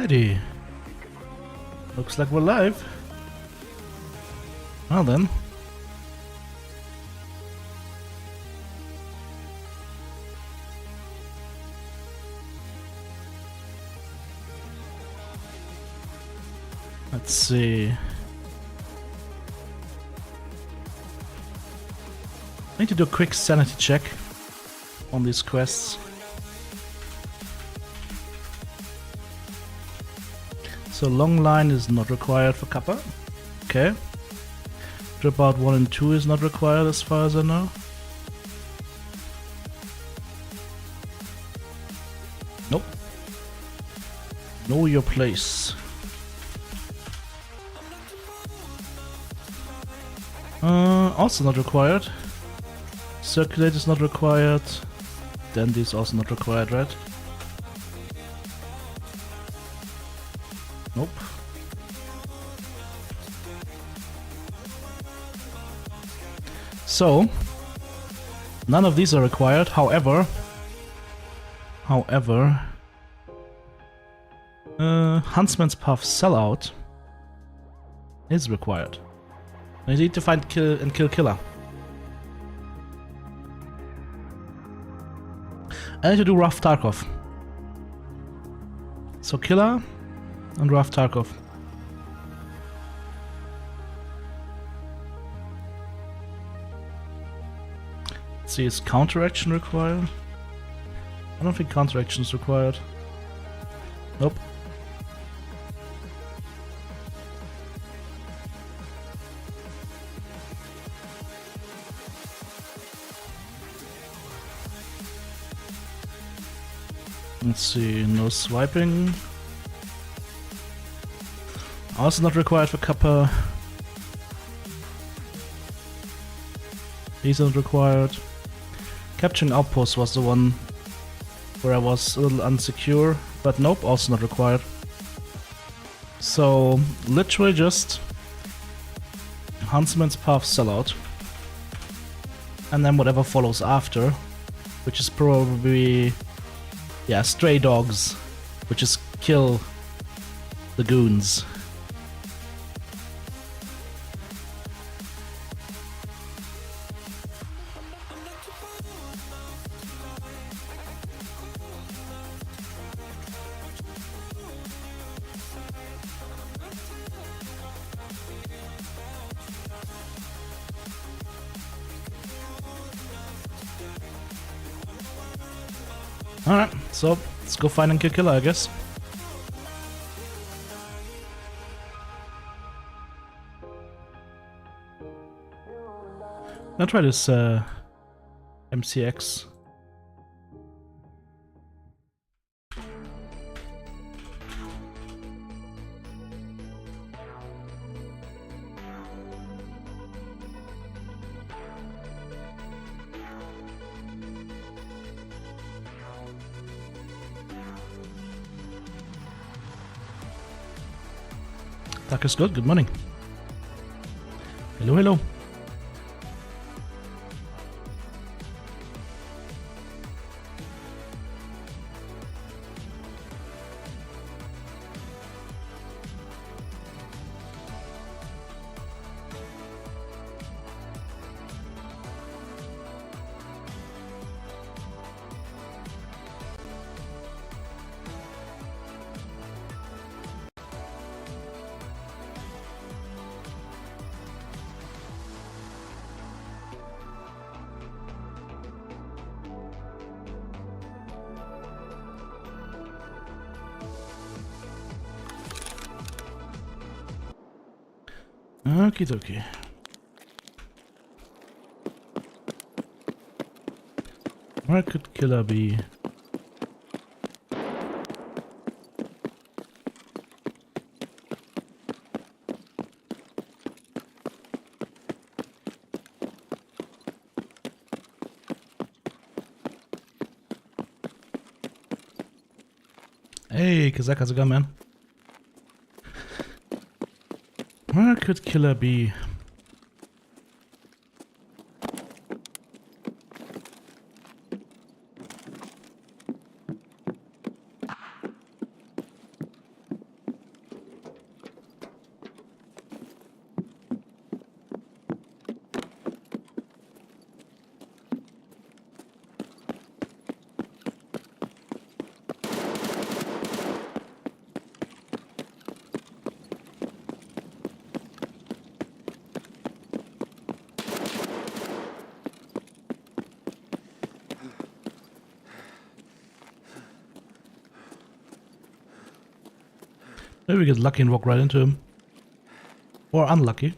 Alrighty. Looks like we're live. Well then. Let's see. I need to do a quick sanity check on these quests. So long line is not required for Kappa. Okay. Dropout 1 and 2 is not required as far as I know. Nope. Know your place. Also not required. Circulate is not required. Dandy is also not required, right? Nope. So, none of these are required. However, Huntsman's Path Sellout is required. I need to find kill Killer. I need to do Rough Tarkov. So Killer and Rough Tarkov. Let's see, is counteraction required? I don't think counteraction is required. Nope. Let's see, no swiping. Also not required for Kappa. These aren't required. Capturing outpost was the one where I was a little unsecure, but nope, also not required. So literally just Huntsman's Path Sellout, and then whatever follows after, which is probably, yeah, Stray Dogs, which is kill the goons. Alright, so let's go find and kill Killer, I guess. I'll try this MCX. Duck is good morning. Hello, hello. Okie dokie. Where could Killer be? Hey, Kazak, how's it going, man? Where could Killer be? Maybe we get lucky and walk right into him. Or unlucky.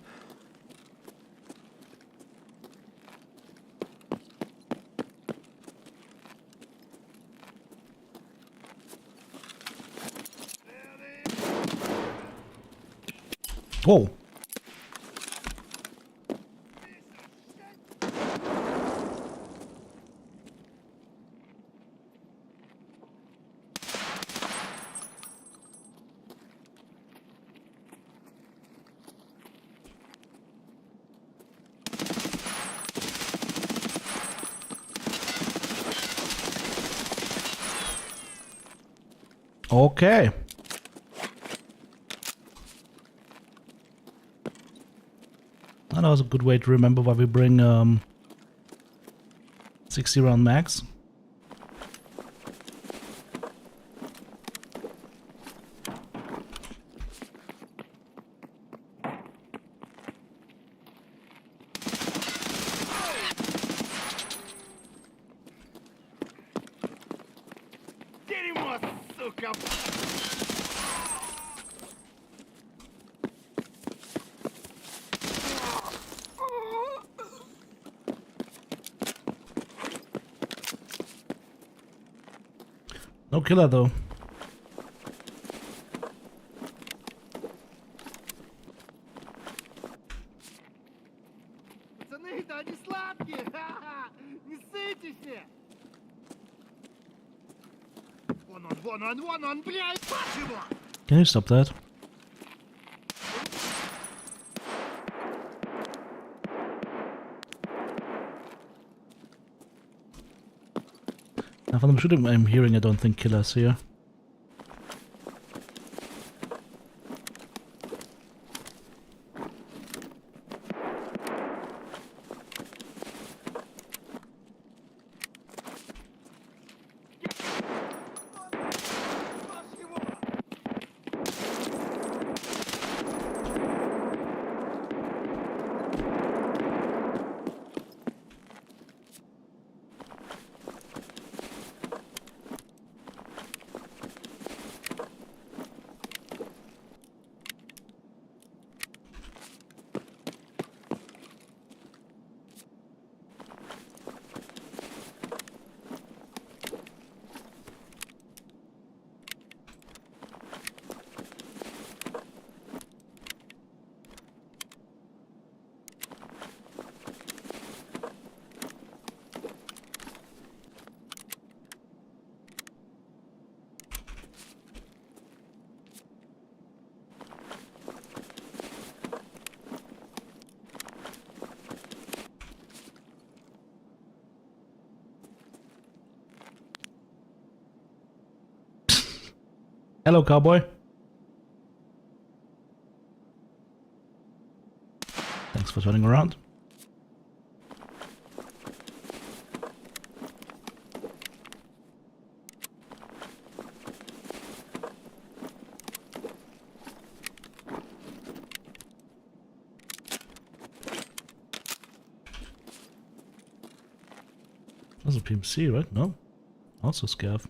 Whoa. Okay. That was a good way to remember why we bring 60 round mags. No killer though. Can you stop that? Now from the shooting I'm hearing, I don't think killers here. Hello, cowboy. Thanks for turning around. That's a PMC, right? No? Also scav.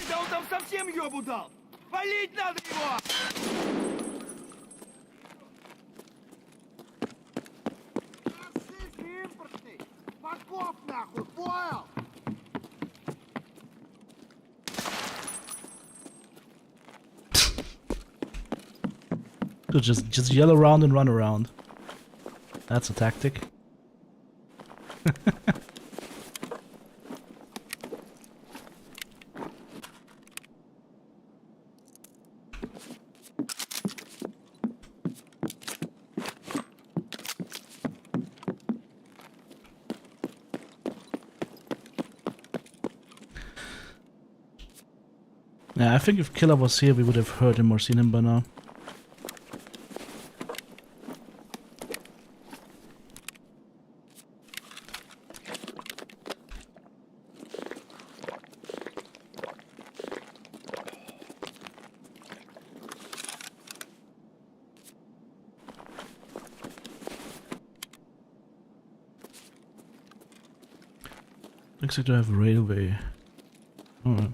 Да он там совсем ёбу дал! Валить надо его! Расист импортный! Баков нахуй, понял? Just yell around and run around. That's a tactic. Yeah, I think if Killer was here, we would have heard him or seen him by now. Looks like to have a railway. Alright.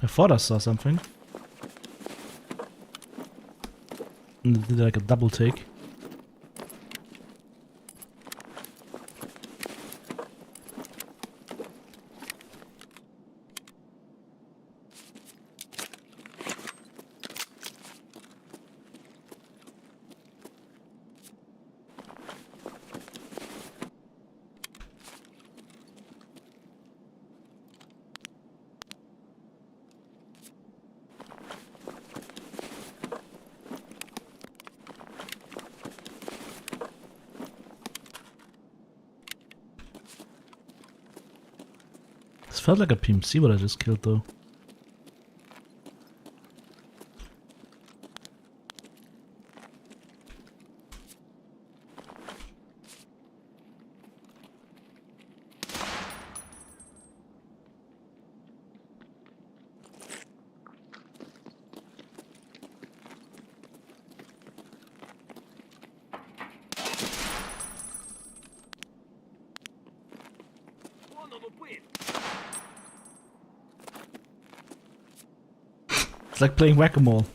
I thought I saw something. And it did like a double take. This felt like a PMC what I just killed though. It's like playing whack-a-mole.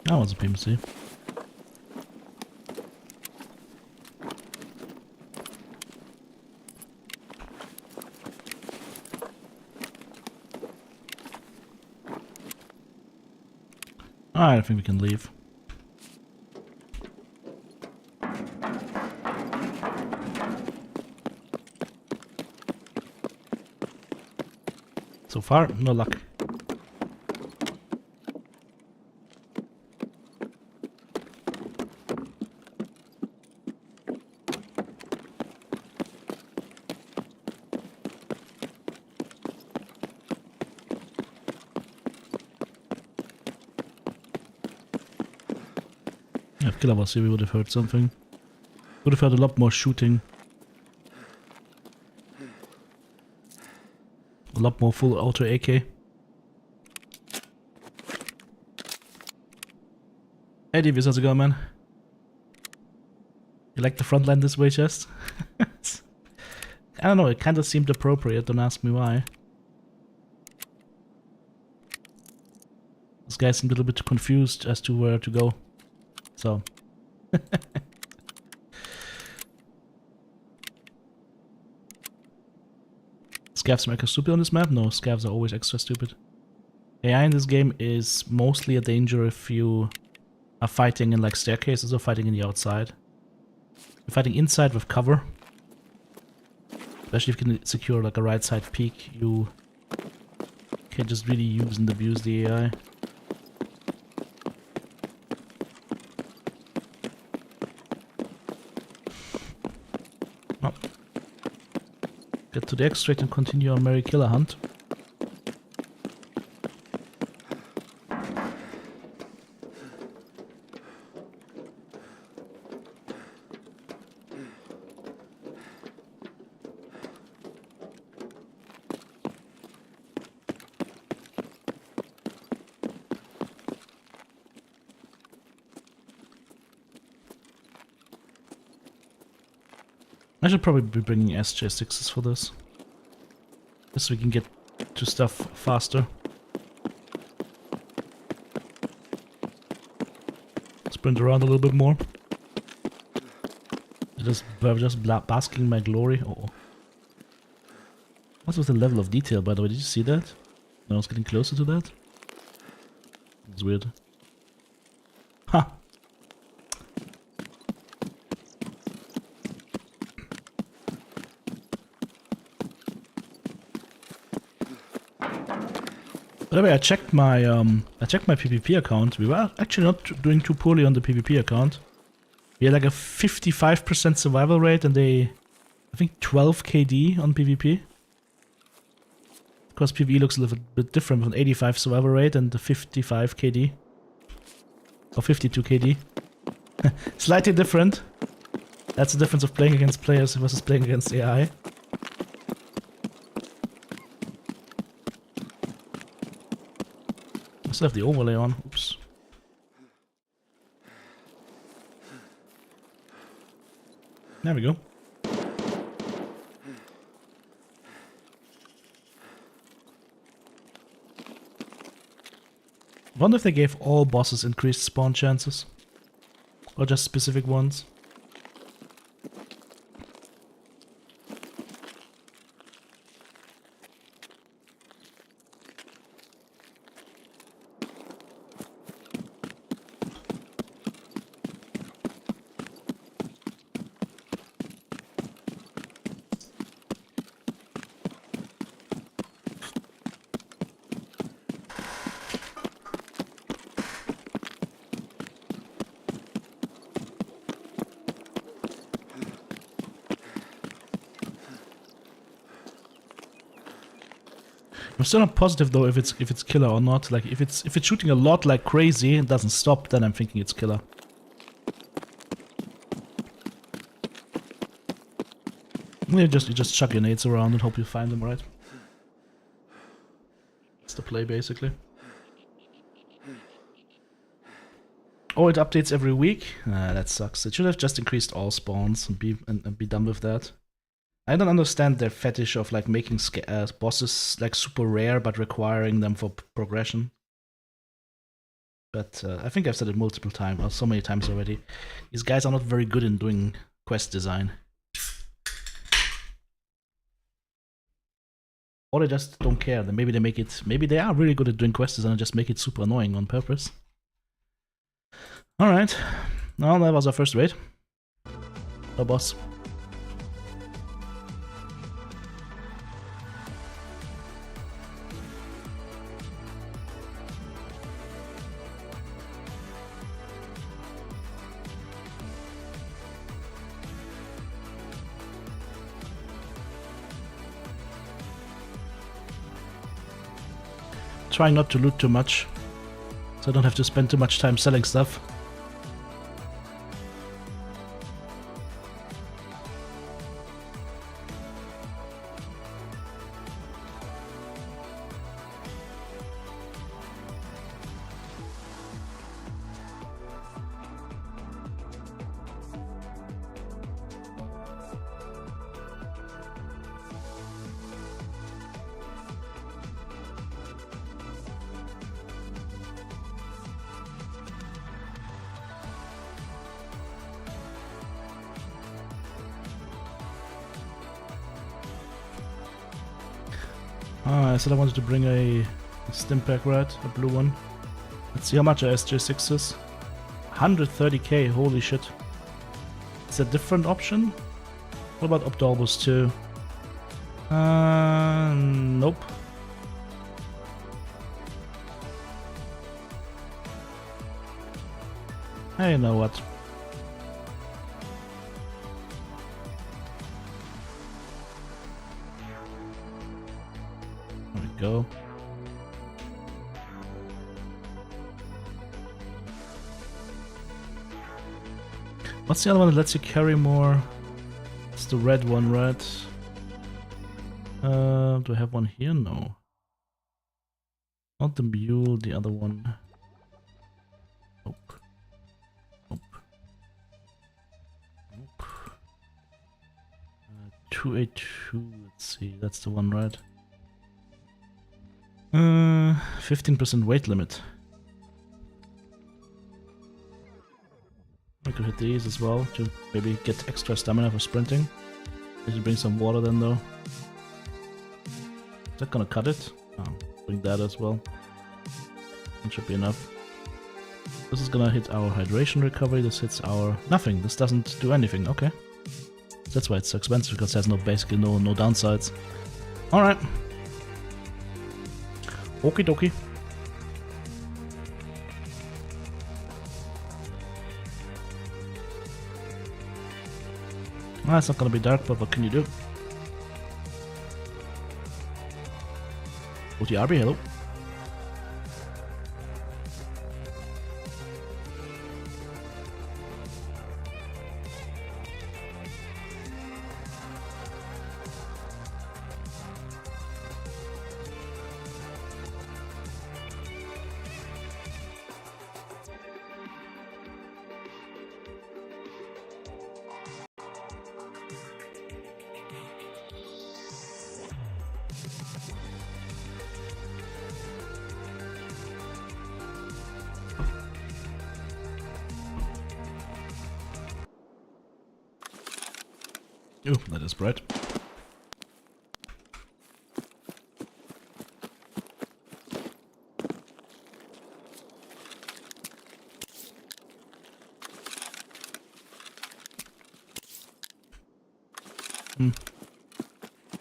That was a PMC. Alright, I think we can leave. So far, no luck. If Killer was here, we would have heard something. Would have heard a lot more shooting. A lot more full auto AK. Hey Davies, how's it going, man? You like the front line this way, Chest? I don't know, it kind of seemed appropriate, don't ask me why. This guy seemed a little bit confused as to where to go. So. Scavs make us stupid on this map? No, scavs are always extra stupid. AI in this game is mostly a danger if you are fighting in like staircases or fighting in the outside. If you're fighting inside with cover, especially if you can secure like a right side peek, you can just really use and abuse the AI. Get to the extract and continue our merry killer hunt. I should probably be bringing SJ6s for this. Just so we can get to stuff faster. Sprint around a little bit more. Just basking in my glory. Oh. What's with the level of detail, by the way? Did you see that? No, I was getting closer to that. It's weird. Ha! By the way, I checked my PvP account. We were actually not doing too poorly on the PvP account. We had like a 55% survival rate and I think 12 KD on PvP. Of course, PvE looks a little bit different with an 85 survival rate and the 55 KD. Or 52 KD. Slightly different. That's the difference of playing against players versus playing against AI. I still have the overlay on. Oops. There we go. Wonder if they gave all bosses increased spawn chances. Or just specific ones. I'm still not positive though if it's killer or not. Like if it's shooting a lot like crazy and doesn't stop, then I'm thinking it's killer. You just chuck your nades around and hope you find them, right? That's the play basically. Oh, it updates every week? That sucks. It should have just increased all spawns and be done with that. I don't understand their fetish of like making bosses like super rare but requiring them for progression. But I think I've said it multiple times, or so many times already. These guys are not very good in doing quest design. Or they just don't care. Then maybe they make it. Maybe they are really good at doing quest design and just make it super annoying on purpose. All right. Well, that was our first raid. No boss. Trying not to loot too much, so I don't have to spend too much time selling stuff. I said I wanted to bring a stim pack, right? A blue one. Let's see how much a SJ6 is. 130k, holy shit. Is that a different option? What about Obdolbus too? Nope. Hey, you know what? Go. What's the other one that lets you carry more? It's the red one, right? Do I have one here? No. Not the mule, the other one. Nope. Nope. Nope. 282. Let's see, that's the one, right? 15% weight limit. I could hit these as well to maybe get extra stamina for sprinting. I should bring some water then though. Is that gonna cut it? Oh, bring that as well. That should be enough. This is gonna hit our hydration recovery, this hits our... nothing, this doesn't do anything, okay. That's why it's so expensive, because it has basically no downsides. Alright. Okie dokie. Ah, it's not gonna be dark, but what can you do? OTRB, hello. Ooh, that is bright.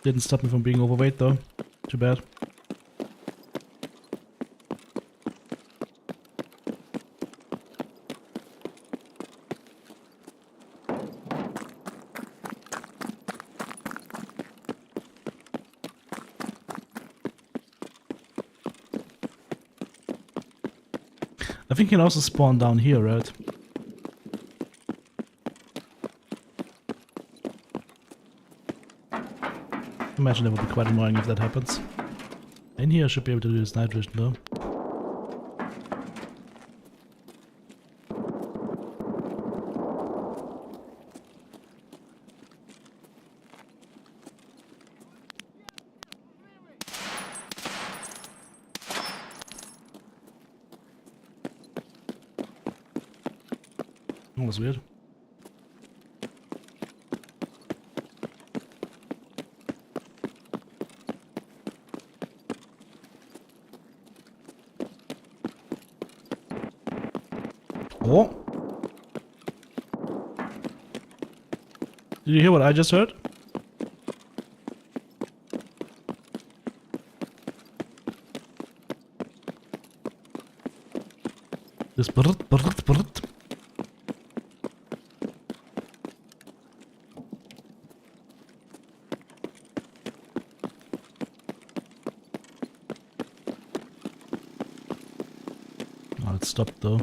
Didn't stop me from being overweight though. Too bad. I think you can also spawn down here, right? Imagine that would be quite annoying if that happens. In here I should be able to do this night vision though. That was weird. Oh! Did you hear what I just heard? This brrrt, brrrt, brrrt. Oh, it stopped though.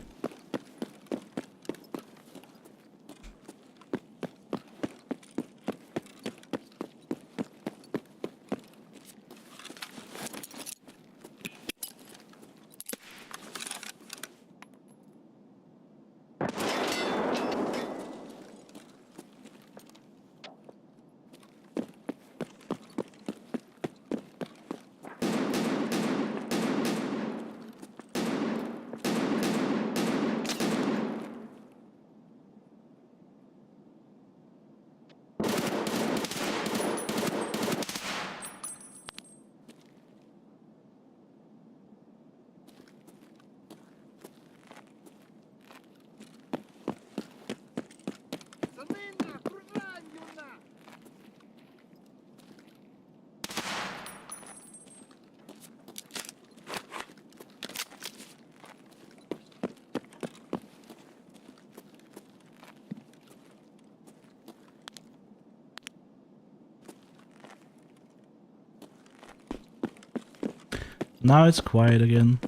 Now it's quiet again.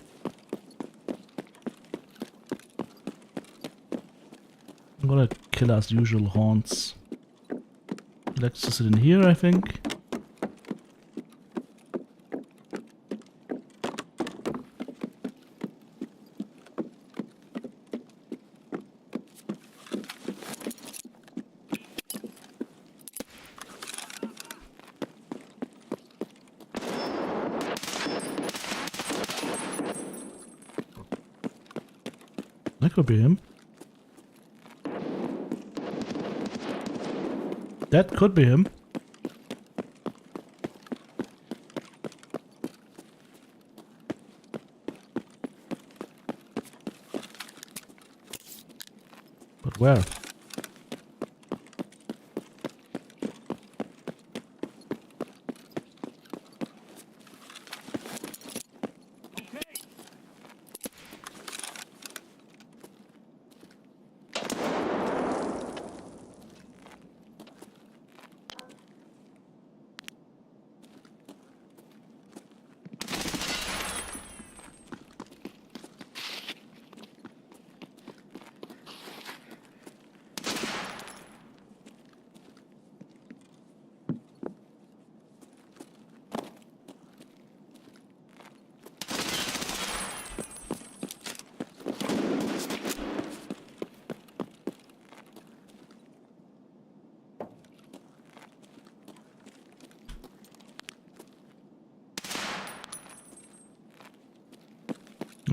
I'm gonna kill as usual haunts. Let's just sit in here, I think. That could be him. That could be him. But where?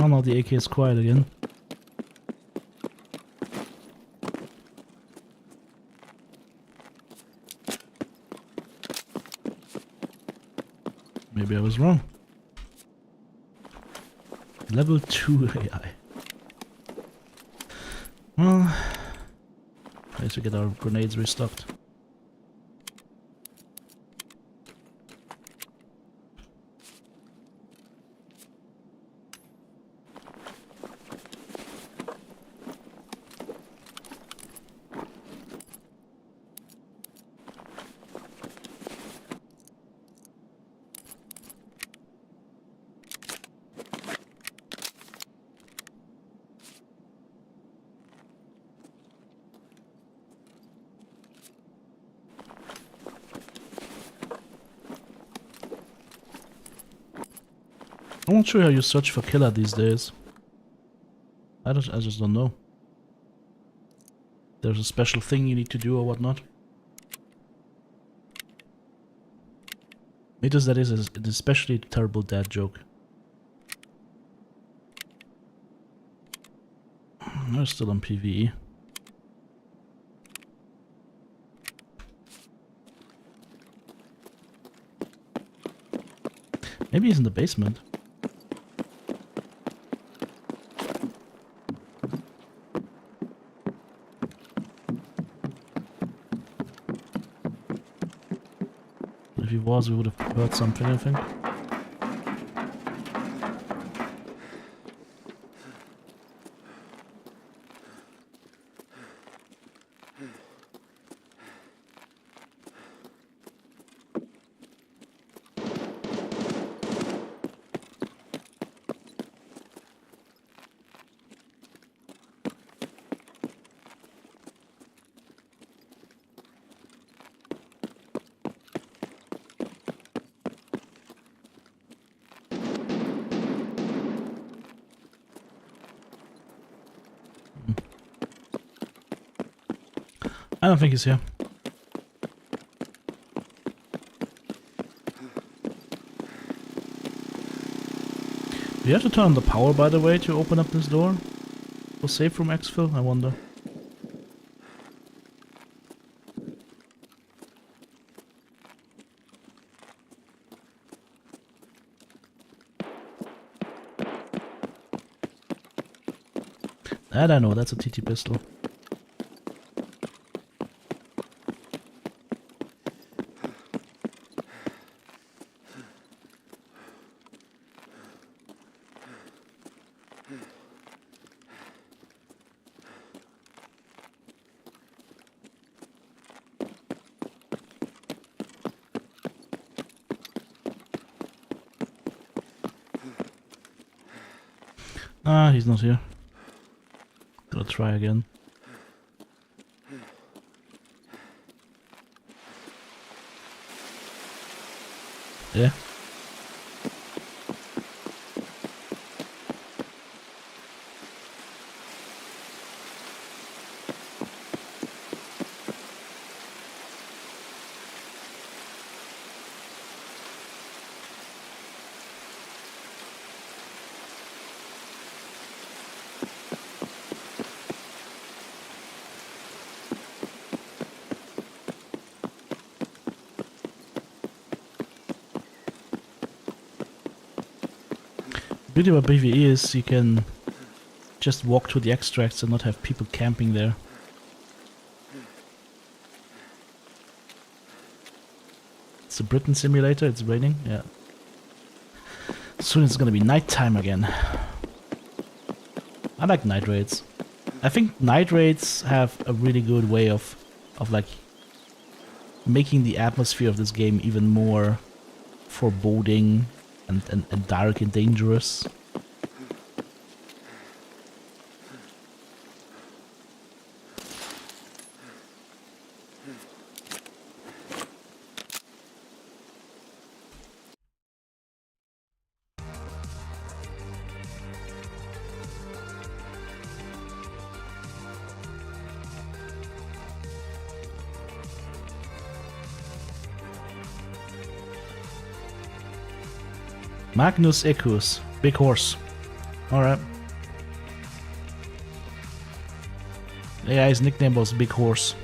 Oh no, the AK is quiet again. Maybe I was wrong. Level 2 AI. Well, I need to get our grenades restocked. I'm not sure how you search for killer these days. I just don't know. There's a special thing you need to do or whatnot. It is that is an especially terrible dad joke. I'm still on PvE. Maybe he's in the basement. If he was, we would have heard something, I think. I don't think he's here. Do you have to turn on the power, by the way, to open up this door? For safe room exfil? I wonder. That I know, that's a TT pistol. Ah, he's not here. Gotta try again. Yeah. Beauty about PvE is you can just walk to the extracts and not have people camping there. It's a Britain simulator, it's raining, yeah. Soon it's gonna be nighttime again. I like night raids. I think night raids have a really good way of like making the atmosphere of this game even more foreboding and dark and dangerous. Magnus Ekus, big horse. Alright. Yeah, his nickname was Big Horse.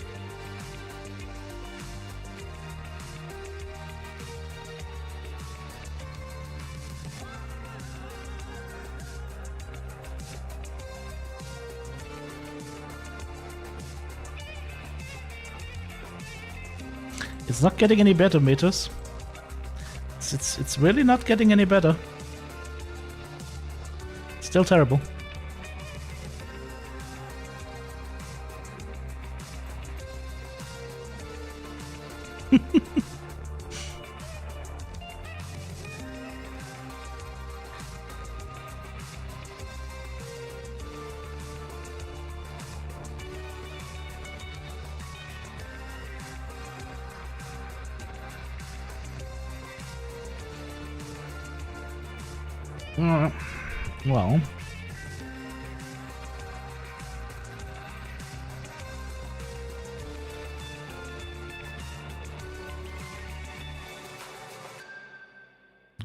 It's not getting any better, Metas. It's really not getting any better. Still terrible. Well,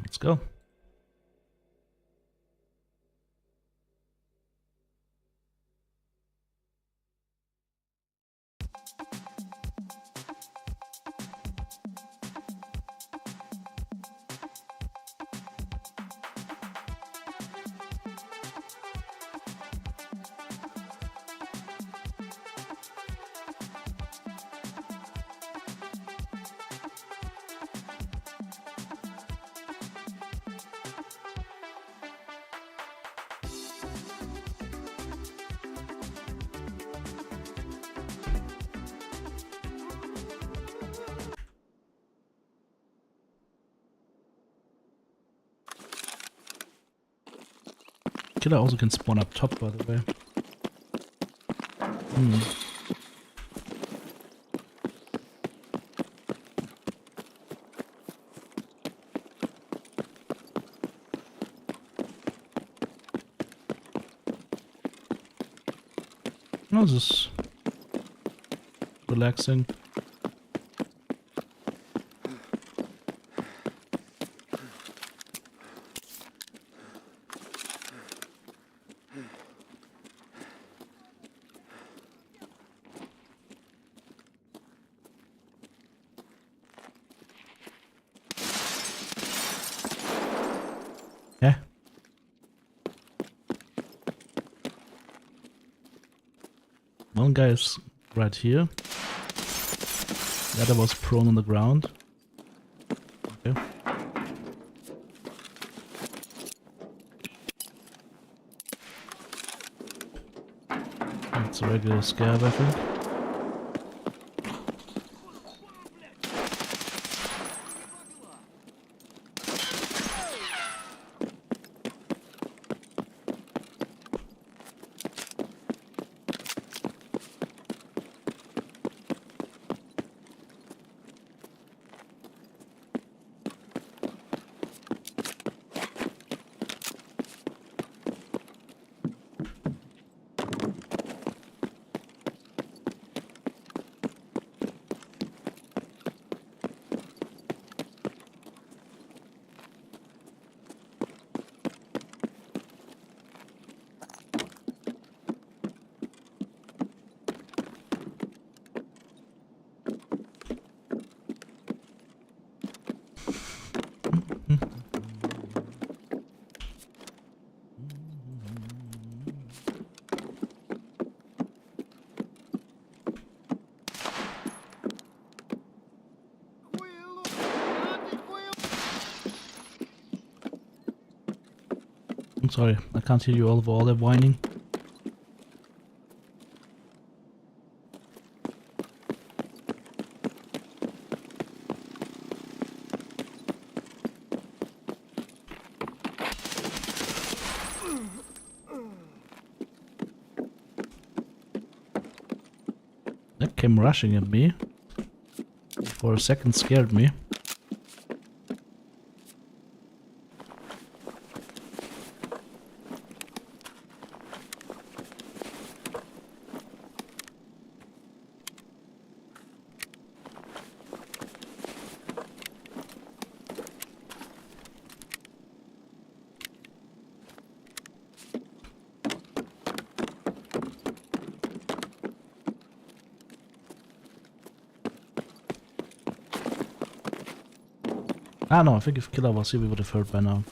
let's go. Killer also can spawn up top, by the way. Oh, this is relaxing. Yeah. One guy is right here. The other was prone on the ground. Okay. It's a regular scab, I think. I'm sorry, I can't hear you over all that whining. That came rushing at me. For a second scared me. Ah no, I think if Killer was here we would have heard by now.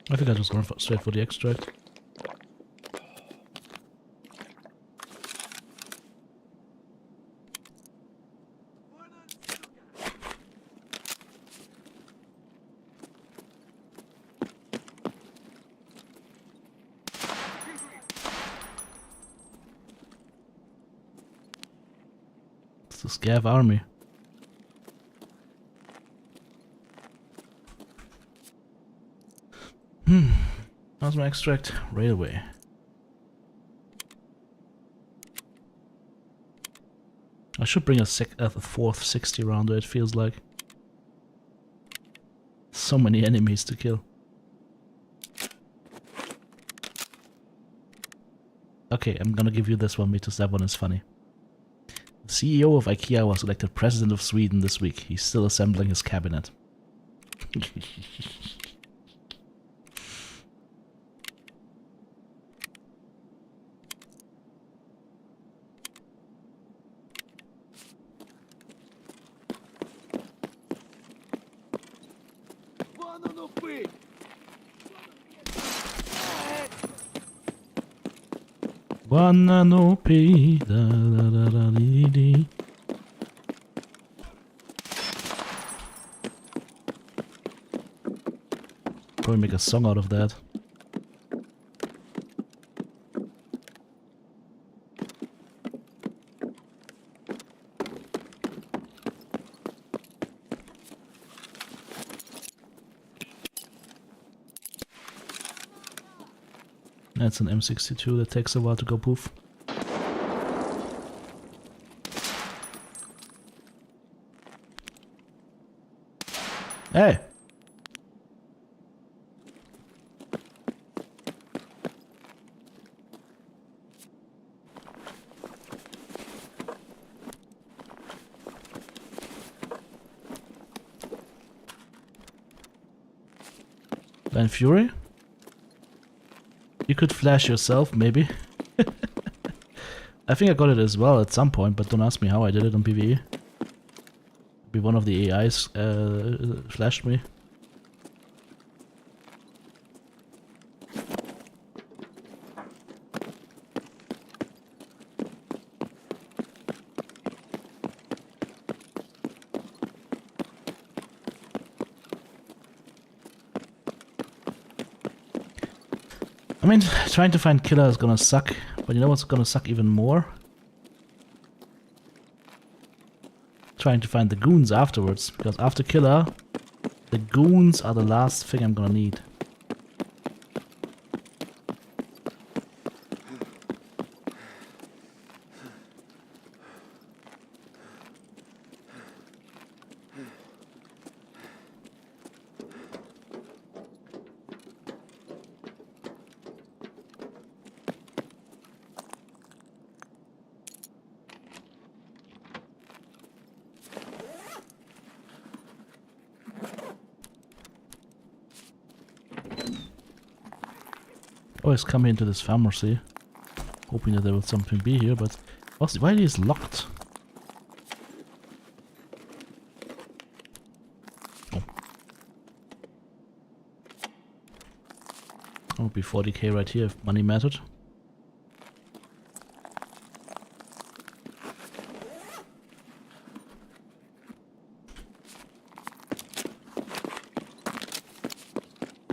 I think I just going straight for the extract. It's the Scav army. How's my extract? Railway. I should bring a fourth 60 rounder, it feels like. So many enemies to kill. Okay, I'm gonna give you this one because that one is funny. The CEO of IKEA was elected president of Sweden this week. He's still assembling his cabinet. Wanna no pay, da da da da dee dee. Probably make a song out of that. That's an M62 that takes a while to go poof. Hey! Blind Fury? You could flash yourself, maybe. I think I got it as well at some point, but don't ask me how I did it on PvE. Maybe one of the AIs flashed me. I mean, trying to find killer is gonna suck, but you know what's gonna suck even more? Trying to find the goons afterwards, because after killer, the goons are the last thing I'm gonna need. always come into this pharmacy, hoping that there will something be here, but also, why is it locked? Oh. That would be 40k right here if money mattered.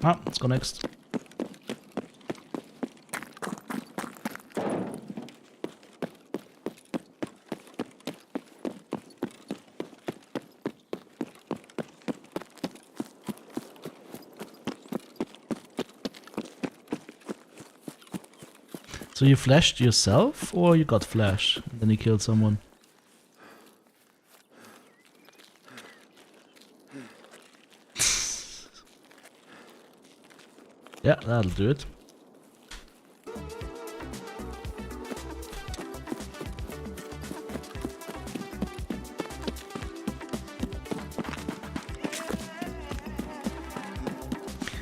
Ah, let's go next. So you flashed yourself, or you got flash, and then you killed someone? Yeah, that'll do it.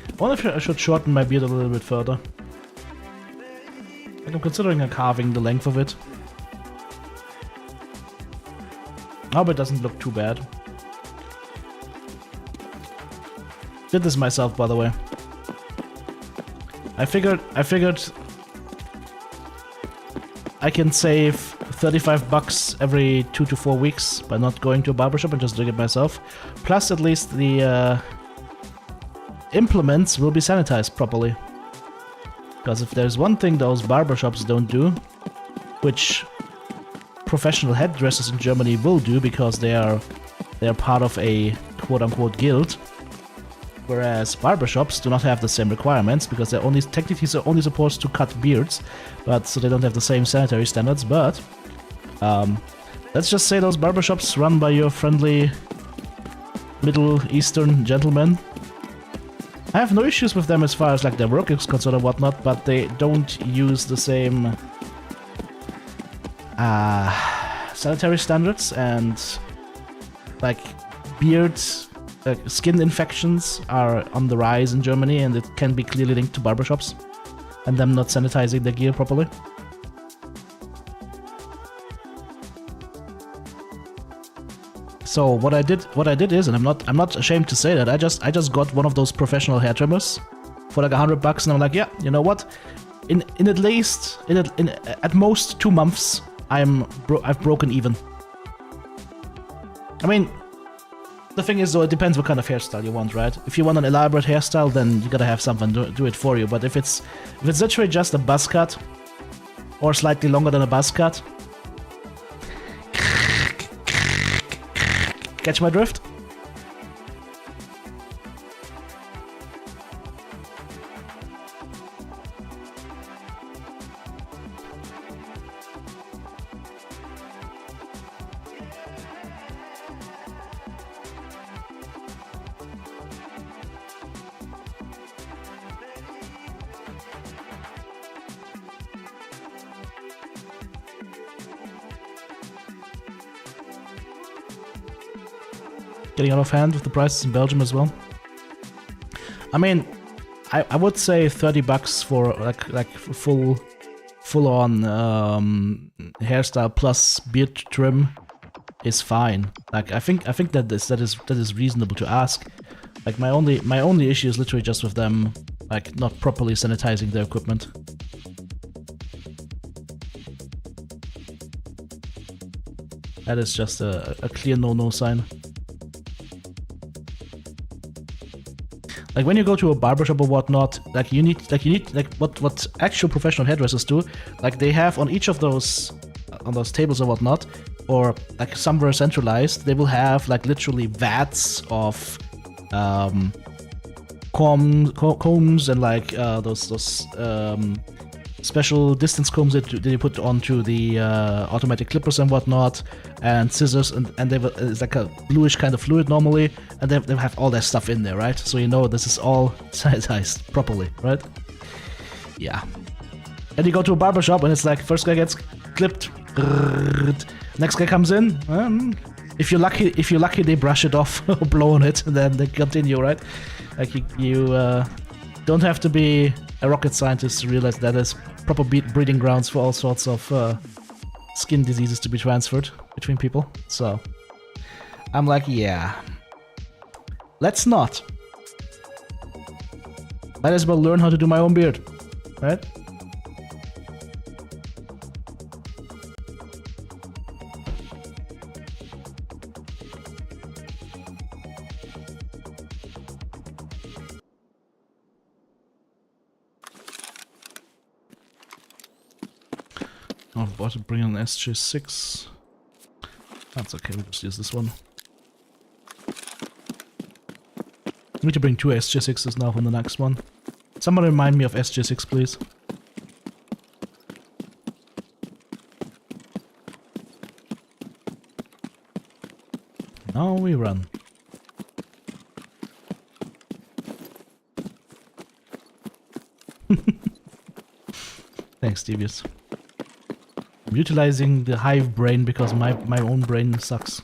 I wonder if I should shorten my beard a little bit further. Like I'm considering carving the length of it. Oh, but it doesn't look too bad. Did this myself, by the way. I figured I can save 35 bucks every 2 to 4 weeks by not going to a barbershop and just doing it myself. Plus, at least the implements will be sanitized properly. Because if there's one thing those barbershops don't do, which professional hairdressers in Germany will do because they are part of a quote-unquote guild, whereas barbershops do not have the same requirements because they're technically only supposed to cut beards, but so they don't have the same sanitary standards. But let's just say those barbershops run by your friendly Middle Eastern gentlemen. I have no issues with them as far as like their work is concerned or whatnot, but they don't use the same sanitary standards, and like skin infections are on the rise in Germany, and it can be clearly linked to barbershops and them not sanitizing their gear properly. So what I did is, and I'm not ashamed to say that, I just got one of those professional hair trimmers for like $100, and I'm like, yeah, you know what? In at most 2 months, I've broken even. I mean, the thing is though, it depends what kind of hairstyle you want, right? If you want an elaborate hairstyle, then you gotta have something do it for you. But if it's literally just a buzz cut, or slightly longer than a buzz cut. Catch my drift? Getting out of hand with the prices in Belgium as well. I mean, I would say $30 for like full on hairstyle plus beard trim is fine. Like I think that is reasonable to ask. Like my only issue is literally just with them like not properly sanitizing their equipment. That is just a clear no-no sign. Like when you go to a barbershop or whatnot, like you need what actual professional hairdressers do. Like they have on each of those tables or whatnot, or like somewhere centralized, they will have like literally vats of combs and like those special distance combs that they put onto the automatic clippers and whatnot, and scissors, and it's like a bluish kind of fluid normally, and they have all that stuff in there, right? So you know this is all sanitized properly, right? Yeah. And you go to a barbershop and it's like first guy gets clipped, next guy comes in. If you're lucky, they brush it off or blow on it, and then they continue, right? Like you don't have to be a rocket scientist realized that there's proper breeding grounds for all sorts of skin diseases to be transferred between people. So I'm like, yeah, let's not. Might as well learn how to do my own beard, right? I'm about to bring an SJ6. That's okay, we'll just use this one. I need to bring 2 SJ6s now from the next one. Someone remind me of SJ6, please. Now we run. Thanks, Devious. I'm utilizing the hive brain because my own brain sucks.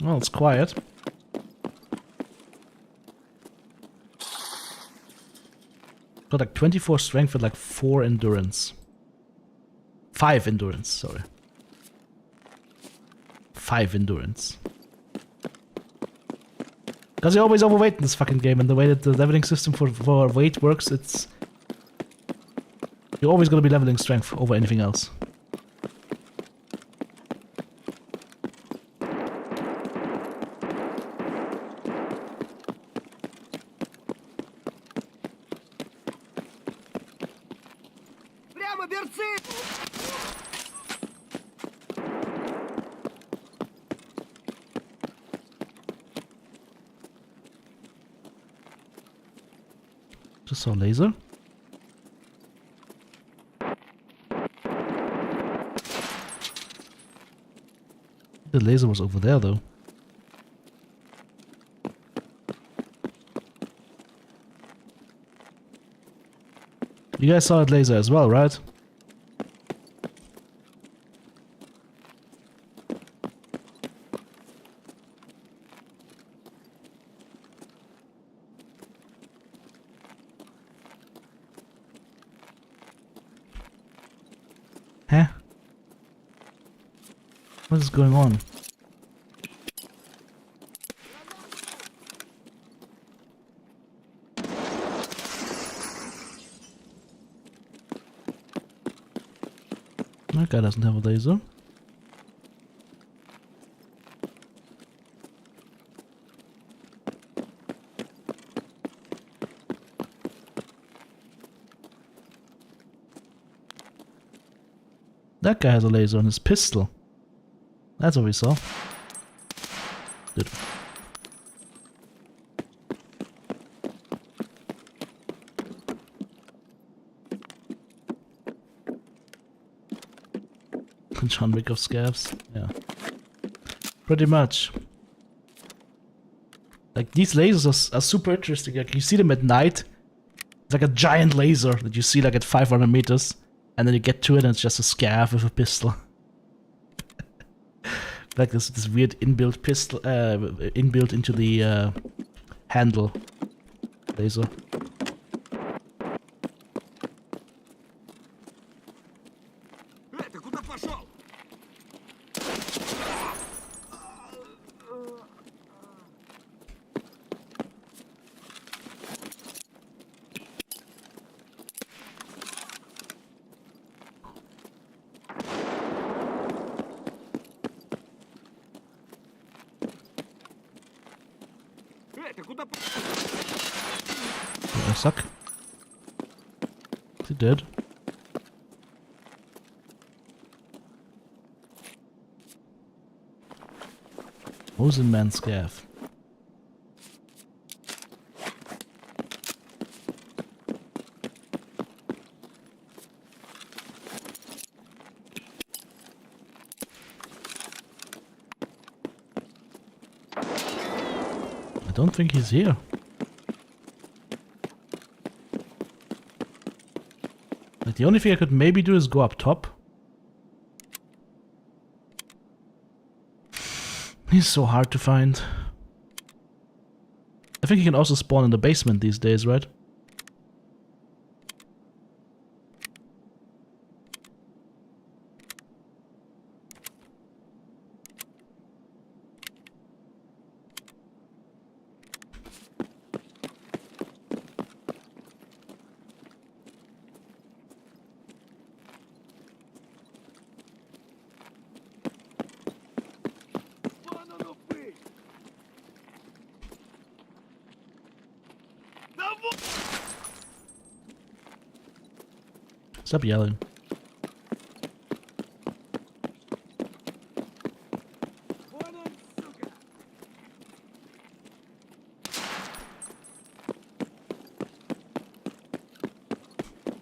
Well, it's quiet. Got like 24 strength with like 4 endurance. 5 endurance, sorry. 5 endurance. Because you're always overweight in this fucking game, and the way that the leveling system for weight works, it's... You're always gonna be leveling strength over anything else. Just saw a laser. The laser was over there though. You guys saw that laser as well, right? Huh? What is going on? That guy doesn't have a laser. That guy has a laser on his pistol. That's what we saw. Good. John Wick of scavs. Yeah. Pretty much. Like, these lasers are super interesting. Like, you see them at night. It's like a giant laser that you see like at 500 meters. And then you get to it and it's just a scav with a pistol. Like this weird inbuilt pistol, inbuilt into the handle laser. I suck. Is he dead? Mousepad scav. I don't think he's here. Like, the only thing I could maybe do is go up top. He's so hard to find. I think he can also spawn in the basement these days, right? Stop yelling.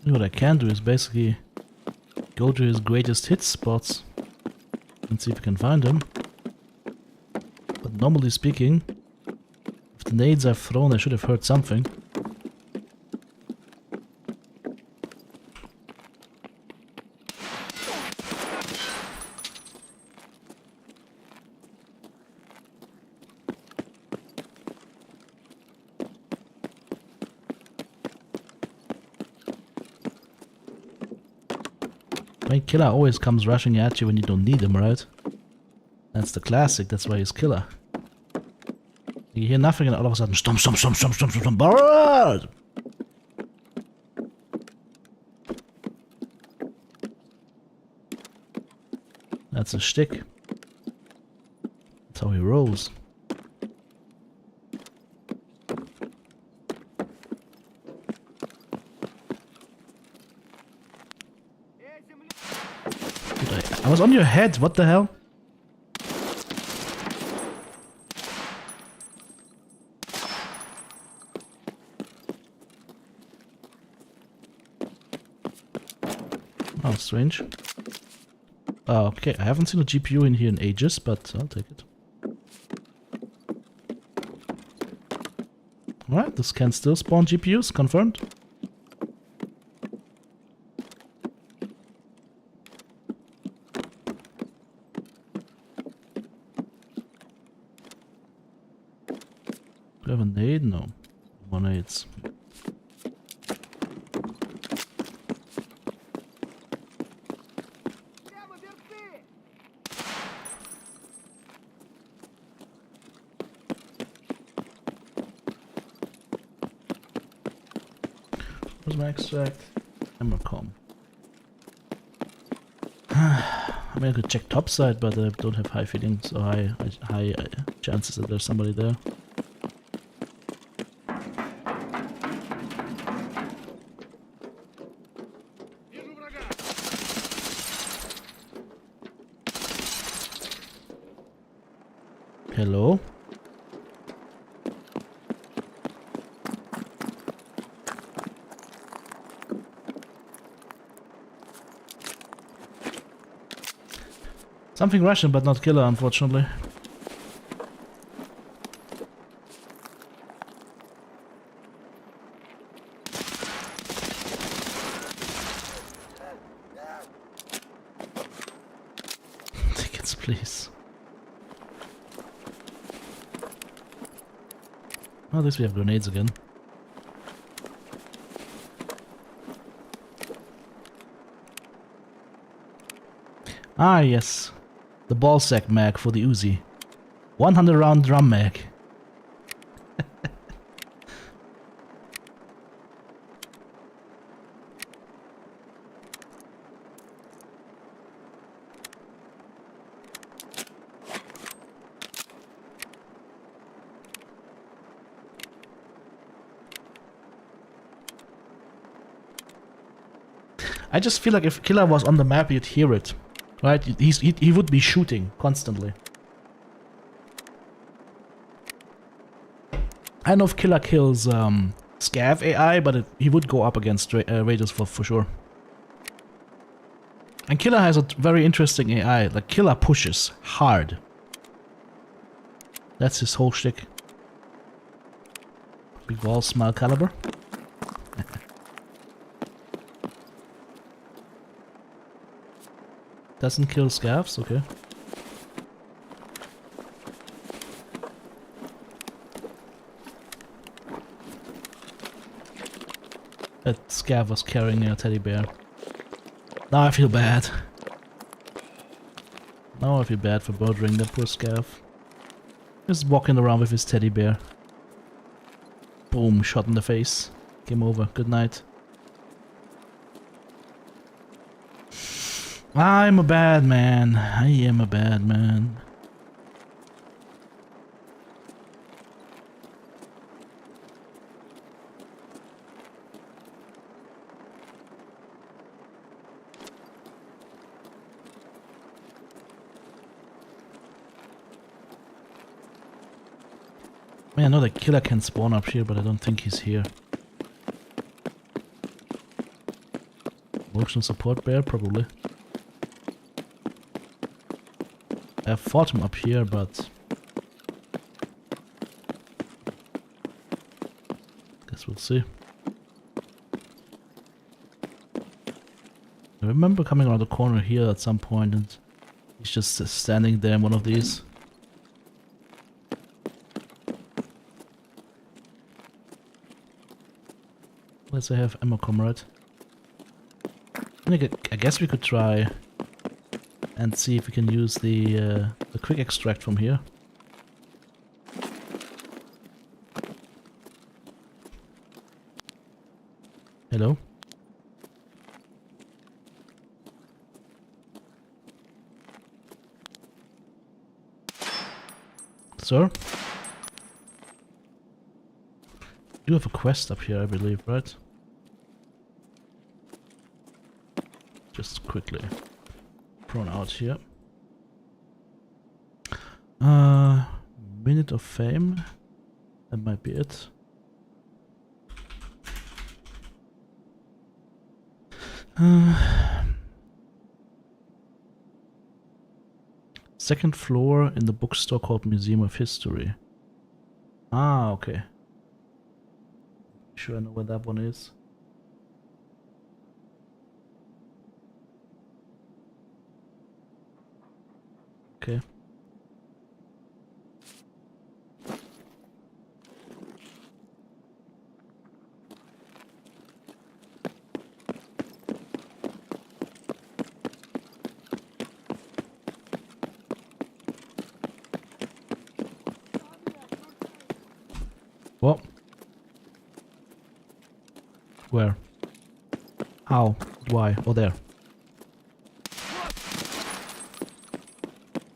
What I can do is basically go to his greatest hit spots and see if we can find him. But normally speaking, if the nades I've thrown, I should have heard something. My killer always comes rushing at you when you don't need him, right? That's the classic, that's why he's killer. You hear nothing and all of a sudden, stomp, stomp, stomp, stomp, stomp, stomp, stomp. That's a shtick. That's how he rolls. Dude, I was on your head, what the hell? Oh, strange. Okay, I haven't seen a GPU in here in ages, but I'll take it. Alright, this can still spawn GPUs, confirmed. Do I have a nade? No. More nades. Where's my extract? Emercom. I mean, I could check topside, but I don't have high feelings or high chances that there's somebody there. Hello? Something Russian, but not killer, unfortunately. Tickets, please. Well, at least we have grenades again. Ah, yes. The ballsack mag for the Uzi. 100 round drum mag. I just feel like if Killer was on the map, you'd hear it. Right? He would be shooting constantly. I don't know if Killer kills Scav AI, but he would go up against Raiders for sure. And Killer has a very interesting AI. Like, Killer pushes hard. That's his whole shtick. Big wall, small caliber. Doesn't kill scavs, okay. That scav was carrying a teddy bear. Now I feel bad. Now I feel bad for murdering that poor scav. Just walking around with his teddy bear. Boom, shot in the face. Game over, good night. I'm a bad man. I am a bad man. I mean, I know the killer can spawn up here, but I don't think he's here. Motion support bear, probably. I fought him up here, but... guess we'll see. I remember coming around the corner here at some point and he's just standing there in one of these. Let's say I have ammo, comrade. I guess we could try and see if we can use the quick extract from here. Hello? Sir? You have a quest up here, I believe, right? Just quickly prone out here. Minute of fame. That might be it. Second floor in the bookstore called Museum of History. Ah, okay. Sure, I know where that one is. Okay. What? Where? How? Why? Oh, there.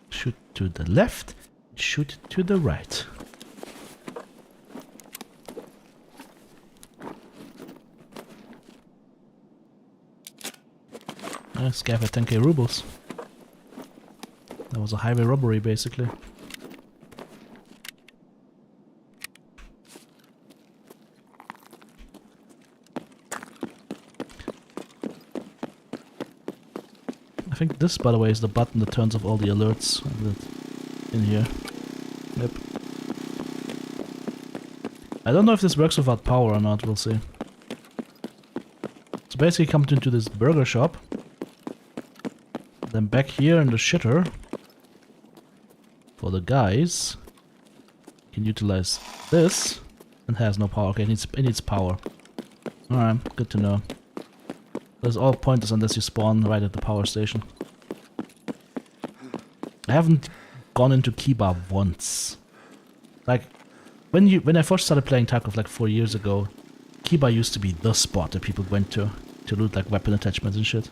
Shoot to the left, shoot to the right. Scav at 10k rubles. That was a highway robbery, basically. I think this, by the way, is the button that turns off all the alerts in here. Yep. I don't know if this works without power or not, we'll see. So basically come into this burger shop. Then back here in the shitter. For the guys. You can utilize this. And has no power. Okay, it needs power. Alright, good to know. There's all pointless unless you spawn right at the power station. I haven't gone into Kappa once. Like, when I first started playing Tarkov like 4 years ago, Kappa used to be the spot that people went to loot like weapon attachments and shit.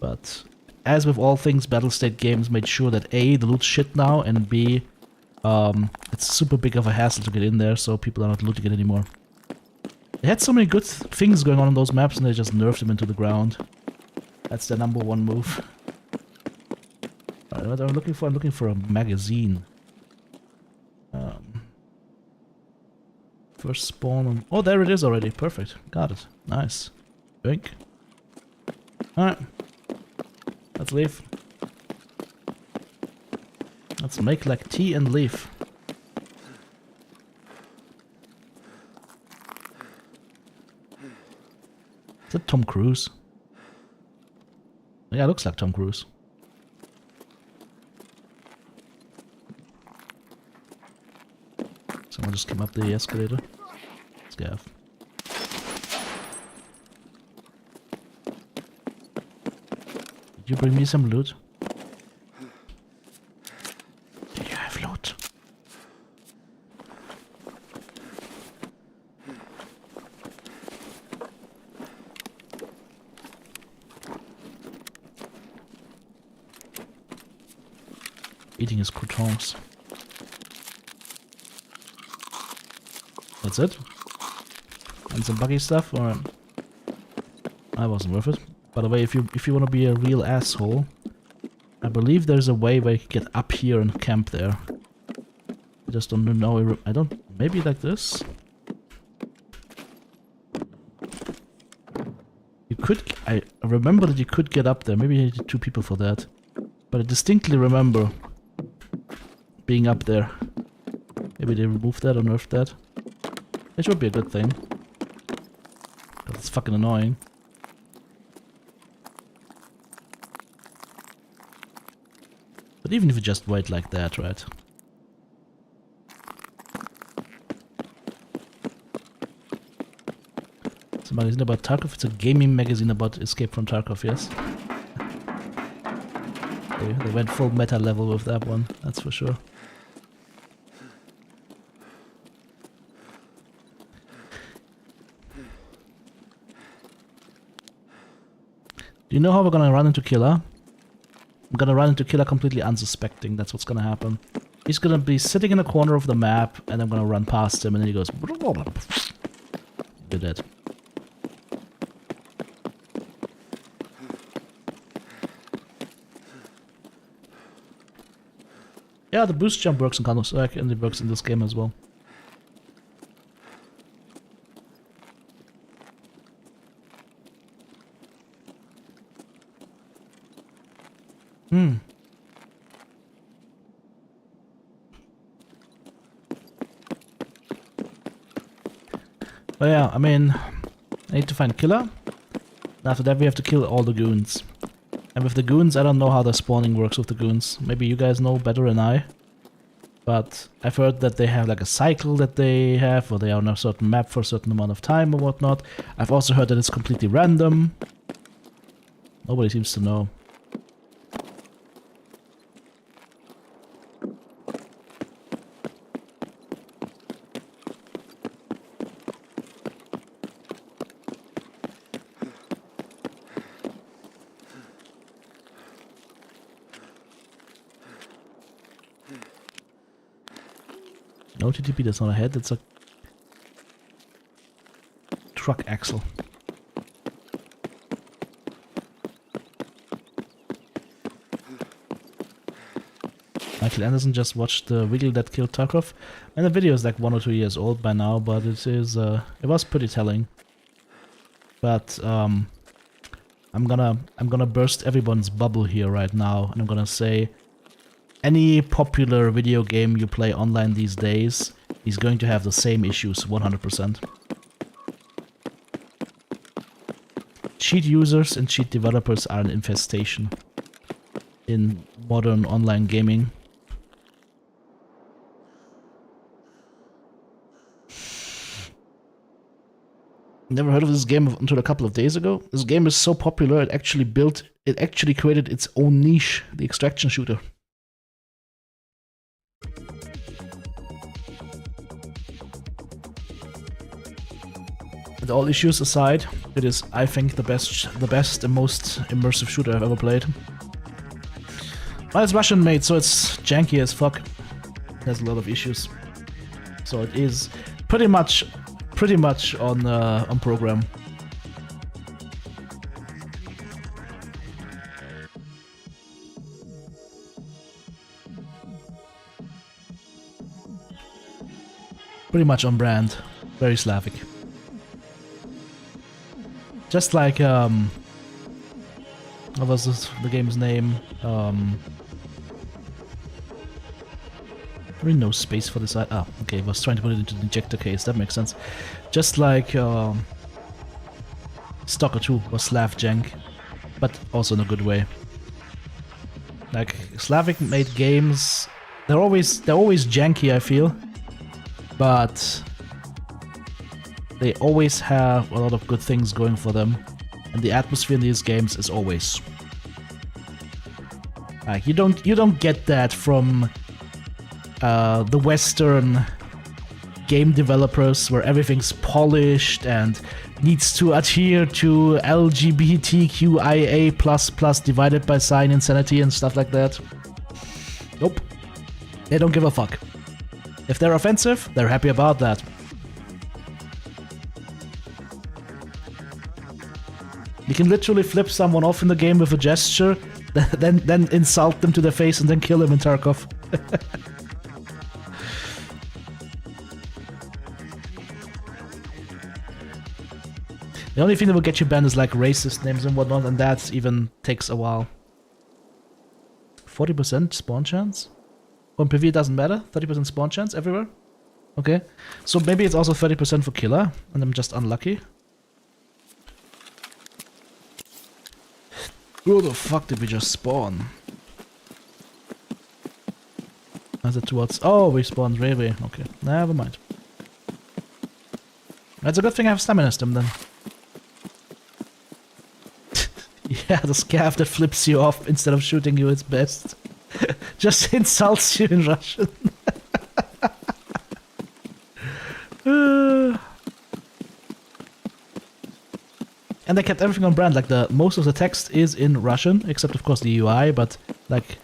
But as with all things, Battlestate games made sure that A, the loot's shit now, and B, it's super big of a hassle to get in there, so people are not looting it anymore. They had so many good things going on those maps and they just nerfed them into the ground. That's their #1 move. Alright, what I'm looking for? I'm looking for a magazine. First spawn on... Oh, there it is already. Perfect. Got it. Nice. Drink. Alright. Let's leave. Let's make like tea and leave. Is that Tom Cruise? Yeah, it looks like Tom Cruise. Someone just came up the escalator. Scav. Did you bring me some loot? Did you have loot? Eating his croutons. That's it? And some buggy stuff? Or that wasn't worth it. By the way, if you want to be a real asshole, I believe there's a way where you can get up here and camp there. I just don't know. I don't. Maybe like this. You could. I remember that you could get up there. Maybe you needed 2 people for that. But I distinctly remember being up there. Maybe they removed that or nerfed that. It would be a good thing. But it's fucking annoying. But even if you just wait like that, right? It's a magazine about Tarkov. It's a gaming magazine about Escape from Tarkov, yes? They went full meta level with that one, that's for sure. Do you know how we're gonna run into Killer? I'm gonna run into Killer completely unsuspecting, that's what's gonna happen. He's gonna be sitting in a corner of the map, and I'm gonna run past him, and then he goes... You're dead. Yeah, the boost jump works in Counter-Strike, and it works in this game as well. But yeah, I mean, I need to find Killer. After that we have to kill all the goons. And with the goons, I don't know how the spawning works with the goons. Maybe you guys know better than I. But I've heard that they have like a cycle that they have, or they are on a certain map for a certain amount of time or whatnot. I've also heard that it's completely random. Nobody seems to know. No TTB, that's not a head, that's a truck axle. Michael Anderson just watched the Wiggle That Killed Tarkov, and the video is like 1 or 2 years old by now, but it was pretty telling. But I'm gonna burst everyone's bubble here right now, and I'm gonna say any popular video game you play online these days is going to have the same issues 100%. Cheat users and cheat developers are an infestation in modern online gaming. Never heard of this game until a couple of days ago. This game is so popular it actually created its own niche, the extraction shooter. And all issues aside, it is, I think, the best and most immersive shooter I've ever played. Well, it's Russian made, so it's janky as fuck. It has a lot of issues. So it is pretty much on program. Pretty much on brand. Very Slavic. Just like what was the game's name? There is no space for this. Ah, okay. I was trying to put it into the injector case. That makes sense. Just like Stalker 2 was Slav jank, but also in a good way. Like Slavic made games, they're always janky, I feel, but they always have a lot of good things going for them, and the atmosphere in these games is always like you don't get that from the Western game developers where everything's polished and needs to adhere to LGBTQIA++ divided by sign insanity and stuff like that. Nope. They don't give a fuck. If they're offensive, they're happy about that. You can literally flip someone off in the game with a gesture, then insult them to their face and then kill him in Tarkov. The only thing that will get you banned is like racist names and whatnot, and that even takes a while. 40% spawn chance? On PV it doesn't matter? 30% spawn chance everywhere? Okay. So maybe it's also 30% for killer, and I'm just unlucky. Who the fuck did we just spawn? Is it towards... Oh, we spawned railway. Okay, never mind. That's a good thing I have stamina stem then. Yeah, the scav that flips you off instead of shooting you is best. Just insults you in Russian. And they kept everything on brand, like most of the text is in Russian, except of course the UI, but like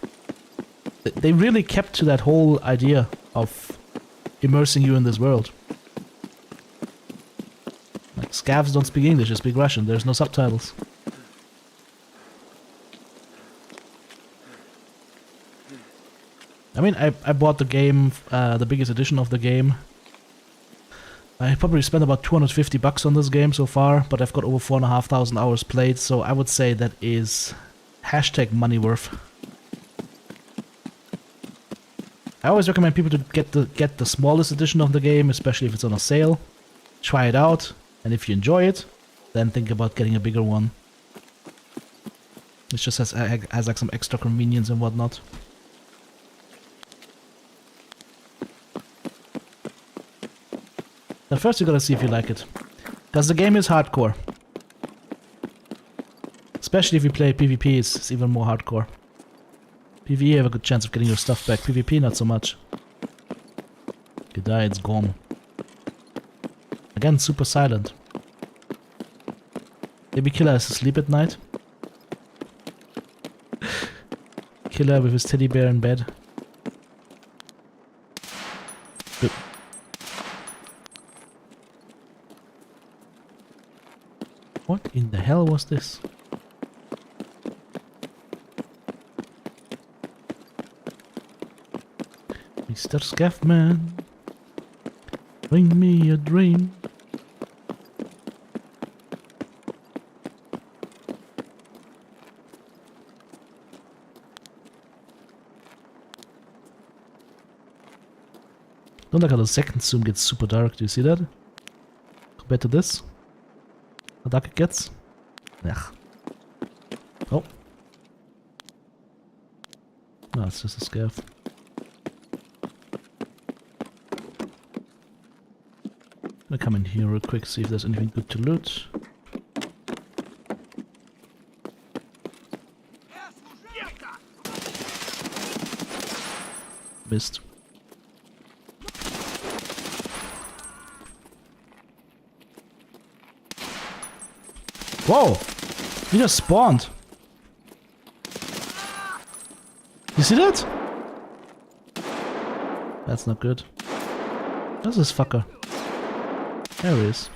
they really kept to that whole idea of immersing you in this world. Like scavs don't speak English, they speak Russian, there's no subtitles. I mean, I bought the game, the biggest edition of the game. I probably spent about 250 bucks on this game so far, but I've got over 4,500 hours played, so I would say that is hashtag money worth. I always recommend people to get the smallest edition of the game, especially if it's on a sale. Try it out, and if you enjoy it, then think about getting a bigger one. It just has like some extra convenience and whatnot. Now first you gotta see if you like it. Because the game is hardcore. Especially if you play PvP, it's even more hardcore. PvE you have a good chance of getting your stuff back. PvP not so much. You die, it's gone. Again, super silent. Maybe Killer has to sleep at night. Killer with his teddy bear in bed. Good. What in the hell was this? Mr. Scaffman, bring me a dream. Don't like how the second zoom gets super dark, do you see that? Compared to this? How dark it gets? Ugh. Oh. No, it's just a scav. I'm gonna come in here real quick, see if there's anything good to loot. Missed. Whoa! He just spawned. You see that? That's not good. Where's this fucker? There he is.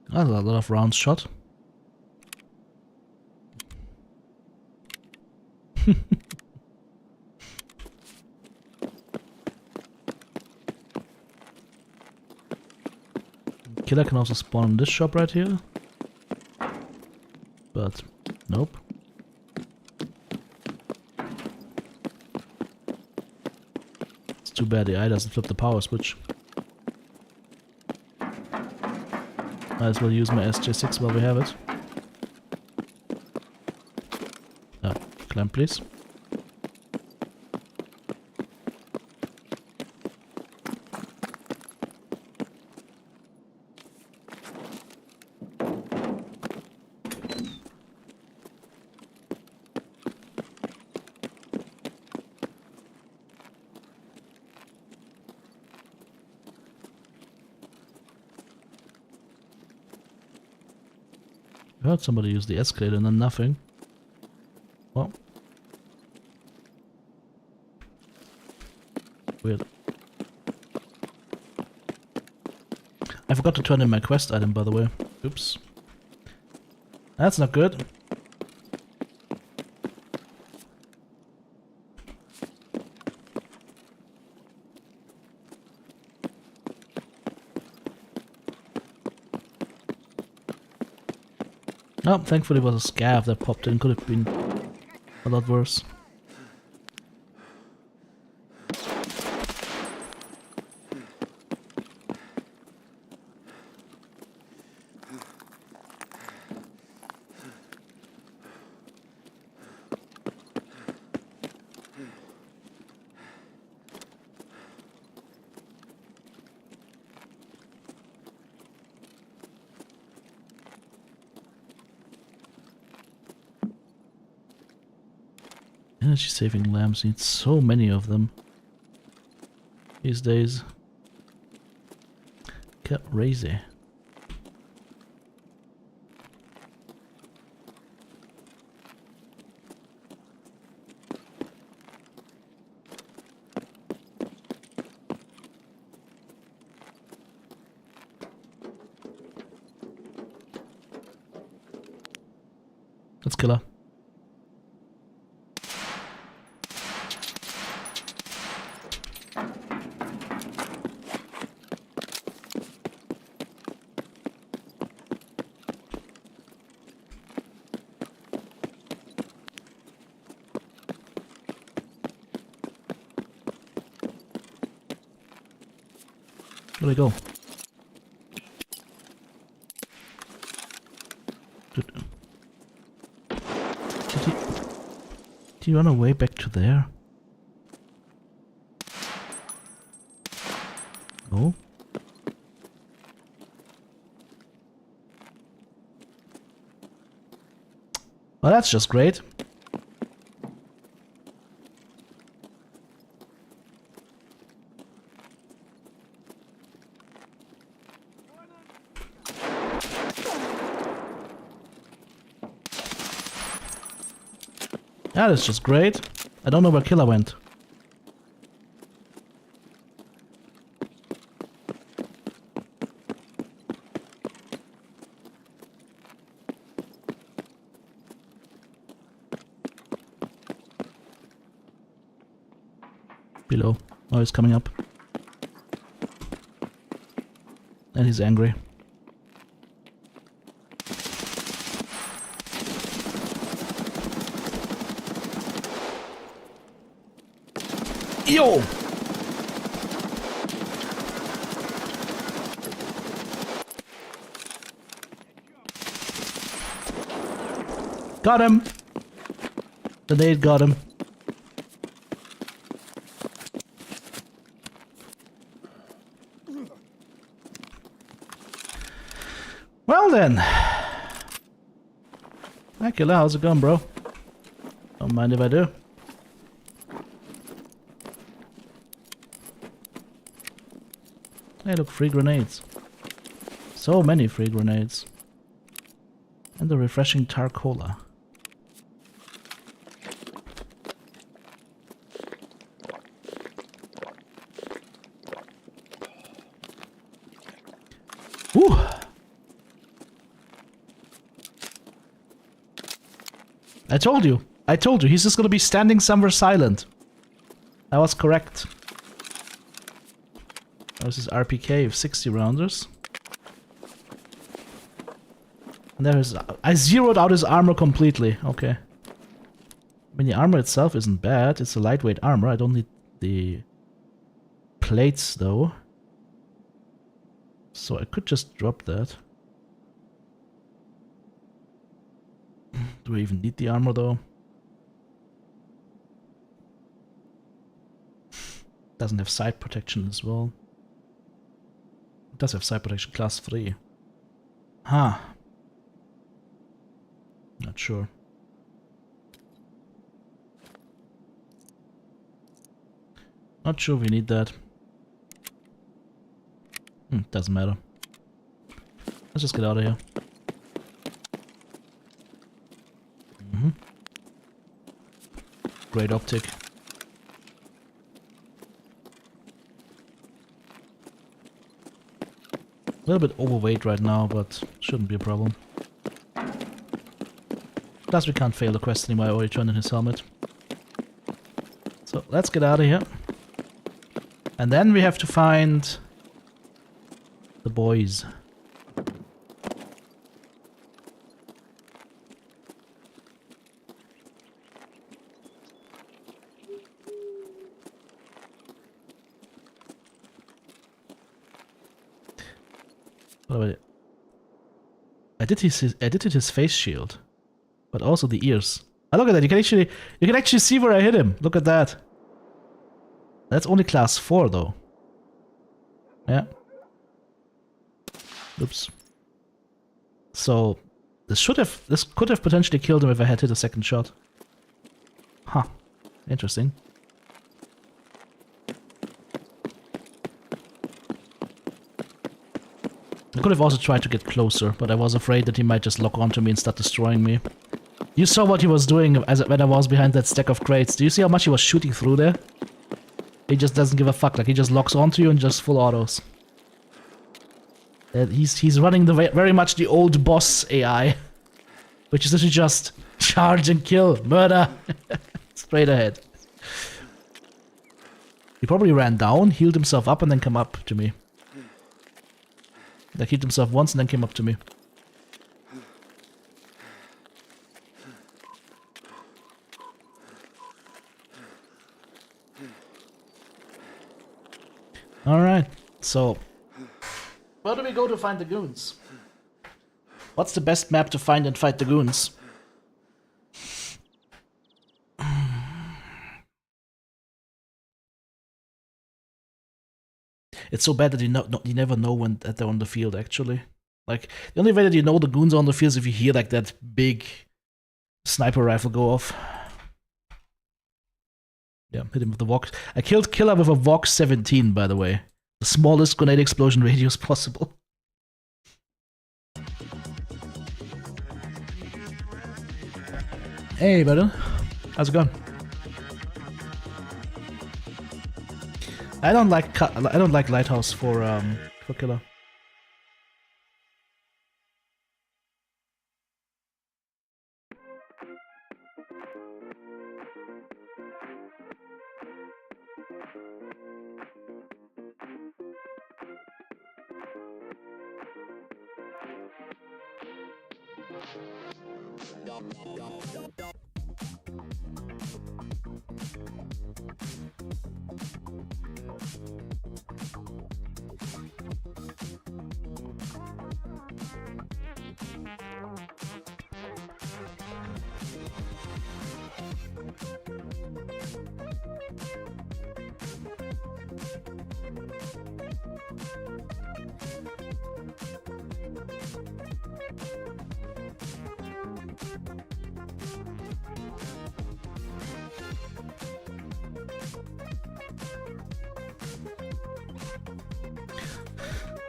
That's a lot of rounds shot. Killer can also spawn in this shop right here. But, nope. It's too bad the eye doesn't flip the power switch. Might as well use my SJ6 while we have it. Oh, climb please. I heard somebody use the escalator and then nothing. Well. Weird. I forgot to turn in my quest item, by the way. Oops. That's not good. Oh, thankfully it was a scav that popped in. Could have been a lot worse. Energy saving lamps, need so many of them these days. Crazy. Let's kill her. Where'd I go? Did you run away back to there? No? Well, that's just great. That is just great. I don't know where Killer went. Below. Oh, he's coming up. And he's angry. Yo! Got him! The nade got him. Well then. Hi Killer, how's it going, bro? Don't mind if I do. Hey, look, free grenades. So many free grenades. And the refreshing Tarcola. Whew! I told you. He's just gonna be standing somewhere silent. I was correct. There's his RPK of 60 rounders. And there is... I zeroed out his armor completely. Okay. I mean, the armor itself isn't bad. It's a lightweight armor. I don't need the plates, though. So I could just drop that. Do I even need the armor, though? Doesn't have side protection as well. It does have side protection class 3. Huh. Not sure. Not sure we need that. Doesn't matter. Let's just get out of here. Great optic. A little bit overweight right now, but shouldn't be a problem. Plus we can't fail the quest anymore, I already turned in his helmet. So let's get out of here. And then we have to find the boys. By the way, I did his face shield, but also the ears. Oh, look at that! You can actually see where I hit him. Look at that. That's only class 4 though. Yeah. Oops. So this could have potentially killed him if I had hit a second shot. Huh. Interesting. I could have also tried to get closer, but I was afraid that he might just lock onto me and start destroying me. You saw what he was doing when I was behind that stack of crates. Do you see how much he was shooting through there? He just doesn't give a fuck. Like, he just locks onto you and just full autos. He's running very much the old boss AI, which is literally just charge and kill, murder, straight ahead. He probably ran down, healed himself up, and then came up to me. Like, healed himself once and then came up to me. Alright, so where do we go to find the goons? What's the best map to find and fight the goons? It's so bad that you never know that they're on the field, actually. Like, the only way that you know the goons are on the field is if you hear, like, that big sniper rifle go off. Yeah, hit him with the Vox. I killed Killer with a Vox 17, by the way. The smallest grenade explosion radius possible. Hey, brother. How's it going? I don't like Lighthouse for Killer.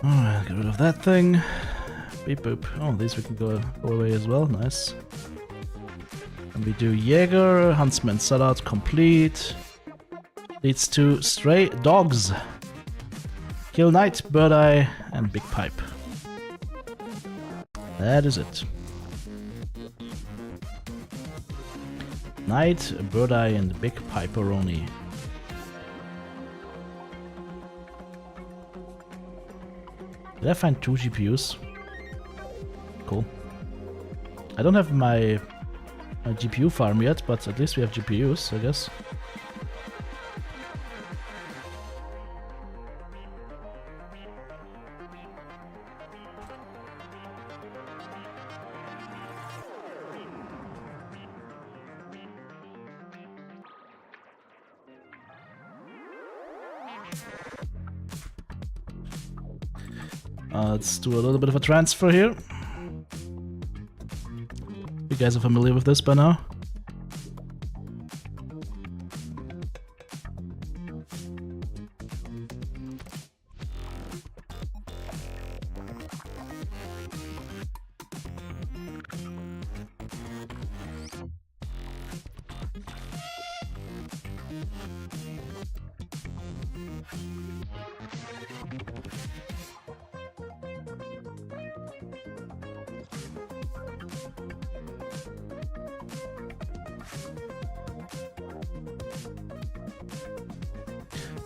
Alright, get rid of that thing. Beep boop. Oh, these we can go away as well. Nice. And we do Jäger, Huntsman sellout complete. Leads to stray dogs. Kill Knight, Bird Eye, and Big Pipe. That is it. Knight, Bird Eye, and Big Piperoni. Did I find 2 GPUs? Cool. I don't have my GPU farm yet, but at least we have GPUs, I guess. Let's do a little bit of a transfer here. You guys are familiar with this by now.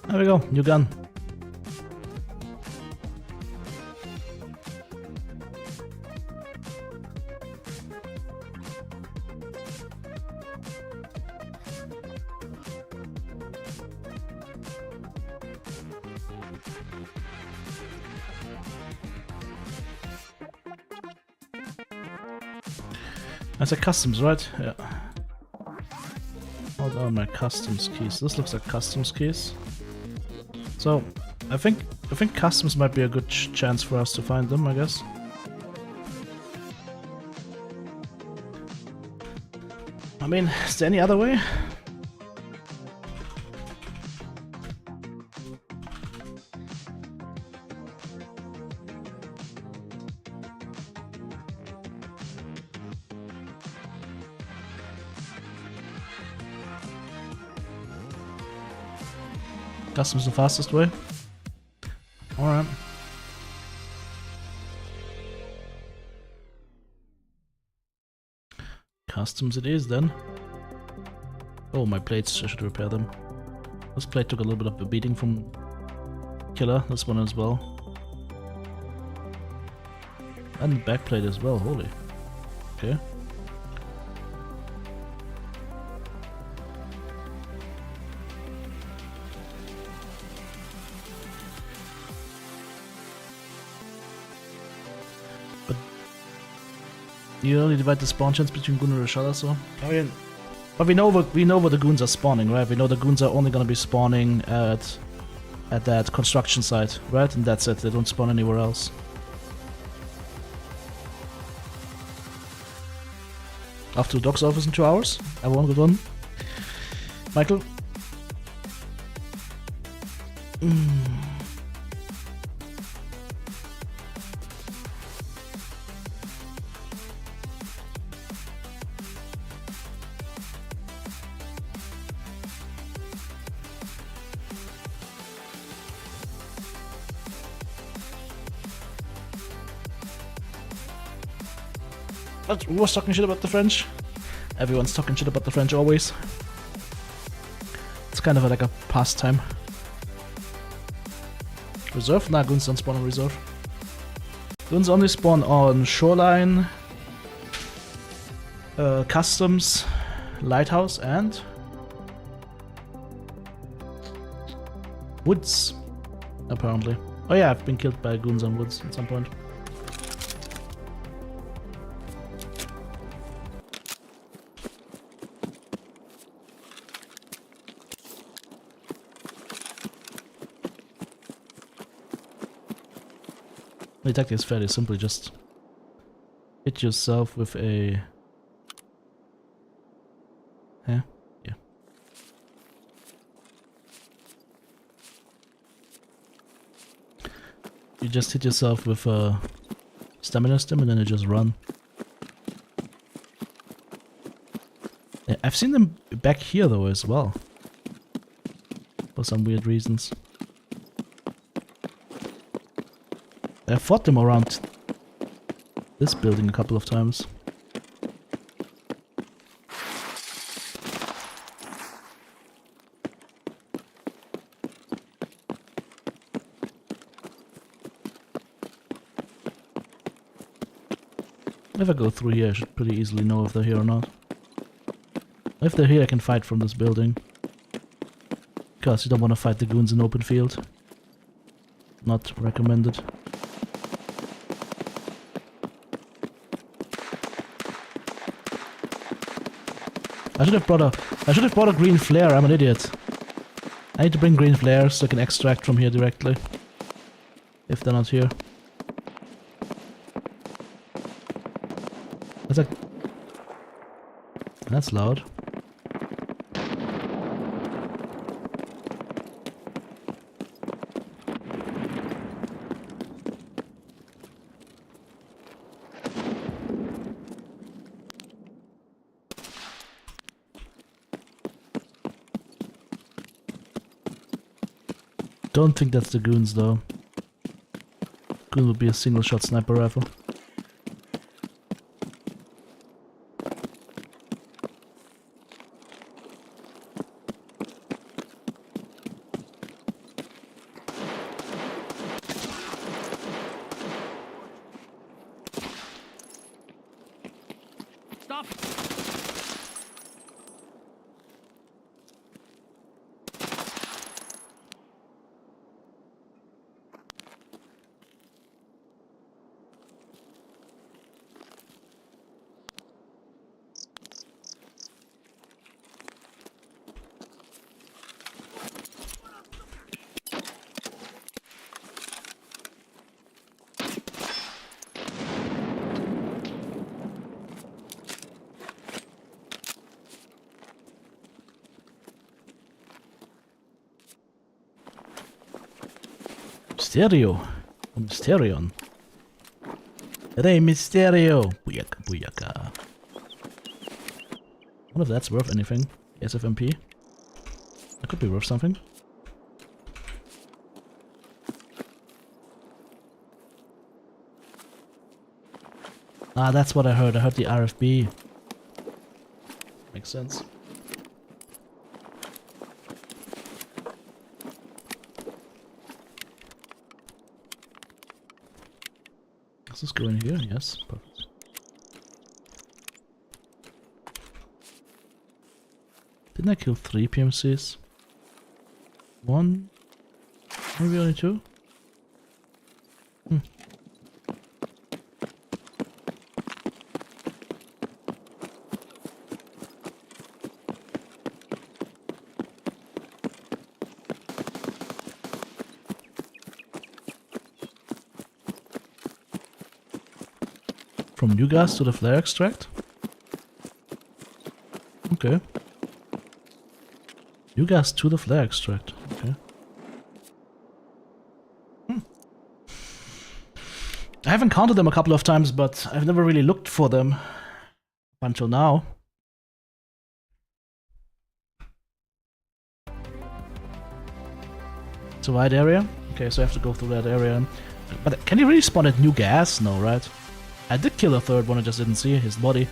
There we go, new gun. That's a customs, right? Yeah. Hold on, my customs keys. This looks like customs keys. So, I think customs might be a good chance for us to find them, I guess. I mean, is there any other way? Customs the fastest way. Alright. Customs it is then. Oh, my plates, I should repair them. This plate took a little bit of a beating from Killer, this one as well. And the back plate as well, holy. Okay. You only divide the spawn chance between Goon and Rashada, so I mean, but we know where the goons are spawning, right? We know the goons are only gonna be spawning at that construction site, right? And that's it. They don't spawn anywhere else. Off to the doc's office in 2 hours. Everyone, good one. Michael. Who was talking shit about the French? Everyone's talking shit about the French always. It's kind of like a pastime. Reserve? Nah, goons don't spawn on reserve. Goons only spawn on shoreline, customs, lighthouse, and woods. Apparently. Oh yeah, I've been killed by goons on woods at some point. The tactic is fairly simple, just hit yourself with a... Yeah. You just hit yourself with a stamina stim and then you just run. Yeah, I've seen them back here though as well. For some weird reasons. I fought them around this building a couple of times. If I go through here, I should pretty easily know if they're here or not. If they're here, I can fight from this building. Because you don't want to fight the goons in open field. Not recommended. I should have brought a green flare, I'm an idiot. I need to bring green flares so I can extract from here directly. If they're not here. That's loud. Don't think that's the goons though. Goon would be a single shot sniper rifle. Mysterio. Mysterion. Rey Mysterio. Booyaka, booyaka. I wonder if that's worth anything. SFMP. That could be worth something. Ah, that's what I heard. I heard the RFB. Makes sense. Does this go in here? Yes. Perfect. Didn't I kill 3 PMCs? 1? Maybe only 2? From new gas to the flare extract? Okay. New gas to the flare extract. Okay. I have encountered them a couple of times, but I've never really looked for them until now. It's a wide area? Okay, so I have to go through that area. But can you really spawn at new gas? No, right? I did kill a third one, I just didn't see his body.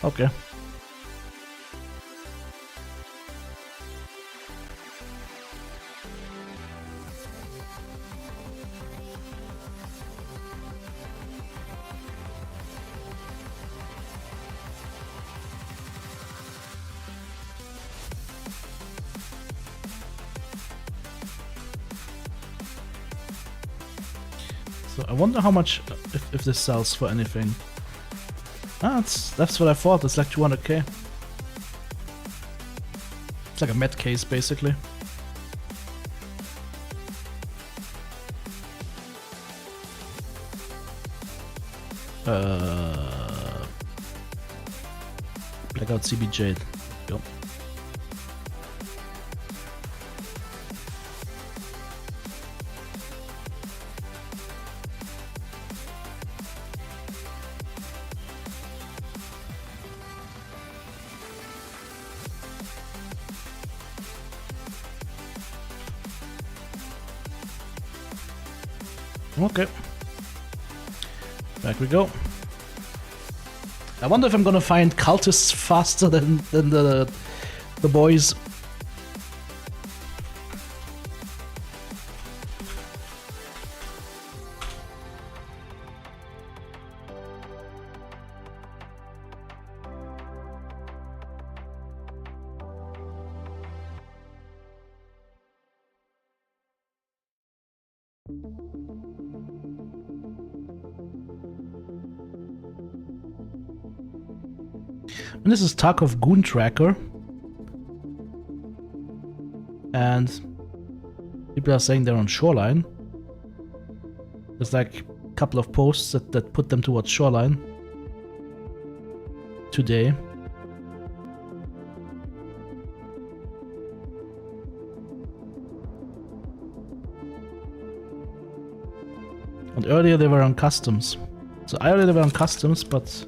Okay. So I wonder how much, if this sells for anything. Ah, that's what I thought, it's like 200k. It's like a med case, basically. Blackout CBJ. Go. Okay. Back we go. I wonder if I'm gonna find cultists faster than the boys. And this is Tarkov Goon Tracker. And people are saying they're on Shoreline. There's like a couple of posts that put them towards Shoreline today. And earlier they were on Customs. So earlier they were on Customs, but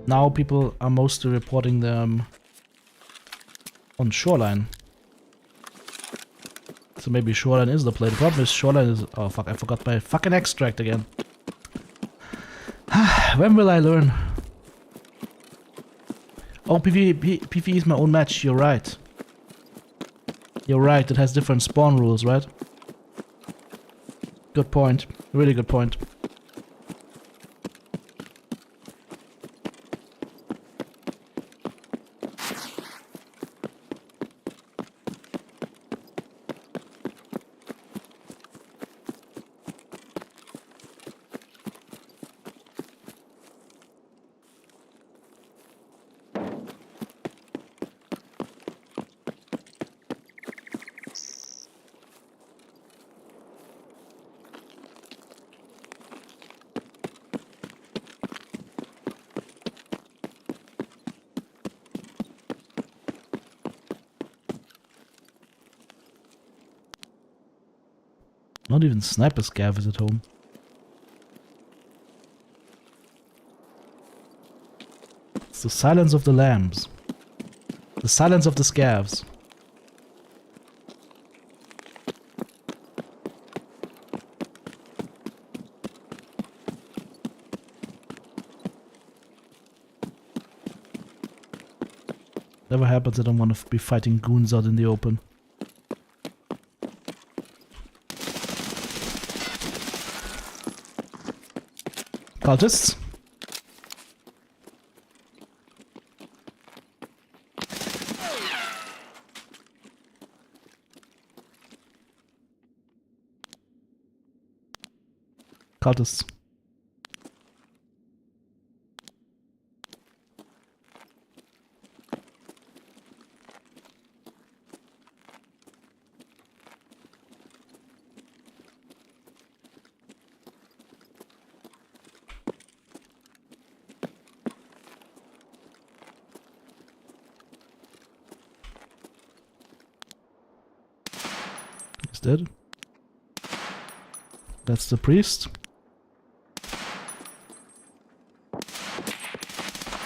now people are mostly reporting them on Shoreline. So maybe Shoreline is the play. The problem is Shoreline is... Oh fuck, I forgot my fucking extract again. When will I learn? Oh, PvE is my own match, you're right. You're right, it has different spawn rules, right? Good point. Really good point. Not even Sniper Scav is at home. It's the silence of the lambs. The silence of the scavs. Never happens, I don't want to be fighting goons out in the open. Cultists? Cultists. He's dead. That's the priest.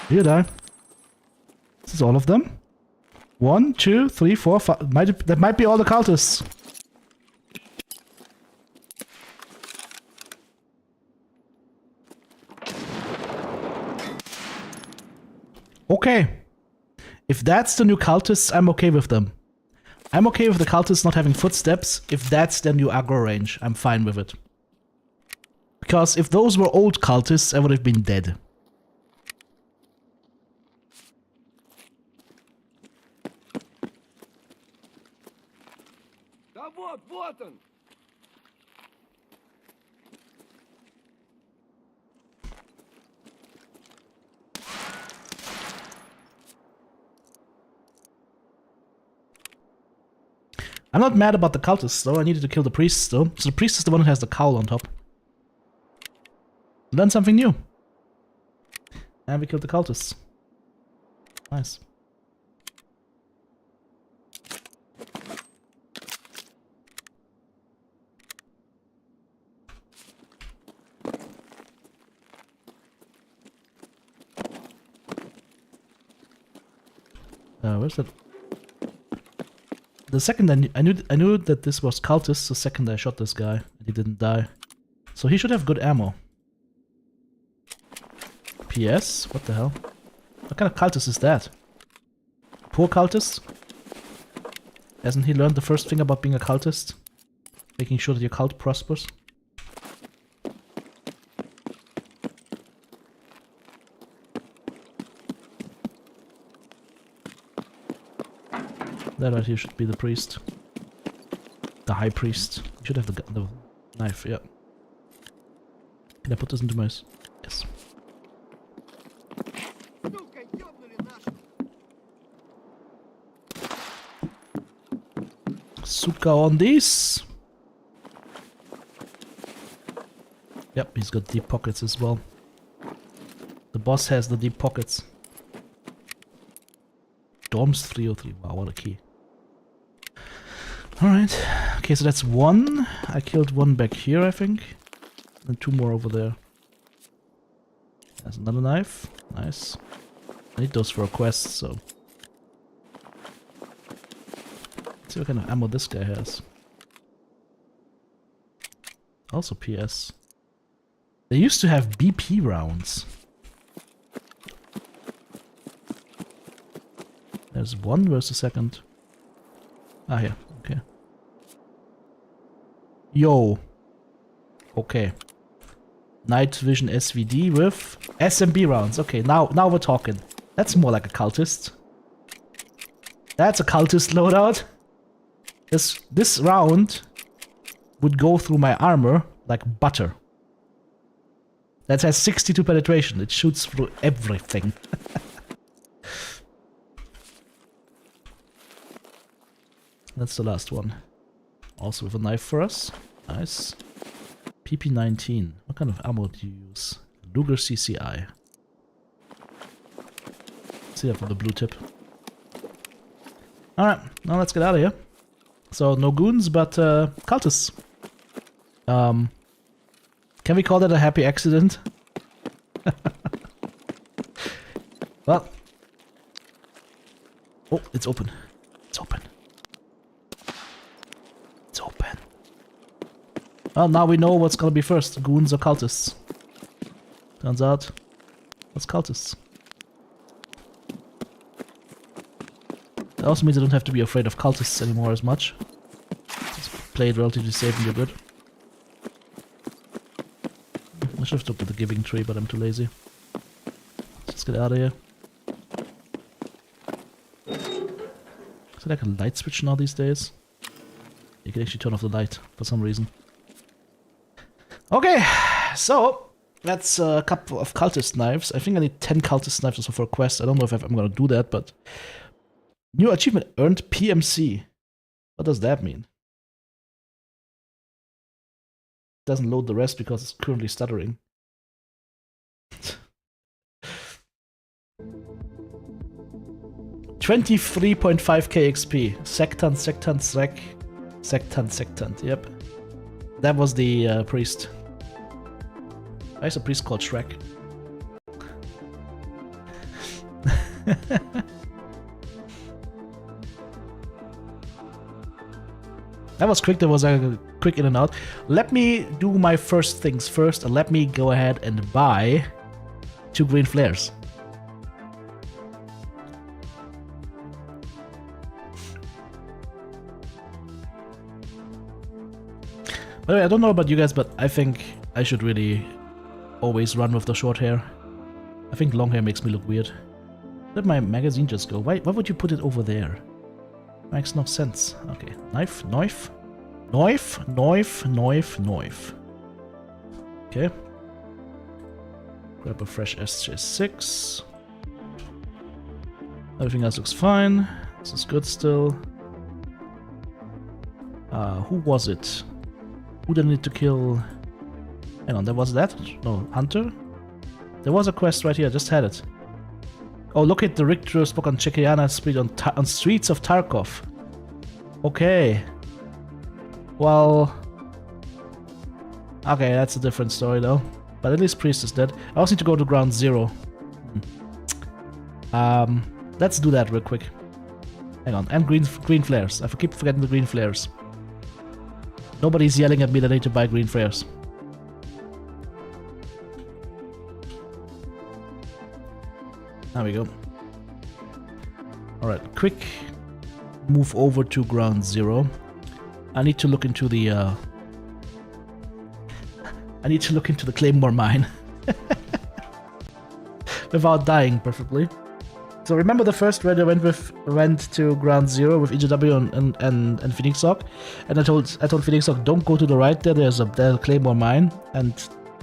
You die. This is all of them. 1, 2, 3, 4, 5. That might be all the cultists. Okay. If that's the new cultists, I'm okay with them. I'm okay with the cultists not having footsteps. If that's their new aggro range, I'm fine with it. Because if those were old cultists, I would have been dead. Да вот он! I'm not mad about the cultists though, I needed to kill the priests though. So the priest is the one who has the cowl on top. Learn something new. And we killed the cultists. Nice. Where's that? The second I knew that this was cultists. The second I shot this guy, and he didn't die, so he should have good ammo. PS, what the hell? What kind of cultist is that? Poor cultist? Hasn't he learned the first thing about being a cultist? Making sure that your cult prospers. That right here should be the priest. The high priest. You should have the knife, yeah. Can I put this into my... Yes. Suka on this. Yep, he's got deep pockets as well. The boss has the deep pockets. Dorms 303. Wow, what a key. Alright. Okay, so that's one. I killed one back here, I think. And 2 more over there. There's another knife. Nice. I need those for a quest, so... Let's see what kind of ammo this guy has. Also PS. They used to have BP rounds. There's one, where's the second? Ah, here, okay. Yo. Okay. Night Vision SVD with SMB rounds. Okay, now we're talking. That's more like a cultist. That's a cultist loadout. This round would go through my armor like butter. That has 62 penetration. It shoots through everything. That's the last one. Also with a knife for us. Nice. PP-19. What kind of ammo do you use? Luger CCI. See that from the blue tip. Alright, now let's get out of here. So, no goons, but cultists. Can we call that a happy accident? Well. Oh, it's open. It's open. It's open. Well, now we know what's gonna be first, goons or cultists. Turns out, it's cultists. It also means I don't have to be afraid of cultists anymore as much. Just play it relatively safe and you're good. I should have looked at the giving tree, but I'm too lazy. Let's get out of here. Is there like a light switch now these days? You can actually turn off the light for some reason. Okay, so that's a couple of cultist knives. I think I need 10 cultist knives also for a quest. I don't know if I'm gonna do that, but new achievement earned PMC. What does that mean? Doesn't load the rest because it's currently stuttering. 23.5k XP. Sectant, sectant. Yep. That was the priest. Why is a priest called Shrek? That was quick, that was a quick in and out. Let me do my first things first and let me go ahead and buy 2 green flares. By the way, I don't know about you guys, but I think I should really always run with the short hair. I think long hair makes me look weird. Where did my magazine just go? Why would you put it over there? Makes no sense. Okay, knife. Okay. Grab a fresh SJ6. Everything else looks fine. This is good still. Who was it? Who did I need to kill? Hang on, there was that? No, Hunter? There was a quest right here, I just had it. Oh, locate the Rictus book on Czechia Street on streets of Tarkov. Okay. Well... Okay, that's a different story though. But at least Priest is dead. I also need to go to ground 0. Let's do that real quick. Hang on, and green flares. I keep forgetting the green flares. Nobody's yelling at me that I need to buy green flares. There we go. Alright, quick move over to ground 0. I need to look into the I need to look into the Claymore mine. Without dying, preferably. So remember the first raid I went to ground 0 with EJW and Phoenix Hawk, and I told Phoenix Hawk, don't go to the right there, there's a Claymore mine, and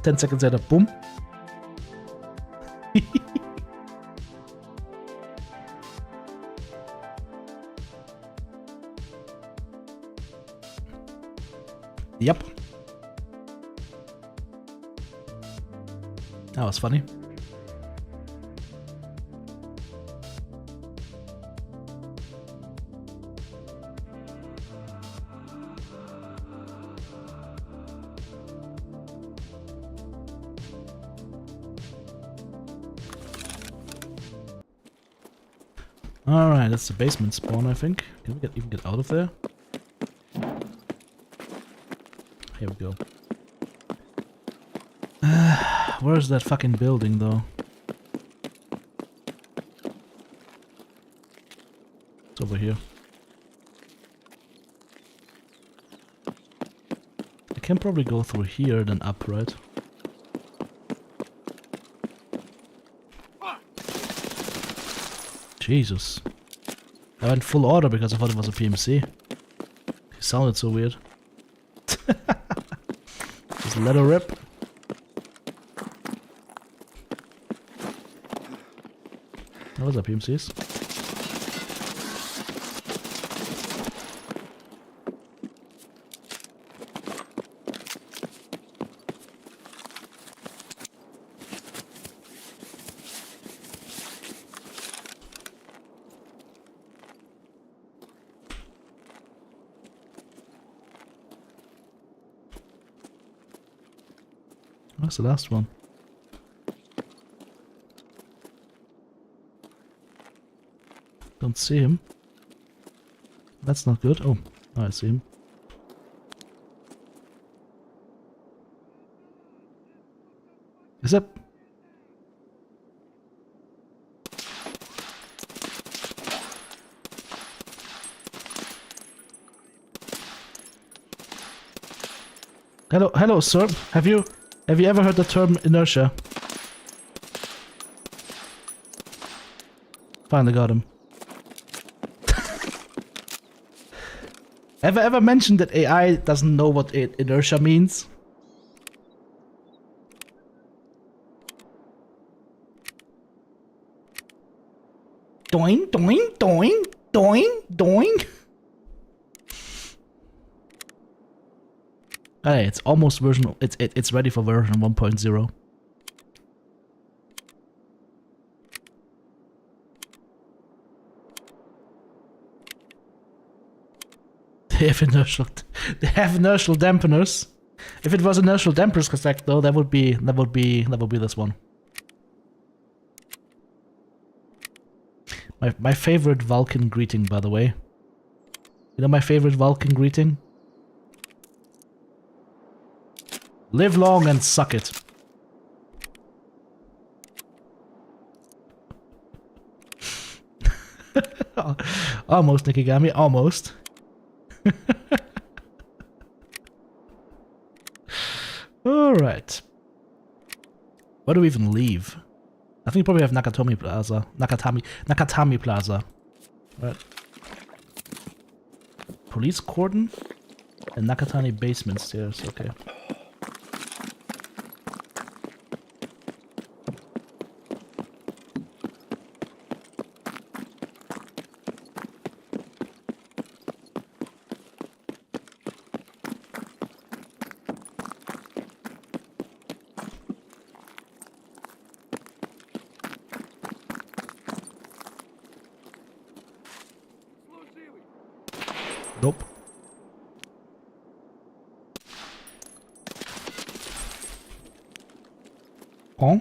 10 seconds later, boom. Yep. That was funny. Alright, that's the basement spawn, I think. Can we even get out of there? Here we go. Where's that fucking building, though? It's over here. I can probably go through here, then up, right? Jesus. I went full auto because I thought it was a PMC. It sounded so weird. Just let her rip. Those are PMCs. That's the last one. Don't see him. That's not good. Oh, I see him. Is that... Hello, sir. Have you ever heard the term inertia? Finally got him. Ever mentioned that AI doesn't know what inertia means? Doing, doing, doing, doing, doing. Hey, it's almost version. It's ready for version 1.0. They have inertial dampeners. If it was inertial dampers effect though, that would be this one. My favorite Vulcan greeting, by the way. You know my favorite Vulcan greeting? Live long and suck it. Almost, Nikigami, almost. Alright. Where do we even leave? I think we probably have Nakatami Plaza. Nakatami Plaza. Right. Police cordon and Nakatani basement stairs, okay. Nope. Oh?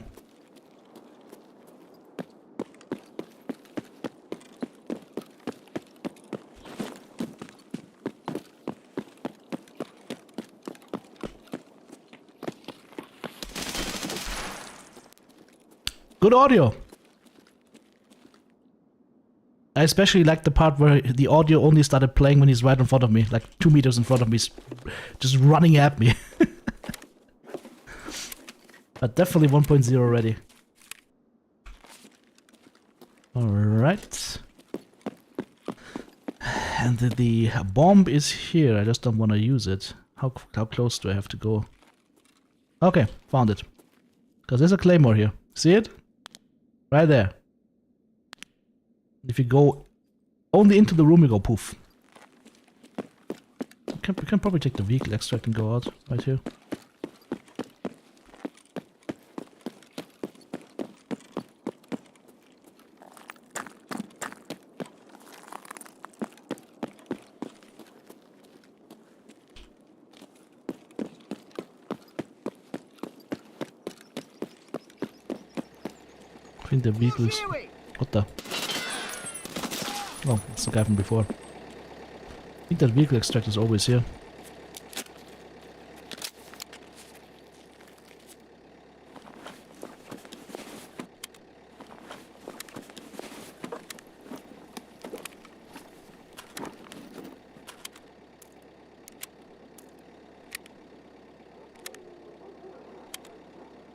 Good audio. I especially like the part where the audio only started playing when he's right in front of me, like 2 meters in front of me, just running at me. But definitely 1.0 ready. Alright. And the bomb is here, I just don't want to use it. How close do I have to go? Okay, found it. Because there's a claymore here. See it? Right there. If you go only into the room, you go poof. We can probably take the vehicle extract and go out right here. I think the vehicle is... What the... Oh, it's the guy from before. I think that vehicle extract is always here.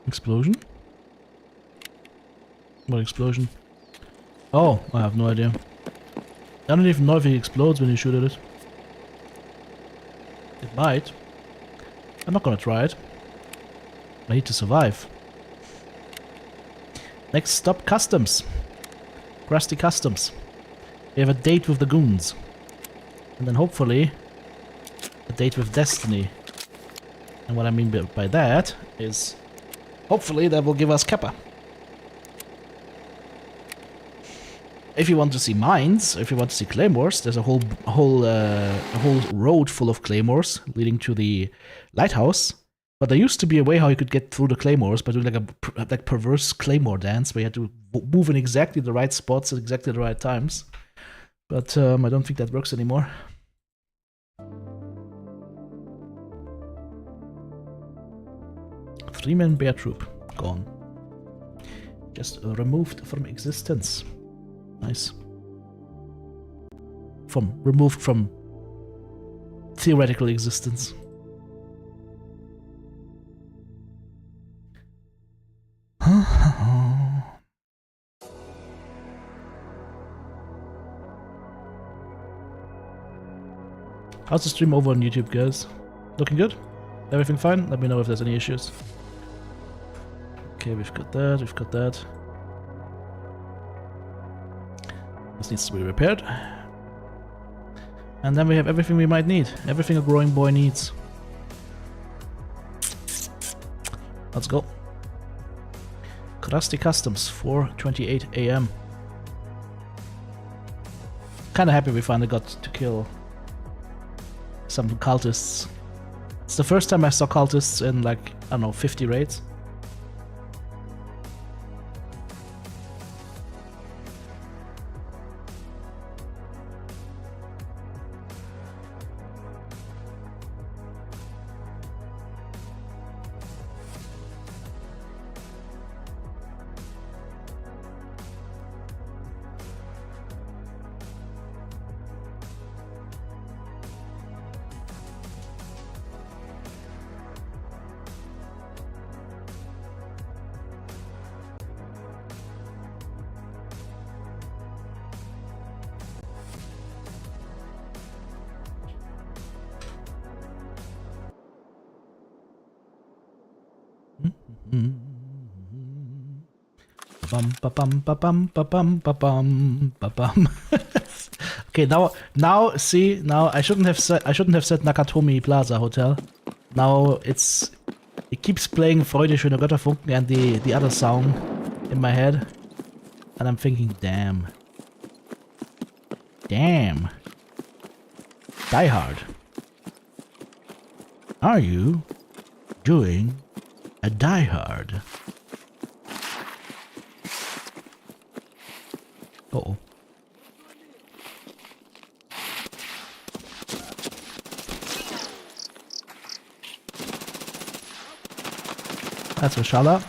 Explosion? What explosion? Oh, I have no idea. I don't even know if it explodes when you shoot at it. It might. I'm not gonna try it. I need to survive. Next stop, customs. Krusty Customs. We have a date with the goons. And then hopefully a date with Destiny. And what I mean by that is hopefully that will give us Kappa. If you want to see mines, if you want to see claymores, there's a whole road full of claymores leading to the lighthouse. But there used to be a way how you could get through the claymores by doing like a perverse claymore dance where you had to move in exactly the right spots at exactly the right times. But I don't think that works anymore. Three-man bear troop. Gone. Just removed from existence. Nice. Removed from theoretical existence. How's the stream over on YouTube, guys? Looking good? Everything fine? Let me know if there's any issues. Okay, we've got that, we've got that. This needs to be repaired. And then we have everything we might need. Everything a growing boy needs. Let's go. Krusty Customs, 4:28 AM. Kinda happy we finally got to kill some cultists. It's the first time I saw cultists in like, I don't know, 50 raids. Okay, now see, now I shouldn't have said Nakatomi Plaza Hotel. Now it keeps playing Freude schöne Götterfunken and the other song in my head, and I'm thinking, damn, Die Hard, are you doing a Die Hard? Uh-oh. That's Rashala.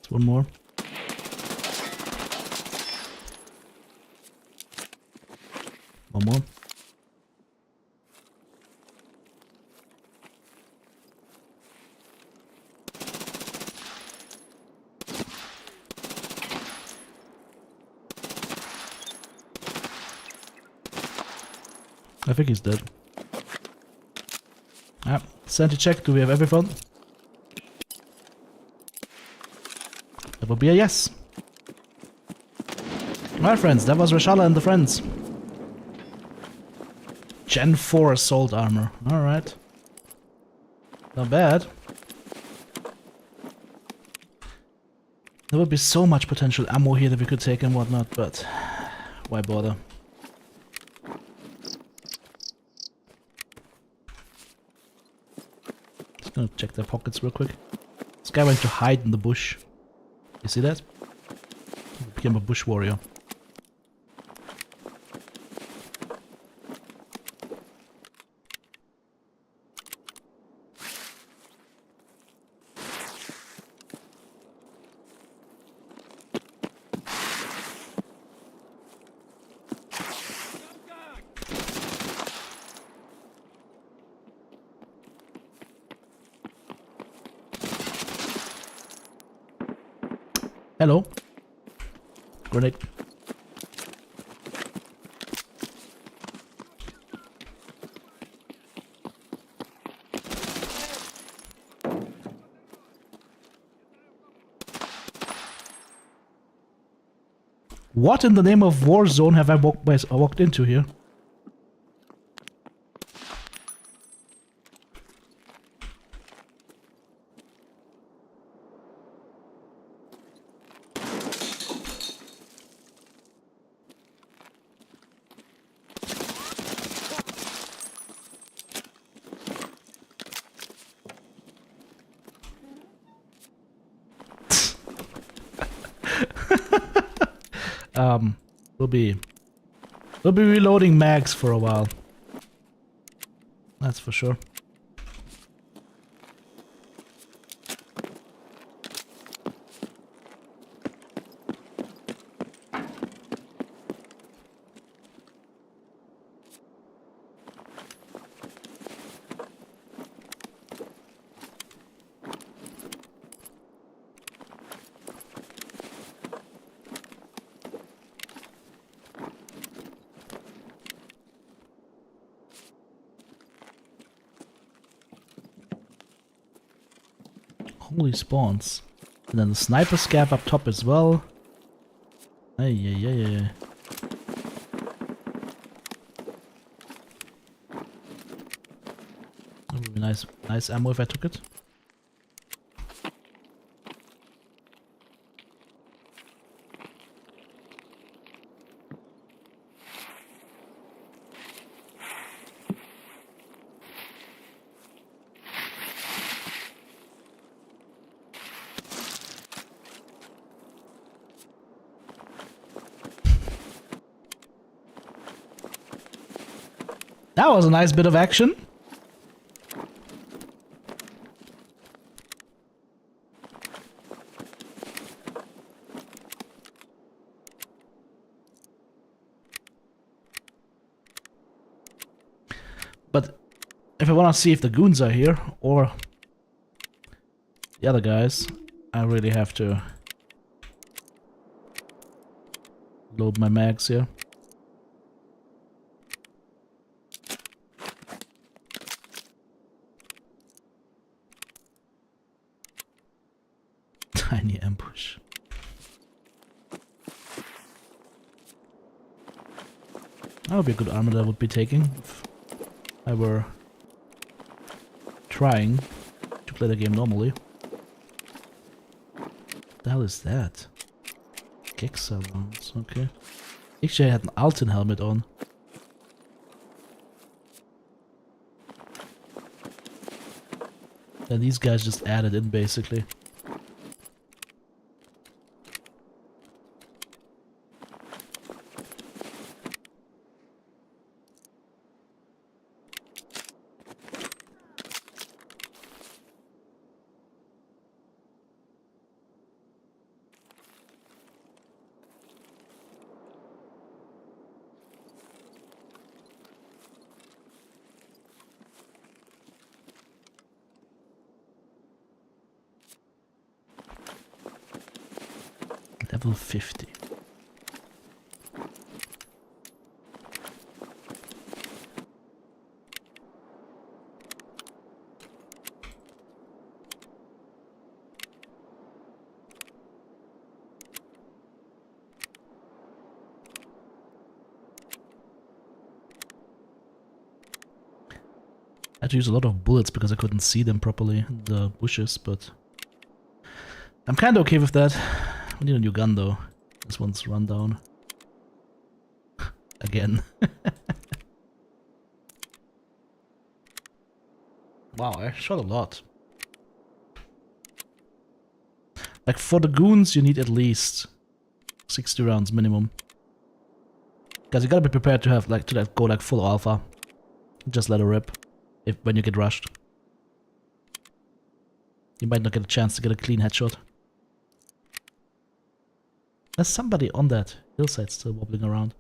There's one more. One more. I think he's dead. Ah, sanity check. Do we have everything? That would be a yes. Alright, friends, that was Rashala and the friends. Gen 4 assault armor. Alright. Not bad. There would be so much potential ammo here that we could take and whatnot, but why bother? Just gonna check their pockets real quick. This guy went to hide in the bush. You see that? He became a bush warrior. Hello. Grenade. What in the name of Warzone have I walked into here? we'll be reloading mags for a while. That's for sure. Holy spawns. And then the sniper scab up top as well. Ay, ay, ay, ay. That would be nice ammo if I took it. That was a nice bit of action. But if I want to see if the goons are here or the other guys, I really have to load my mags here. Tiny ambush. That would be a good armor that I would be taking if I were trying to play the game normally. What the hell is that? Gexa rounds, okay. Actually, I had an Alten helmet on. And these guys just added in basically. Level 50. I had to use a lot of bullets because I couldn't see them properly in the bushes, but I'm kind of okay with that. I need a new gun though. This one's run down. Again. Wow, I shot a lot. Like for the goons you need at least 60 rounds minimum. Because you gotta be prepared to have like go like full alpha. Just let it rip when you get rushed. You might not get a chance to get a clean headshot. There's somebody on that hillside still wobbling around.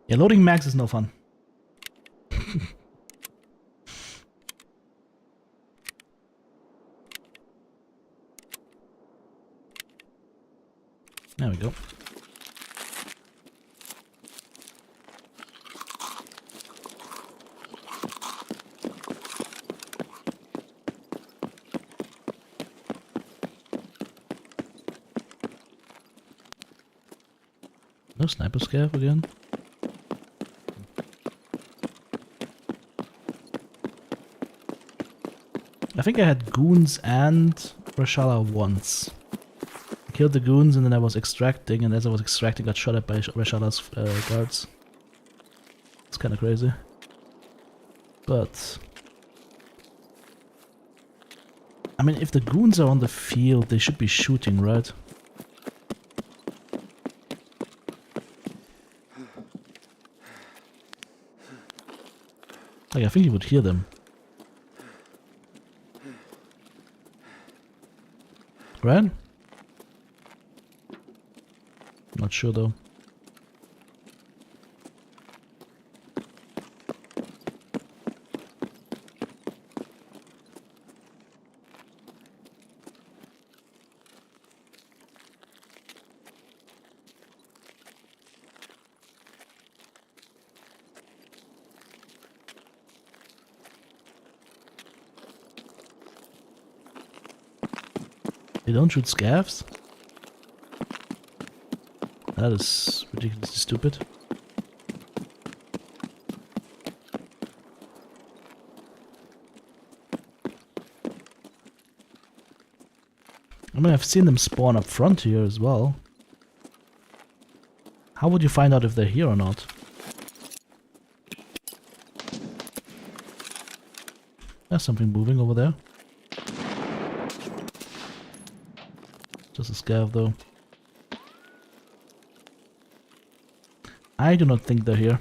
Yeah, loading mags is no fun. There we go. No sniper scav again. I think I had goons and Rashala once. I killed the goons and then I was extracting, and as I was extracting got shot at by Rashala's guards. It's kind of crazy. But I mean, if the goons are on the field, they should be shooting, right? Like, I think you would hear them. Right? Not sure though. They don't shoot scavs? That is ridiculously stupid. I mean, I've seen them spawn up front here as well. How would you find out if they're here or not? There's something moving over there. Just a scav though. I do not think they're here.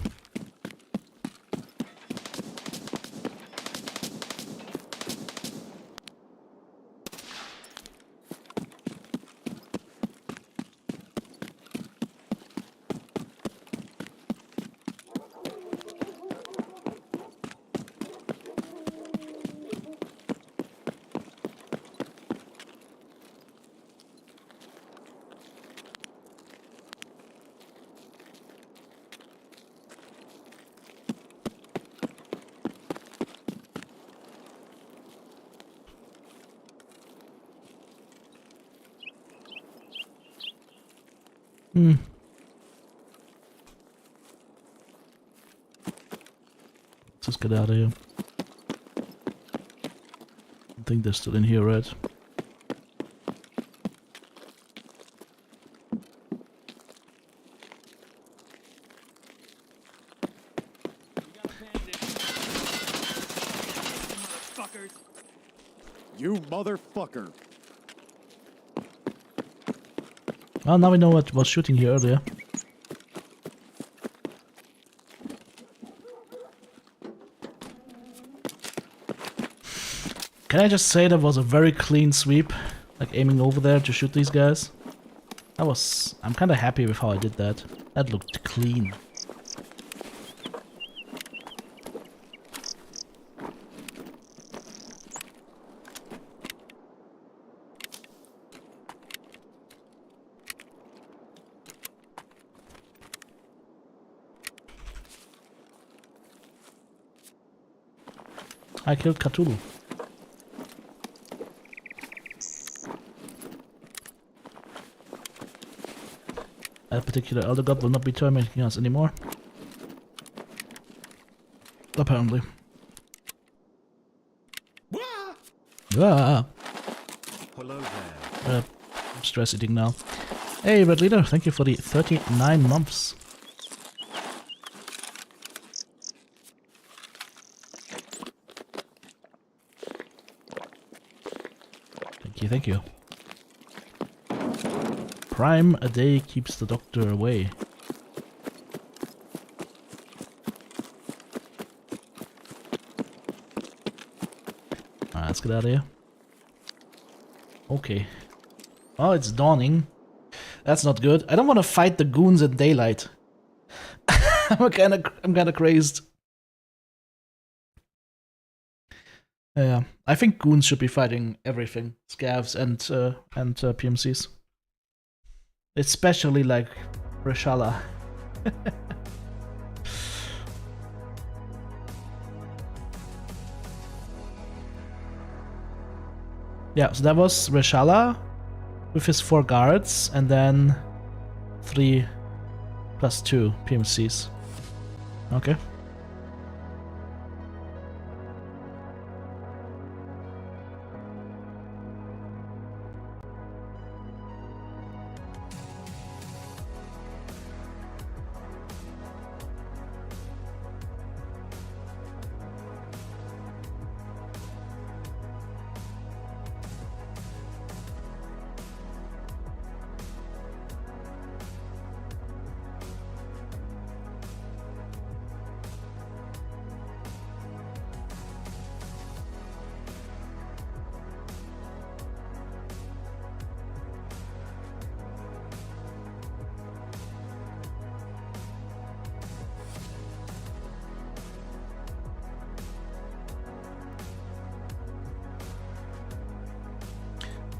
Let's just get out of here. I think they're still in here, right? You motherfucker. Well, now we know what was shooting here earlier. Can I just say that was a very clean sweep? Like aiming over there to shoot these guys? I'm kinda happy with how I did that. That looked clean. I killed Cthulhu. That particular Elder God will not be terminating us anymore. Apparently. Ah. Hello there. I'm stress eating now. Hey, Red Leader, thank you for the 39 months. Thank you. Prime a day keeps the doctor away. Alright, let's get out of here. Okay. Oh, it's dawning. That's not good. I don't want to fight the goons at daylight. I'm kinda crazed. Yeah, I think goons should be fighting everything, scavs and PMCs, especially like Rashala. Yeah, so that was Rashala with his 4 guards, and then 3 +2 PMCs. Okay.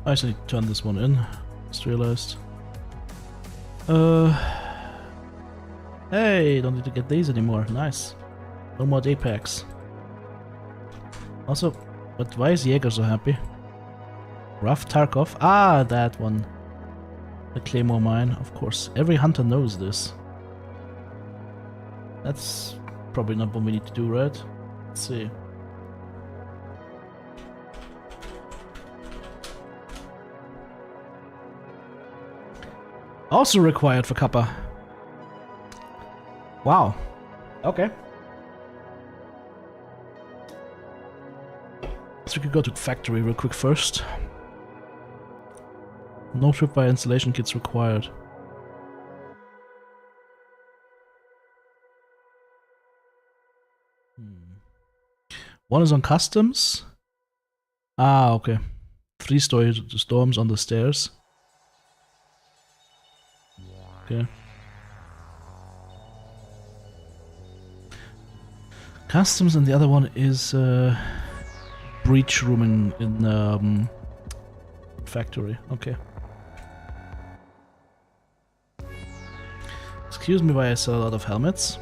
I actually turned this one in. Just realized. Hey, don't need to get these anymore. Nice. No more day packs. Also, but why is Jaeger so happy? Rough Tarkov. Ah, that one. The Claymore mine, of course. Every hunter knows this. That's probably not what we need to do, right? Let's see. Also required for Kappa. Wow. Okay. So we could go to factory real quick first. No tripwire installation kits required. One is on customs. Ah, okay. 3-story storms on the stairs. Okay. Customs, and the other one is breach room in factory. Okay. Excuse me, why I sell a lot of helmets.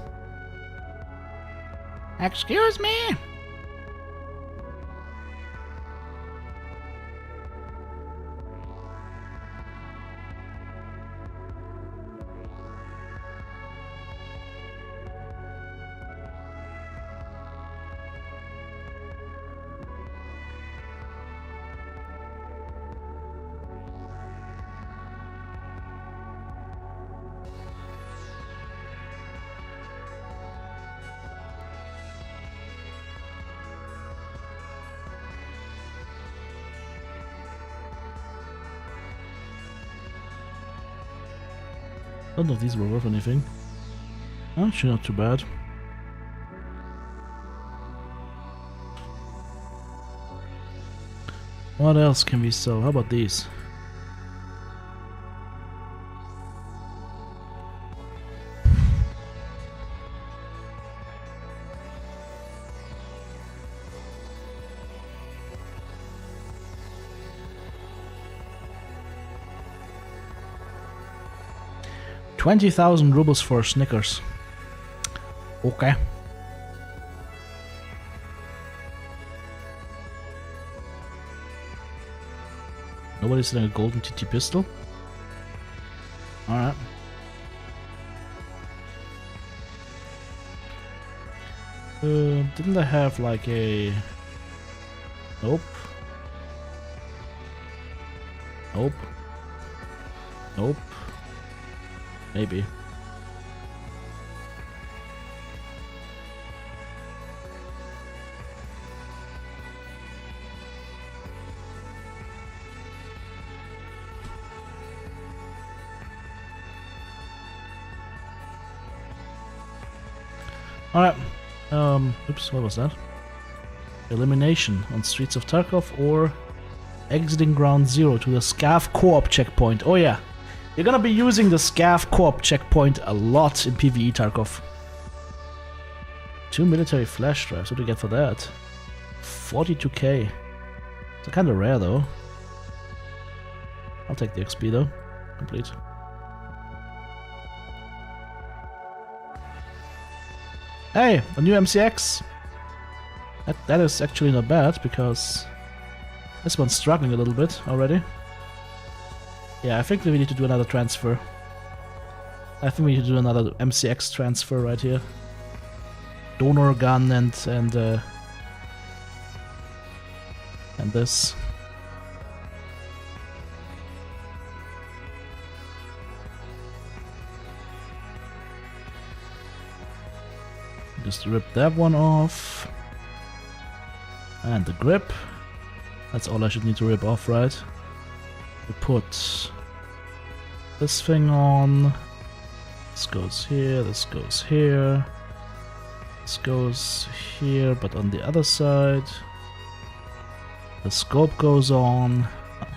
Excuse me. None of these were worth anything. Actually, not too bad. What else can we sell? How about these? $20,000 for Snickers. Okay. Nobody's selling a golden TT pistol? Alright. Didn't I have like a... Nope. Nope. Nope. Maybe. Alright. Oops, what was that? Elimination on Streets of Tarkov or exiting Ground Zero to the Scav Co-op checkpoint. Oh yeah. You're gonna be using the Scav Co-op checkpoint a lot in PvE Tarkov. 2 military flash drives, what do you get for that? 42k. It's kinda rare though. I'll take the XP though. Complete. Hey, a new MCX! That is actually not bad because this one's struggling a little bit already. Yeah, I think we need to do another transfer. I think we need to do another MCX transfer right here. Donor gun and this. Just rip that one off. And the grip. That's all I should need to rip off, right? We put this thing on. This goes here, this goes here. This goes here, but on the other side. The scope goes on,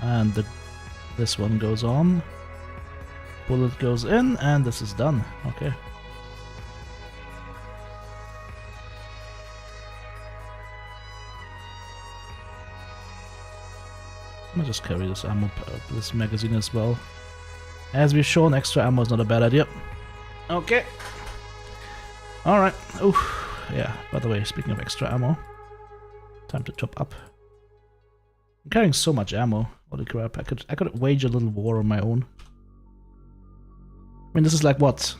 and this one goes on. Bullet goes in, and this is done. Okay. I'll just carry this ammo, this magazine as well. As we've shown, extra ammo is not a bad idea. Okay. Alright. Ooh. Yeah, by the way, speaking of extra ammo, time to top up. I'm carrying so much ammo. Holy crap, I could wage a little war on my own. I mean, this is like what?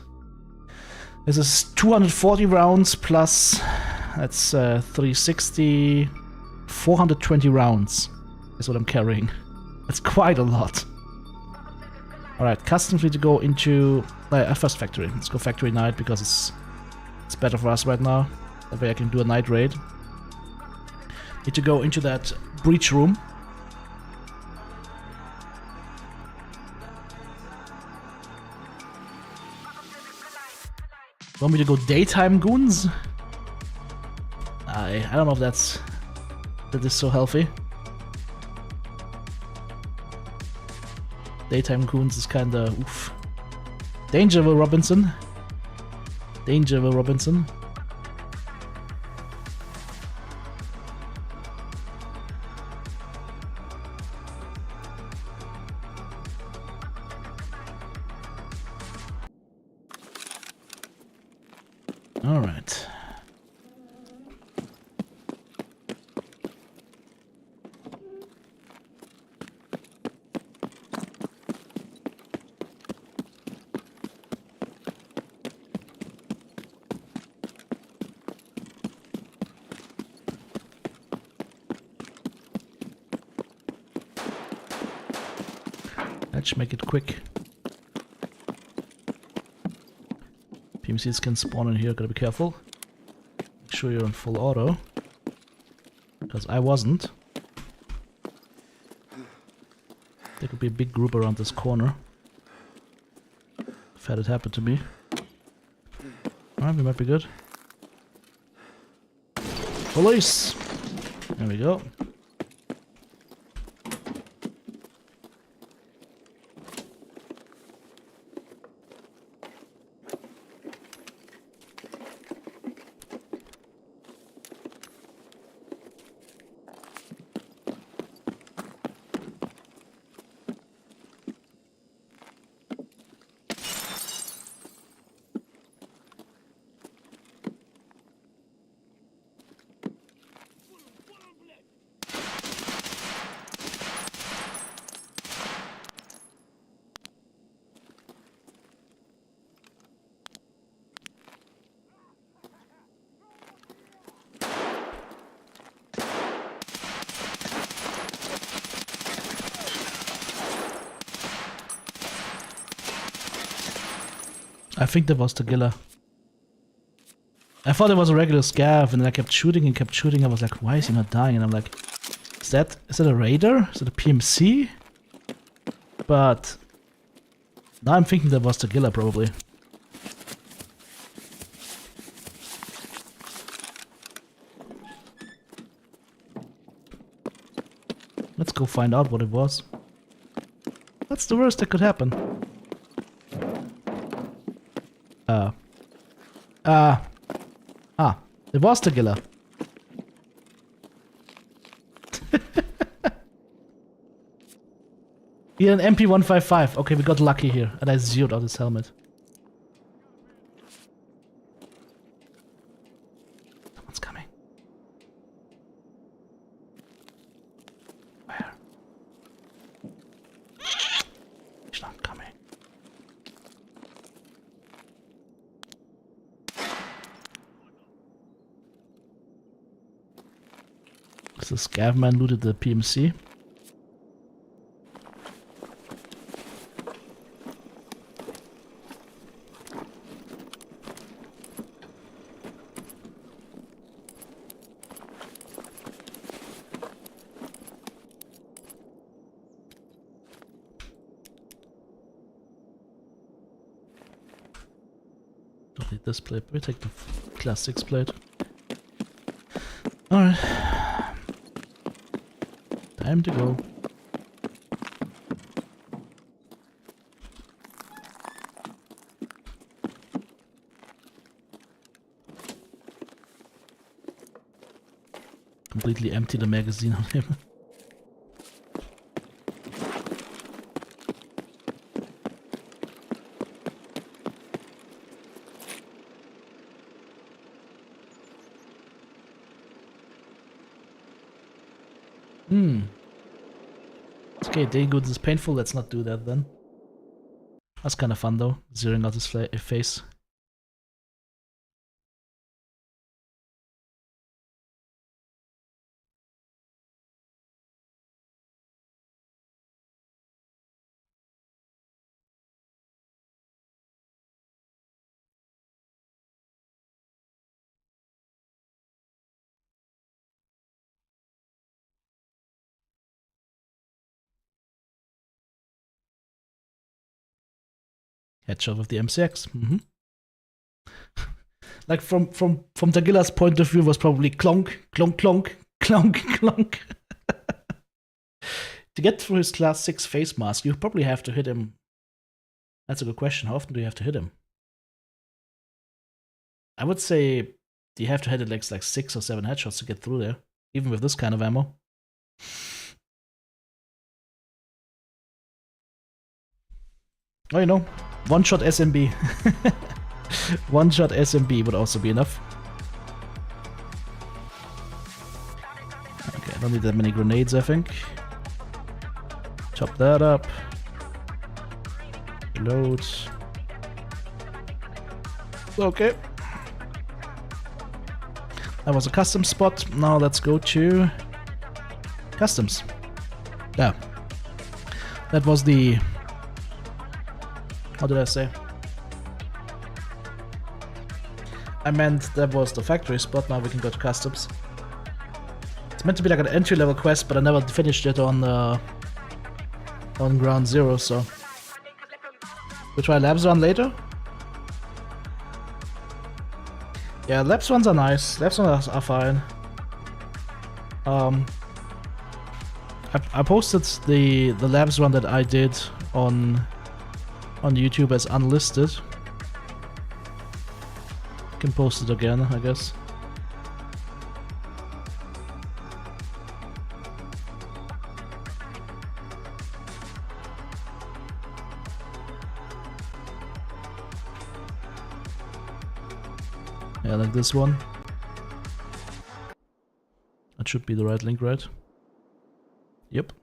This is 240 rounds plus, that's 360, 420 rounds is what I'm carrying. That's quite a lot. Alright, customs need to go into first factory. Let's go factory night because it's better for us right now. That way I can do a night raid. Need to go into that breach room. Want me to go daytime goons? I don't know if that is so healthy. Daytime goons is kinda oof. Danger, Will Robinson. Danger, Will Robinson. All right. Let's make it quick. PMCs can spawn in here, gotta be careful. Make sure you're on full auto. Because I wasn't. There could be a big group around this corner. If had it happened to me. Alright, we might be good. Police! There we go. I think that was the killer. I thought it was a regular scav, and then I kept shooting and kept shooting. I was like, why is he not dying? And I'm like, is that a raider? Is it a PMC? But now I'm thinking that was the killer probably. Let's go find out what it was. That's the worst that could happen. It was the killer. Here an MP155. Okay, we got lucky here, and I zeroed out his helmet. Someone's coming. Where? He's not coming. So Scavman looted the PMC. Don't need this plate, we take the class 6 plate. Alright. Time to go. Completely empty the magazine on him. Okay, day goods is painful, let's not do that then. That's kind of fun though, zeroing out his face. Headshot with the MCX. Like from Tagilla's point of view was probably clonk, clonk, clonk, clonk, clonk. To get through his class 6 face mask, you probably have to hit him. That's a good question. How often do you have to hit him? I would say you have to hit it like 6 or 7 headshots to get through there, even with this kind of ammo. Oh, you know, one-shot SMB. One-shot SMB would also be enough. Okay, I don't need that many grenades, I think. Chop that up. Reload. Okay. That was a custom spot. Now let's go to customs. Yeah. That was the... What did I say? I meant that was the factory spot, now we can go to customs. It's meant to be like an entry-level quest, but I never finished it on Ground Zero, so... We'll try labs run later? Yeah, labs runs are nice, labs runs are fine. I posted the labs run that I did on YouTube as unlisted. Can post it again, I guess. Yeah, like this one. That should be the right link, right? Yep.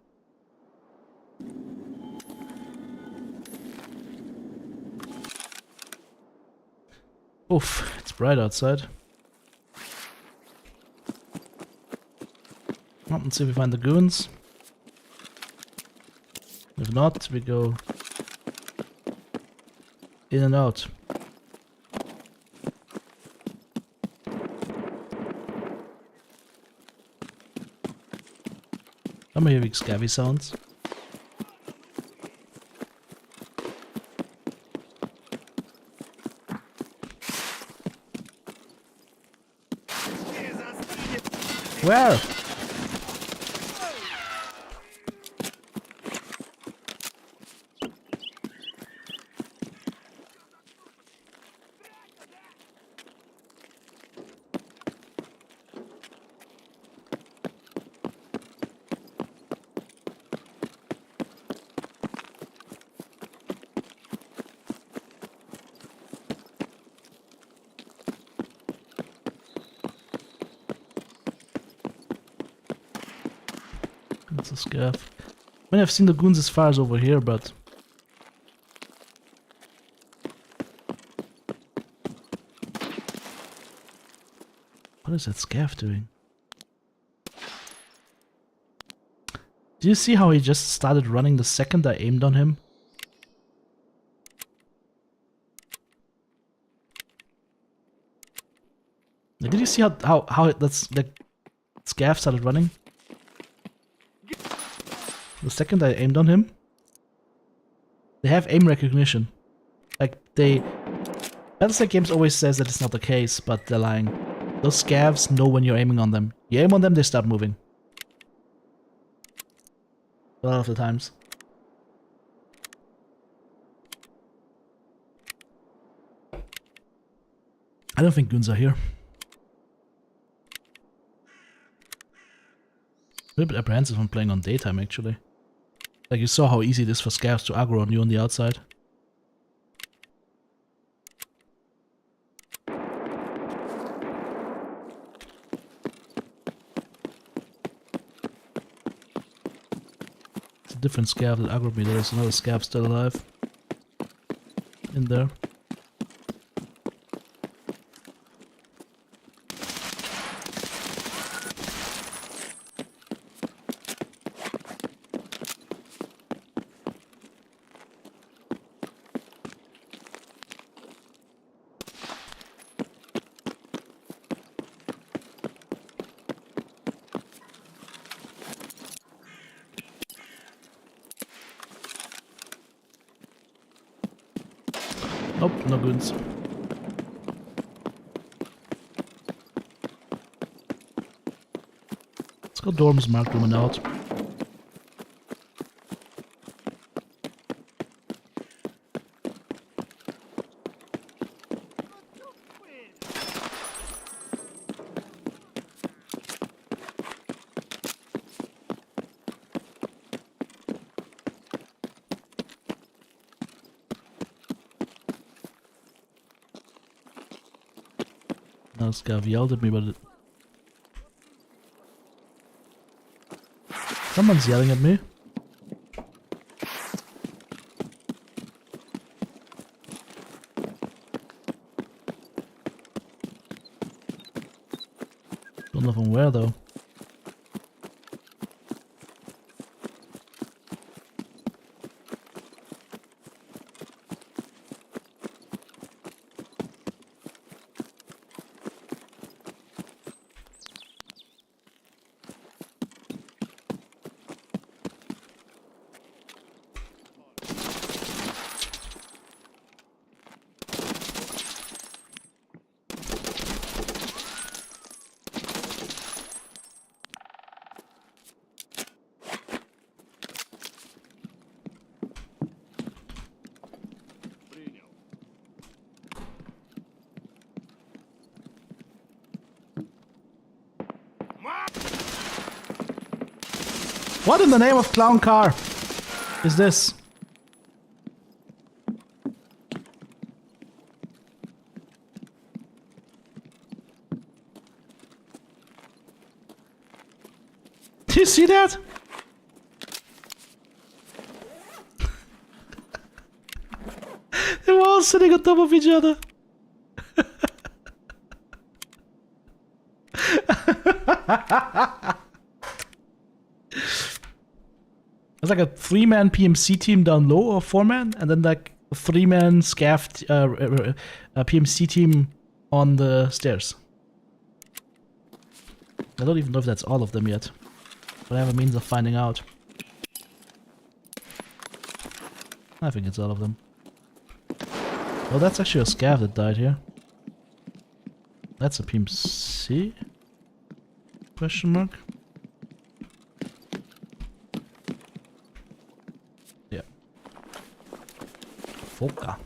Oof, it's bright outside. Well, let's see if we find the goons. If not, we go in and out. I'm hearing scabby sounds. Where? That's a scav. I mean, I've seen the goons as far as over here, but... What is that scav doing? Do you see how he just started running the second I aimed on him? Like, did you see how that's the scav started running? The second I aimed on him? They have aim recognition. Like, Battlestate Games always says that it's not the case, but they're lying. Those scavs know when you're aiming on them. You aim on them, they start moving. A lot of the times. I don't think goons are here. A little bit apprehensive when playing on daytime, actually. Like, you saw how easy it is for scavs to aggro on you on the outside. It's a different scav that aggroed me. There's another scav still alive. In there. Nope, no goods. Let's go dorms marked room and out. Now scav yelled at me, but someone's yelling at me. Don't know from where though. What in the name of clown car is this? Do you see that? They were all sitting on top of each other. There's like a 3-man PMC team down low, or 4-man, and then like a 3-man scaffed PMC team on the stairs. I don't even know if that's all of them yet, but I have a means of finding out. I think it's all of them. Oh, that's actually a scav that died here. That's a PMC? Question mark? Yeah. Volka.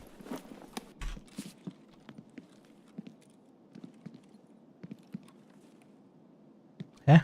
Hä?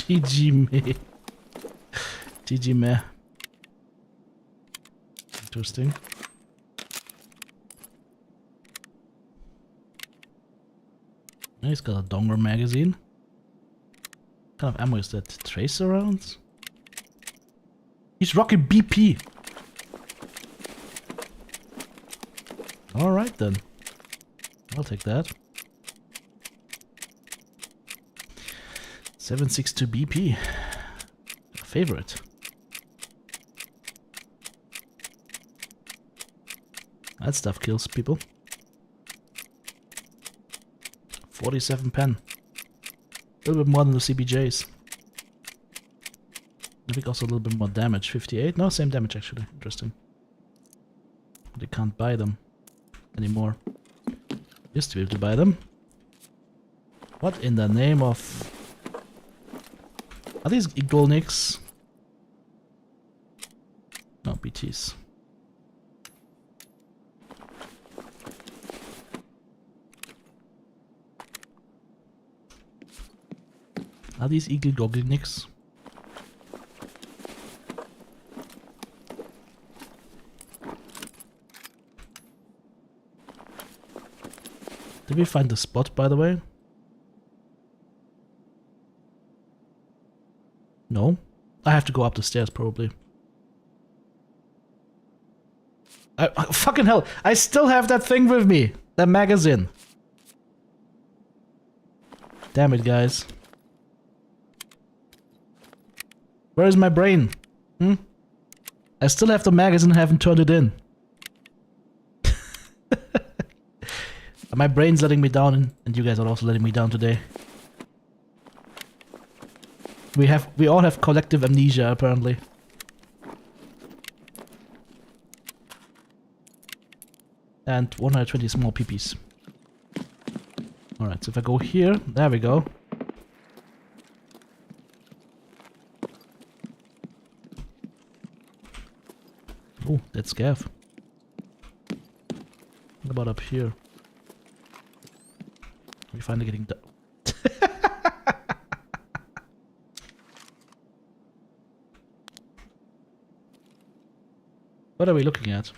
GG me. GG me. Interesting. He's got a Donger magazine. What kind of ammo is that? Tracer rounds? He's rocking BP. Alright then. I'll take that. 7.62 BP. Favorite. That stuff kills people. 47 pen. A little bit more than the CBJs. I think also a little bit more damage. 58? No, same damage actually. Interesting. They can't buy them anymore. Used to be able to buy them. What in the name of... Are these Igolniks? No, BTs. Are these Eagle Gogglenicks? Did we find the spot, by the way? No? I have to go up the stairs, probably. Fucking hell, I still have that thing with me! That magazine! Damn it, guys. Where is my brain? Hmm? I still have the magazine, haven't turned it in. My brain's letting me down, and you guys are also letting me down today. We all have collective amnesia, apparently. And 120 small peepees. Alright, so if I go here, there we go. Oh, that's Gav. What about up here? We finally getting done. What are we looking at?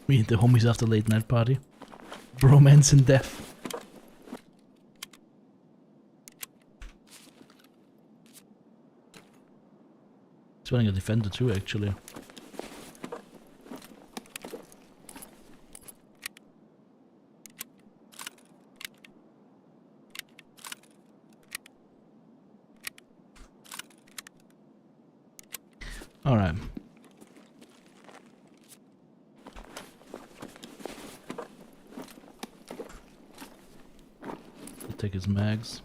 Me and the homies after late night party. Bromance and death. He's running a defender too, actually. Alright. Take his mags.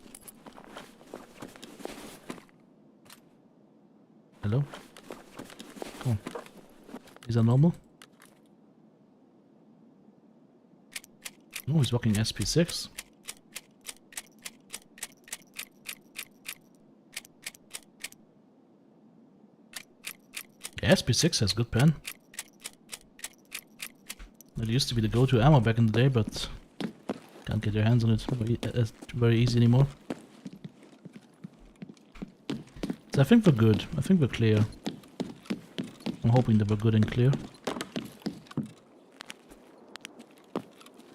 Hello? Come on. Is that normal? Oh, he's walking SP6. Yeah, SP6 has good pen. It used to be the go-to ammo back in the day, but can't get your hands on it very easy anymore. So I think we're good. I think we're clear. I'm hoping that we're good and clear.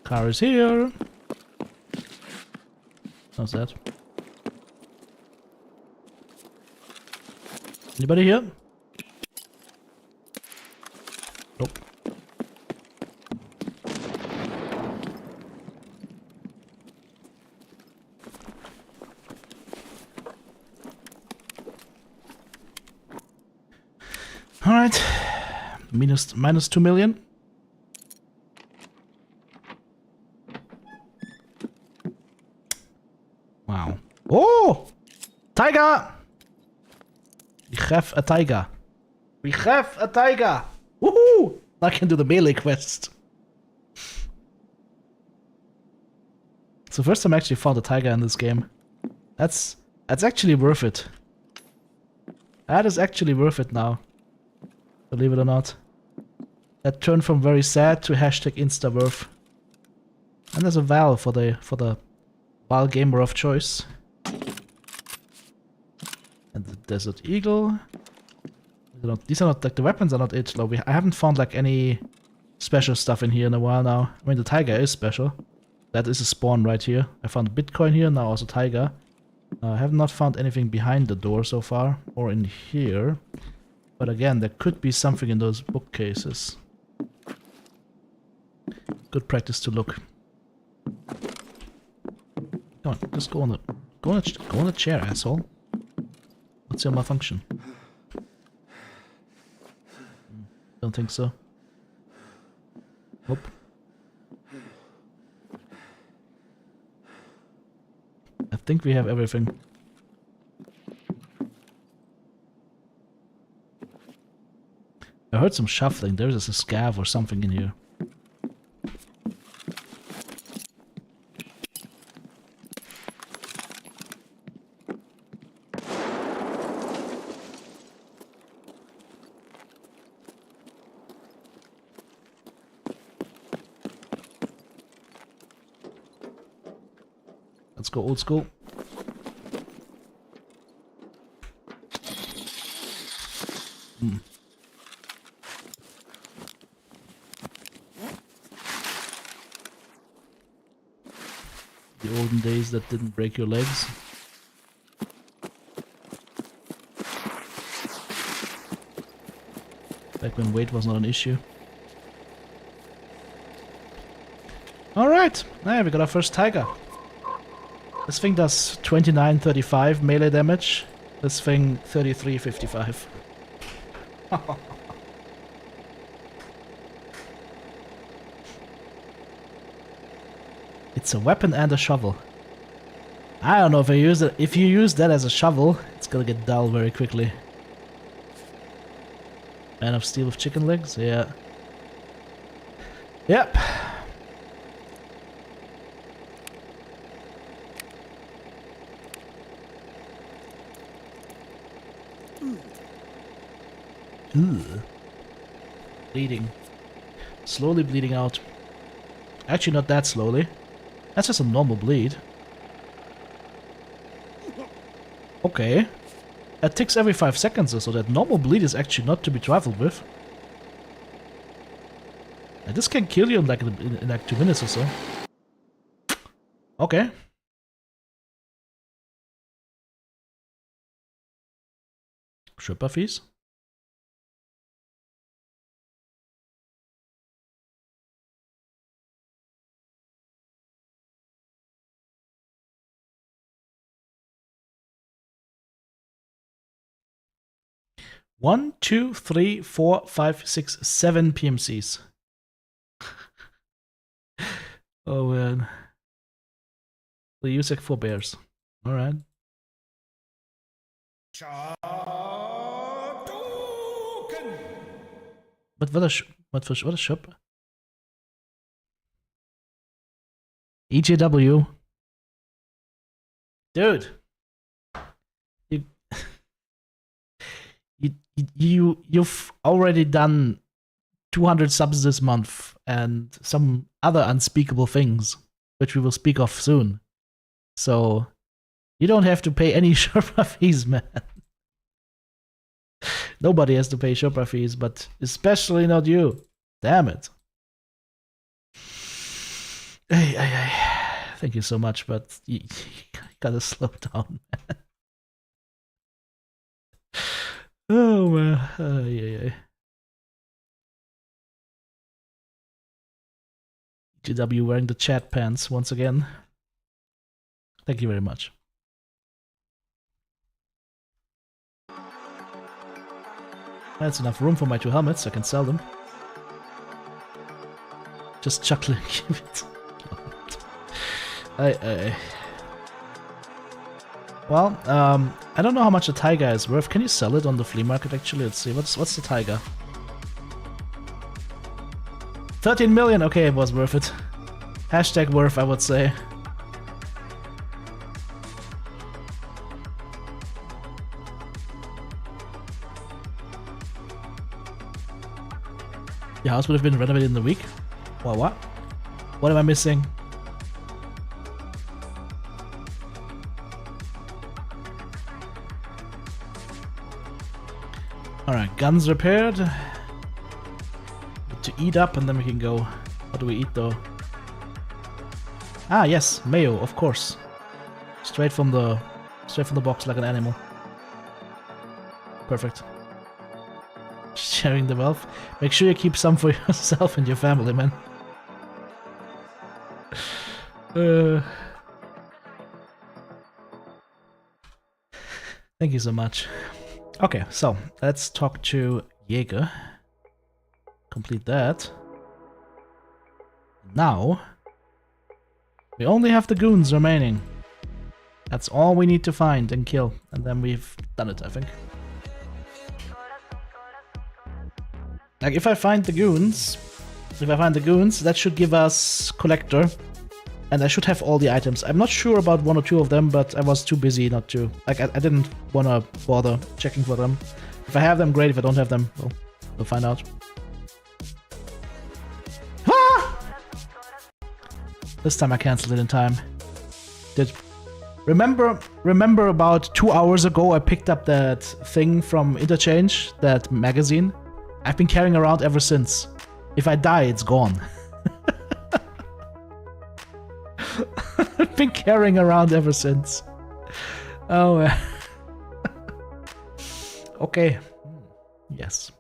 Car is here. How's that? Anybody here? Nope. Alright, minus 2 million. Wow. Oh! Tiger! We have a tiger. We have a tiger! Woohoo! I can do the melee quest. It's the first time I actually found a tiger in this game. That's actually worth it. That is actually worth it now. Believe it or not. That turned from very sad to hashtag insta-worth. And there's a Val for the Val gamer of choice. And the Desert Eagle. These are not like the weapons are not it. Though. I haven't found like any special stuff in here in a while now. I mean the tiger is special. That is a spawn right here. I found Bitcoin here, now also tiger. I have not found anything behind the door so far, or in here. But again, there could be something in those bookcases. Good practice to look. Come on, just go on the chair, asshole. What's your malfunction? Don't think so. Nope. I think we have everything. I heard some shuffling. There's a scav or something in here. Let's go old school. The olden days that didn't break your legs. Back when weight was not an issue. Alright, now we got our first tiger. This thing does 29.35 melee damage. This thing 33.55. It's a weapon and a shovel. I don't know if I use it. If you use that as a shovel, it's gonna get dull very quickly. Man of steel with chicken legs? Yeah. Yep. Ugh. Bleeding. Slowly bleeding out. Actually, not that slowly. That's just a normal bleed. Okay. That ticks every 5 seconds or so. That normal bleed is actually not to be trifled with. And this can kill you in like 2 minutes or so. Okay. Stripper fees? One, two, three, 4, 5, 6, 7 PMCs. Oh man. The USEC forbears. Alright. Wat is shop? EJW. Dude. You've already done 200 subs this month and some other unspeakable things, which we will speak of soon. So, you don't have to pay any Sherpa fees, man. Nobody has to pay Sherpa fees, but especially not you. Damn it. Hey. Thank you so much, but you gotta slow down, man. Oh man, yeah. GW wearing the chat pants once again. Thank you very much. That's enough room for my 2 helmets, I can sell them. Just chuckling. I Well, I don't know how much a tiger is worth. Can you sell it on the flea market actually? Let's see. What's the tiger? 13 million. Okay, it was worth it. Hashtag worth, I would say. Your house would have been renovated in a week? Well, what? What am I missing? Alright, guns repaired. Need to eat up and then we can go. What do we eat though? Ah, yes, mayo, of course. Straight from the box like an animal. Perfect. Sharing the wealth. Make sure you keep some for yourself and your family, man. Thank you so much. Okay, so let's talk to Jaeger. Complete that. Now, we only have the goons remaining. That's all we need to find and kill, and then we've done it, I think. Like, if I find the goons, that should give us Collector, and I should have all the items. I'm not sure about one or two of them, but I was too busy not to. Like, I didn't want to bother checking for them. If I have them, great. If I don't have them, well, we'll find out. Ah! This time I canceled it in time. Remember about 2 hours ago I picked up that thing from Interchange, that magazine? I've been carrying around ever since. If I die, it's gone. I've been carrying around ever since. Oh, okay. Yes.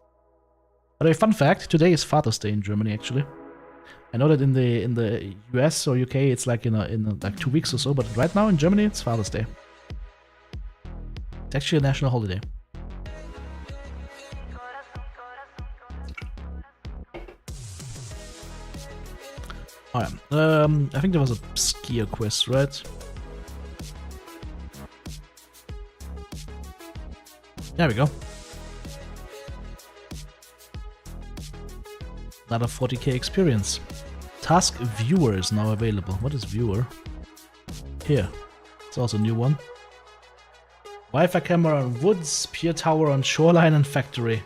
But a fun fact: today is Father's Day in Germany. Actually, I know that in the US or UK it's like in like 2 weeks or so, but right now in Germany it's Father's Day. It's actually a national holiday. Alright, I think there was a skier quest, right? There we go. Another 40k experience. Task Viewer is now available. What is Viewer? Here. It's also a new one. Wi-Fi camera on woods, pier tower on shoreline and factory.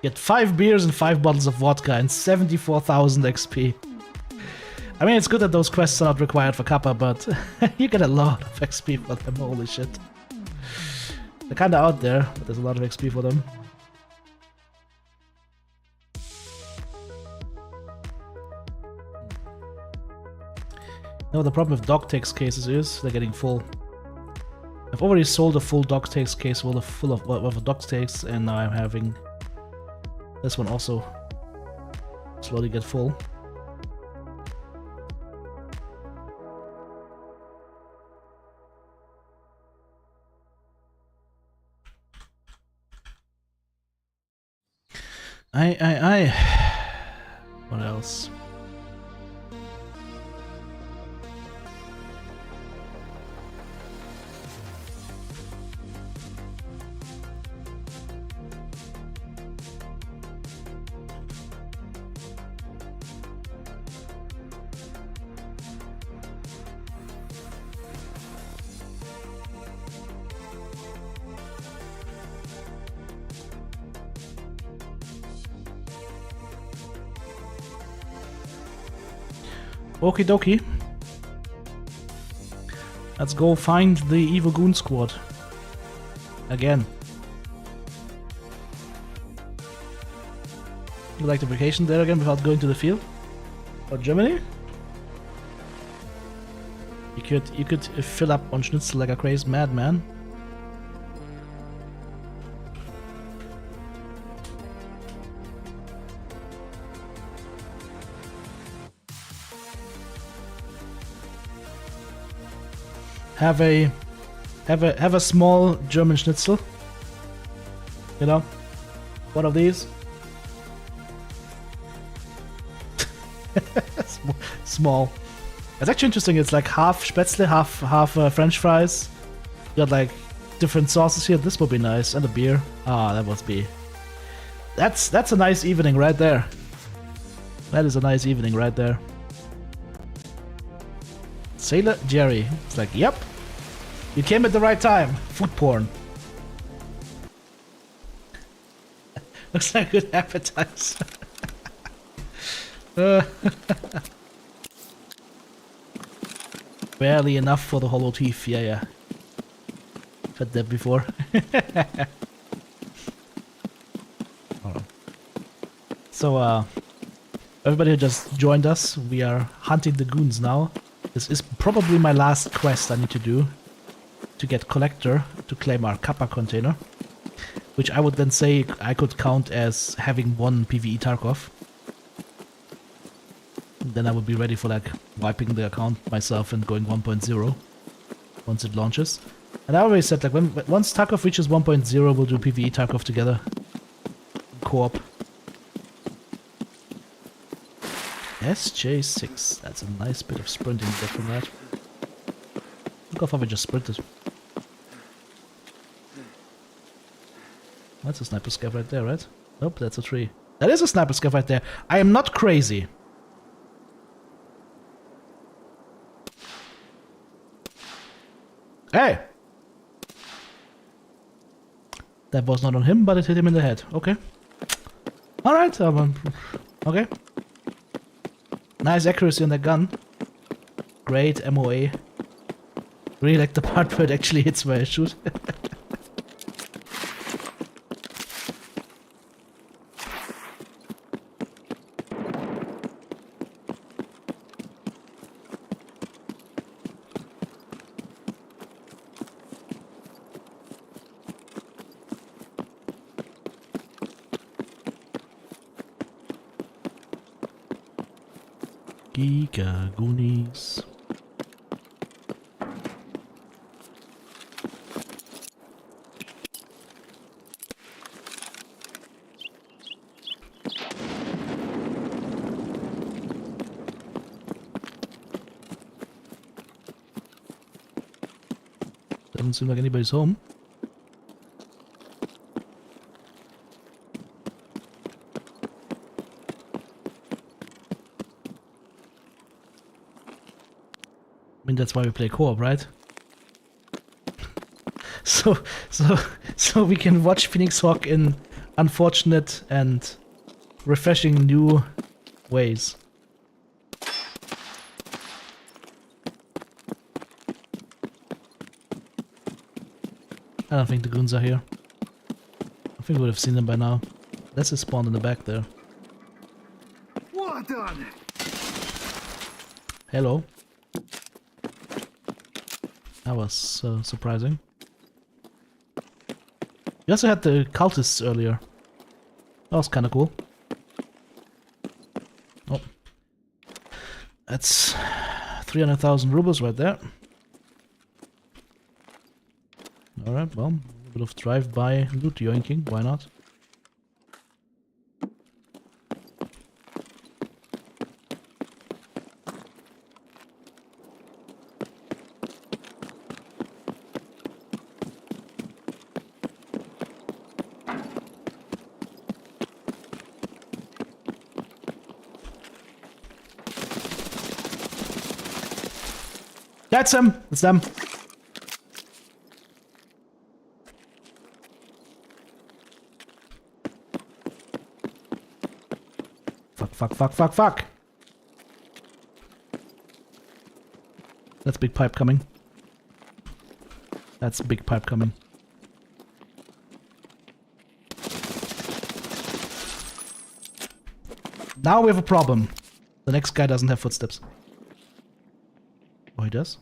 Get 5 beers and 5 bottles of vodka and 74,000 XP. I mean, it's good that those quests are not required for Kappa, but you get a lot of XP for them, holy shit. They're kinda out there, but there's a lot of XP for them. No, the problem with dog takes cases is they're getting full. I've already sold a full dog takes case full of dog takes, and now I'm having this one also slowly get full. What else? Okie dokie. Let's go find the evil goon squad. Again. You like the vacation there again without going to the field? Or Germany? You could fill up on schnitzel like a crazy madman. Have a small German schnitzel. You know? One of these. Small. It's actually interesting, it's like half Spätzle, half French fries, got like different sauces here. This would be nice, and a beer. Ah, that must be. That's a nice evening right there. That is a nice evening right there. Sailor Jerry. It's like, yep. You came at the right time. Food porn. Looks like a good appetizer. Barely enough for the hollow teeth. Yeah, yeah. Had that before. Alright. So, everybody who just joined us, we are hunting the goons now. This is probably my last quest I need to do to get Collector to claim our Kappa container, which I would then say I could count as having won PvE Tarkov. Then I would be ready for like wiping the account myself and going 1.0 once it launches. And I always said like once Tarkov reaches 1.0, we'll do PvE Tarkov together, co-op. SJ6. That's a nice bit of sprinting there from that. Look how far we just sprinted. That's a sniper scav right there, right? Nope, that's a tree. That is a sniper scav right there. I am not crazy. Hey! That was not on him, but it hit him in the head. Okay. Alright, okay. Nice accuracy on that gun. Great MOA. Really like the part where it actually hits where I shoot. Giga Goonies. Doesn't seem like anybody's home. I mean, that's why we play co-op, right? So we can watch Phoenix Hawk in unfortunate and refreshing new ways. I don't think the goons are here. I think we would have seen them by now. That's a spawn in the back there. Вот он! Hello. That was surprising. We also had the cultists earlier. That was kind of cool. Oh. That's 300,000 rubles right there. Alright, well, a bit of drive-by loot yoinking, why not? That's him! It's them! Fuck. That's big pipe coming. That's big pipe coming. Now we have a problem. The next guy doesn't have footsteps. Oh, he does?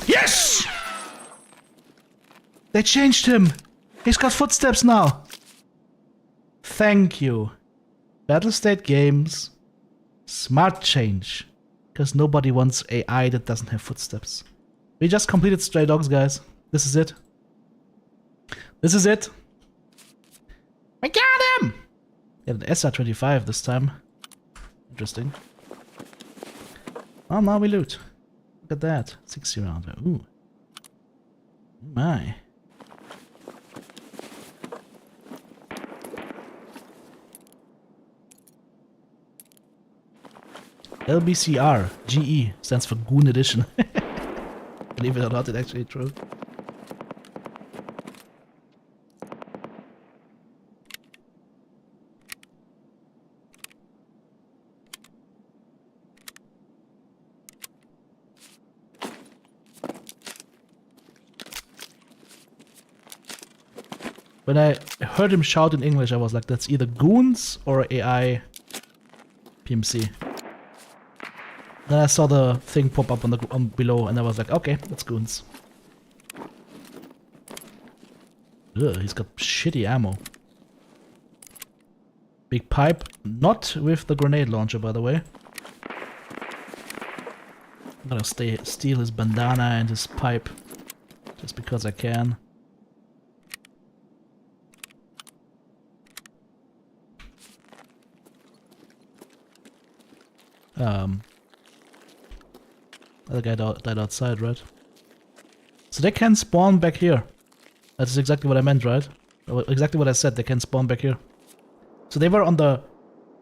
Yes! They changed him! He's got footsteps now! Thank you. Battlestate Games. Smart change. Because nobody wants AI that doesn't have footsteps. We just completed Stray Dogs, guys. This is it. This is it. We got him! Get an SR-25 this time. Interesting. Well, now we loot. Look at that. 60 round. Ooh. My. LBCR GE stands for Goon Edition. Believe it or not, it's actually true. When I heard him shout in English, I was like, that's either goons or AI PMC. Then I saw the thing pop up on below, and I was like, okay, that's goons. Ugh, he's got shitty ammo. Big pipe, not with the grenade launcher, by the way. I'm gonna steal his bandana and his pipe, just because I can. The guy died outside, right? So they can spawn back here. That's exactly what I meant, right? Exactly what I said, they can spawn back here. So they were on the...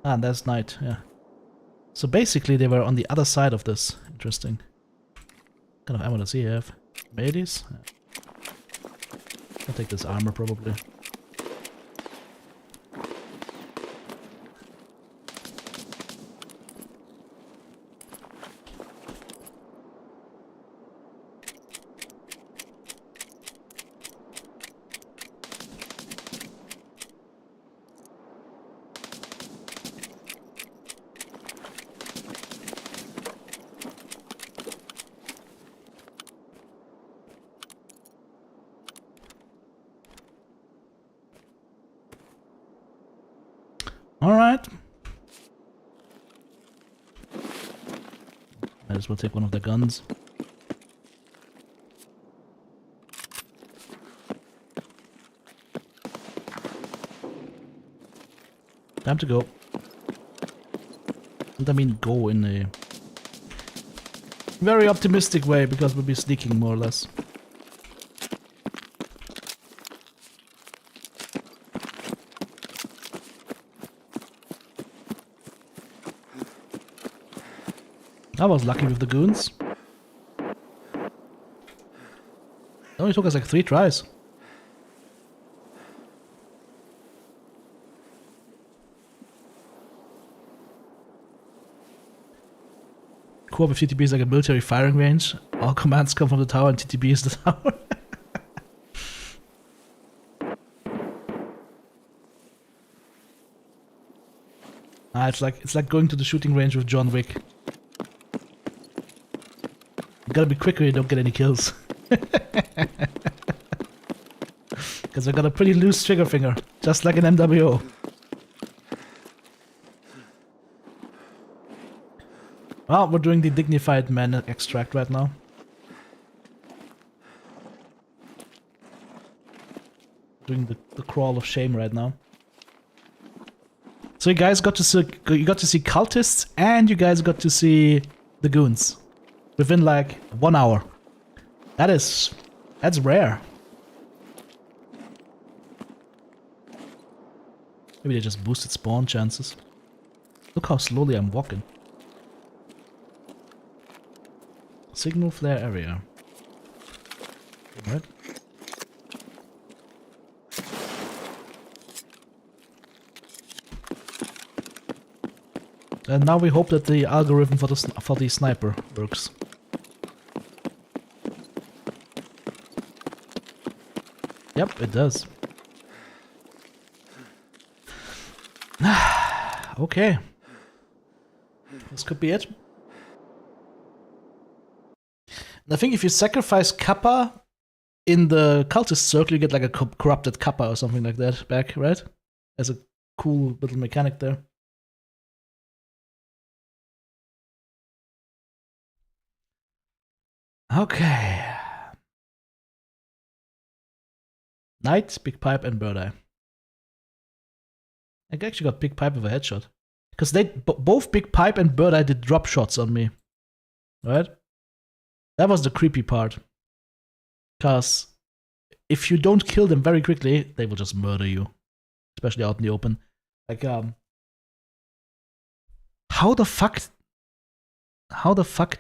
Ah, that's night, yeah. So basically they were on the other side of this. Interesting. What kind of ammo does he have? Meles? Yeah. I'll take this armor probably. Alright. Might as well take one of the guns. Time to go. And I mean go in a very optimistic way, because we'll be sneaking more or less. I was lucky with the goons. It only took us like 3 tries. Co-op with TTB is like a military firing range. All commands come from the tower and TTB is the tower. It's like going to the shooting range with John Wick. You gotta be quick or you don't get any kills. Because I got a pretty loose trigger finger, just like an MWO. Well, we're doing the dignified man extract right now. Doing the crawl of shame right now. So you guys got to see cultists, and you guys got to see the goons within like 1 hour. That's rare. Maybe they just boosted spawn chances. Look how slowly I'm walking. Signal flare area. Right. And now we hope that the algorithm for the sniper works. Yep, it does. Okay. This could be it. And I think if you sacrifice Kappa in the cultist circle, you get like a corrupted Kappa or something like that back, right? As a cool little mechanic there. Okay. Knight, Big Pipe, and Bird Eye. I actually got Big Pipe with a headshot. Because they both Big Pipe and Bird Eye did drop shots on me. Right? That was the creepy part. Because if you don't kill them very quickly, they will just murder you. Especially out in the open. Like, how the fuck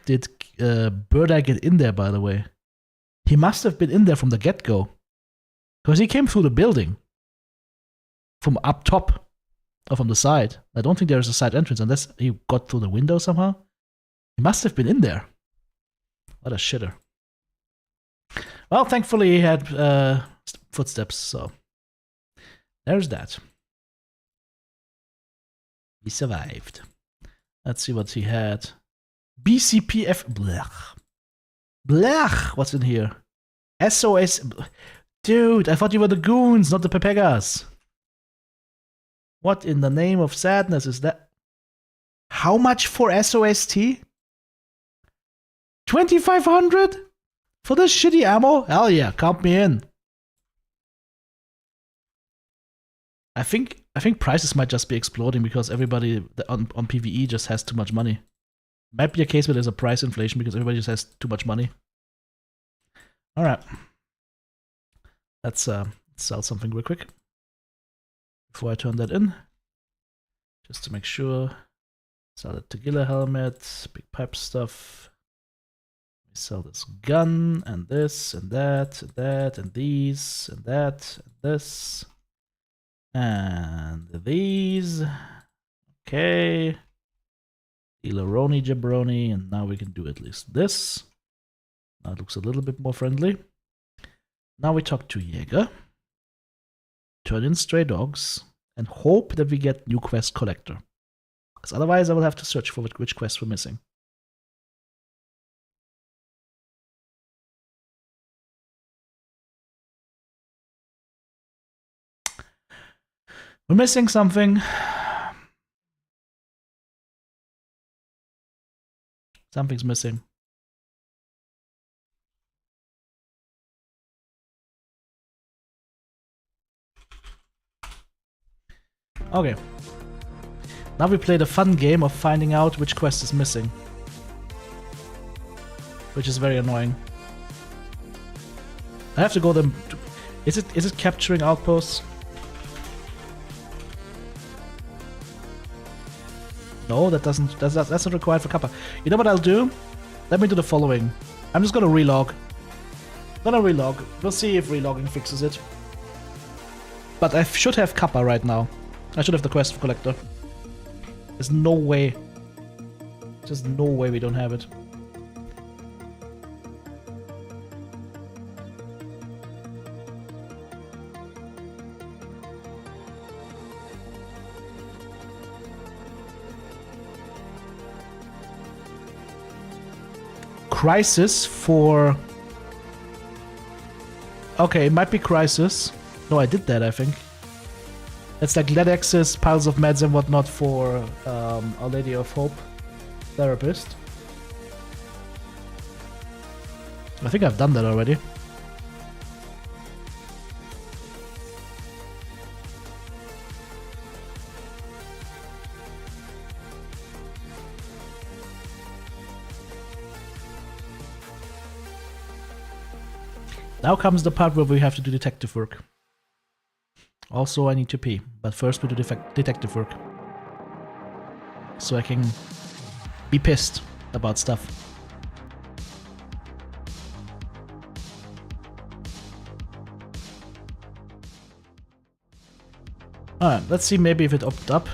did Bird get in there, by the way? He must have been in there from the get-go. Because he came through the building. From up top. Or from the side. I don't think there's a side entrance unless he got through the window somehow. He must have been in there. What a shitter. Well, thankfully he had footsteps, so there's that. He survived. Let's see what he had. BCPF. Blech. Blech. What's in here? SOS. Dude, I thought you were the goons, not the Pepegas. What in the name of sadness is that? How much for SOST? 2,500? For this shitty ammo? Hell yeah, count me in. I think prices might just be exploding because everybody on PvE just has too much money. Might be a case where there's a price inflation because everybody just has too much money. Alright. Let's sell something real quick. Before I turn that in. Just to make sure. Sell the Tagilla helmet, big pipe stuff. We sell this gun, and this, and that, and that, and these, and that, and this. And these. Okay. Ilaroni jabroni, and now we can do at least this. Now it looks a little bit more friendly. Now we talk to Jäger. Turn in stray dogs, and hope that we get new quest collector. Because otherwise I will have to search for which quests we're missing. We're missing something. Something's missing. Okay. Now we play the fun game of finding out which quest is missing. Which is very annoying. I have to go them. Is it capturing outposts? No, that's not required for Kappa. You know what I'll do? Let me do the following. I'm just gonna relog. We'll see if relogging fixes it. But I should have Kappa right now. I should have the quest collector. There's no way. Just no way we don't have it. Crisis for... Okay, it might be Crisis. No, I did that, I think. It's like lead access, piles of meds and whatnot for Our Lady of Hope therapist. I think I've done that already. Now comes the part where we have to do detective work. Also, I need to pee, but first we do detective work. So I can be pissed about stuff. Alright, let's see maybe if it opened up.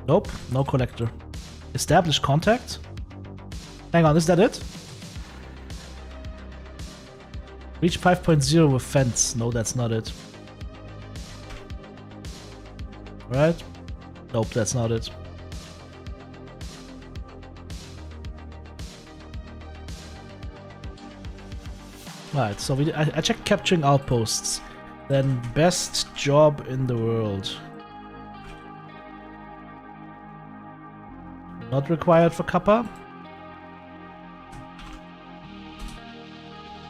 Nope, no collector. Establish contact? Hang on, is that it? Reach 5.0 with fence. No, that's not it. Right? Nope, that's not it. Alright, so I checked capturing outposts. Then best job in the world. Not required for Kappa.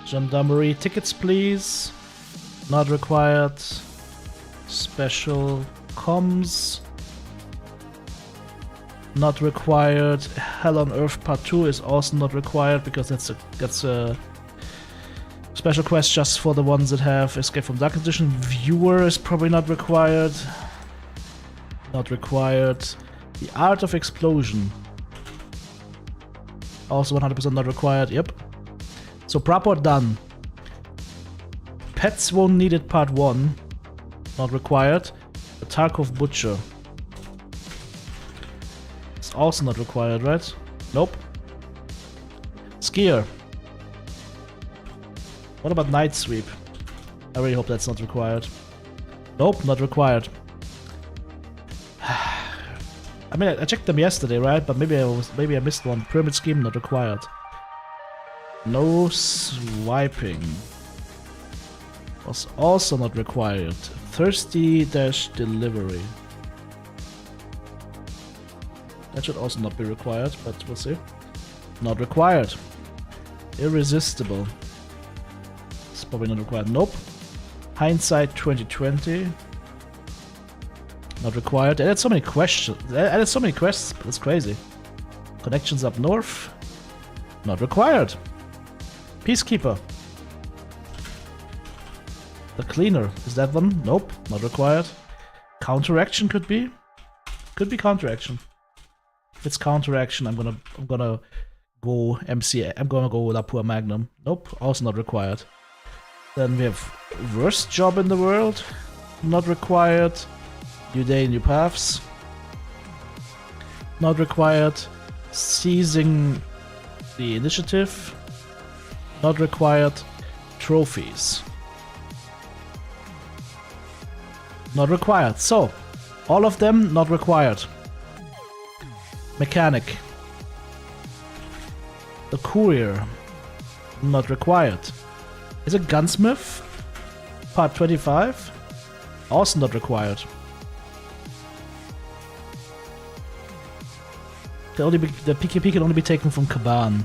Gendarmerie tickets, please. Not required. Special comms. not required. Hell on Earth Part 2 is also not required because that's a special quest just for the ones that have Escape from Dark Edition. Viewer is probably not required. Not required. The Art of Explosion. Also 100% not required, yep. So proper done. Pets Won't Need It Part 1. Not required. The Tarkov Butcher. It's also not required, right? Nope. Skier. What about Night Sweep? I really hope that's not required. Nope, not required. I mean, I checked them yesterday, right? But maybe I missed one. Pyramid Scheme not required. No swiping was also not required. Thirsty Dash Delivery. That should also not be required, but we'll see. Not required. Irresistible. It's probably not required. Nope. Hindsight 2020. Not required. They added so many questions. They added so many quests, but it's crazy. Connections up north. Not required. Peacekeeper. The Cleaner. Is that one? Nope. Not required. Counteraction could be. Could be counteraction. If it's counteraction, I'm gonna go MCA. I'm gonna go Lapua Magnum. Nope. Also not required. Then we have Worst Job in the World. Not required. New Day, New Paths. Not required. Seizing the Initiative. Not required. Trophies. Not required. So, all of them not required. Mechanic. The Courier. Not required. Is it Gunsmith? Part 25? Also not required. The PKP can only be taken from Kaban.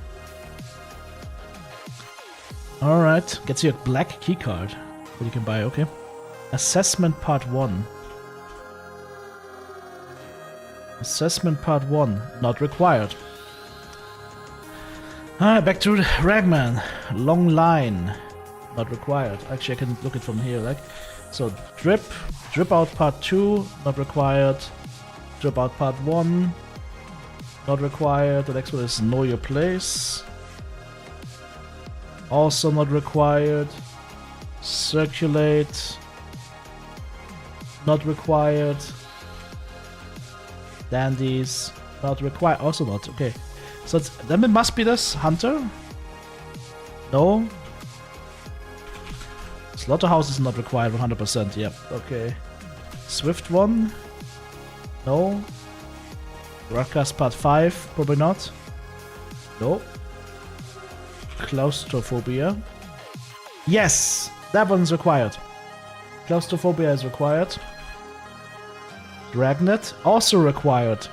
Alright, gets you a black keycard that you can buy, okay. Assessment Part 1. Assessment Part 1, not required. Alright, back to Ragman. Long Line, not required. Actually, I can look it from here, like. So, Drip Out Part 2, not required. Drip Out Part 1. Not required. The next one is Know Your Place. Also not required. Circulate. Not required. Dandies. Not required. Also not. Okay. So then it must be this. Hunter? No. Slaughterhouse is not required 100%. Yep. Okay. Swift one? No. Roccat Part 5, probably not. No. Claustrophobia. Yes! That one's required. Claustrophobia is required. Dragnet, also required.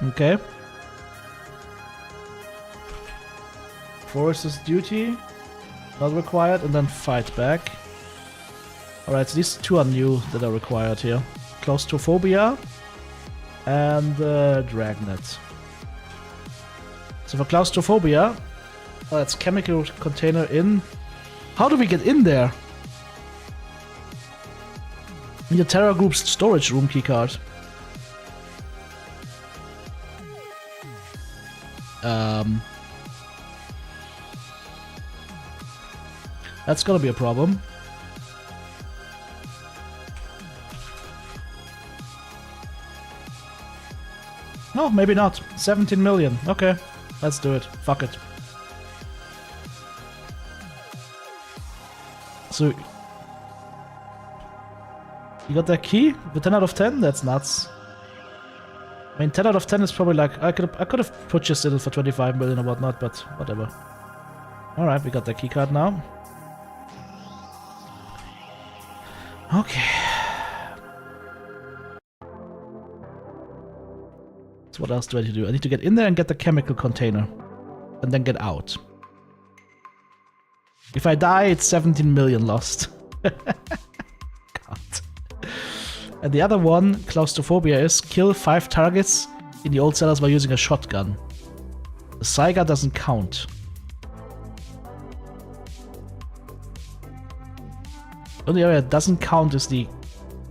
Okay. Forester's Duty, not required. And then Fight Back. Alright, so these two are new that are required here. Claustrophobia. And Dragnet. So for Claustrophobia, that's chemical container in. How do we get in there? Need a Terror Group's storage room keycard. That's gonna be a problem. No, maybe not. 17 million. Okay, let's do it. Fuck it. So, you got that key? The 10 out of 10? That's nuts. I mean, 10 out of 10 is probably like, I could have purchased it for 25 million or whatnot, but whatever. Alright, we got that key card now. Okay. So what else do I need to do? I need to get in there and get the chemical container. And then get out. If I die, it's 17 million lost. God. And the other one, claustrophobia, is kill 5 targets in the old cellars by using a shotgun. The Saiga doesn't count. The only area that doesn't count is the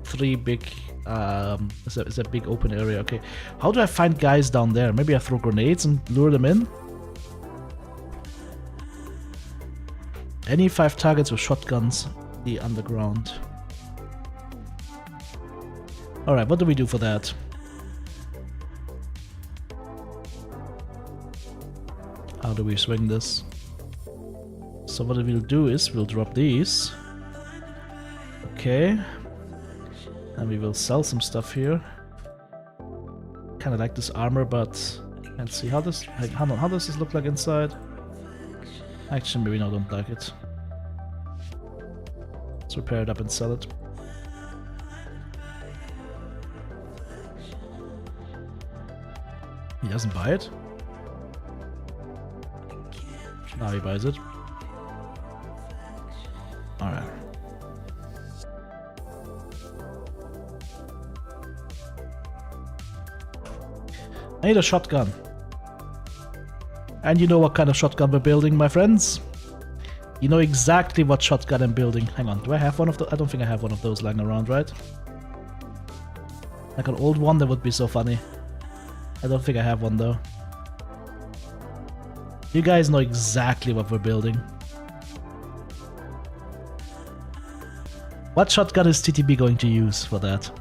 3 big... It's a big open area. Okay. How do I find guys down there? Maybe I throw grenades and lure them in? Any 5 targets with shotguns, the underground. Alright, what do we do for that? How do we swing this? So what we'll do is we'll drop these. Okay. And we will sell some stuff here. Kinda like this armor, but let's see how this how does this look like inside? Actually, maybe no, don't like it. Let's repair it up and sell it. He doesn't buy it? Now he buys it. Alright. I need a shotgun. And you know what kind of shotgun we're building, my friends? You know exactly what shotgun I'm building. Hang on, do I have one of those? I don't think I have one of those lying around, right? Like an old one, that would be so funny. I don't think I have one though. You guys know exactly what we're building. What shotgun is TTB going to use for that?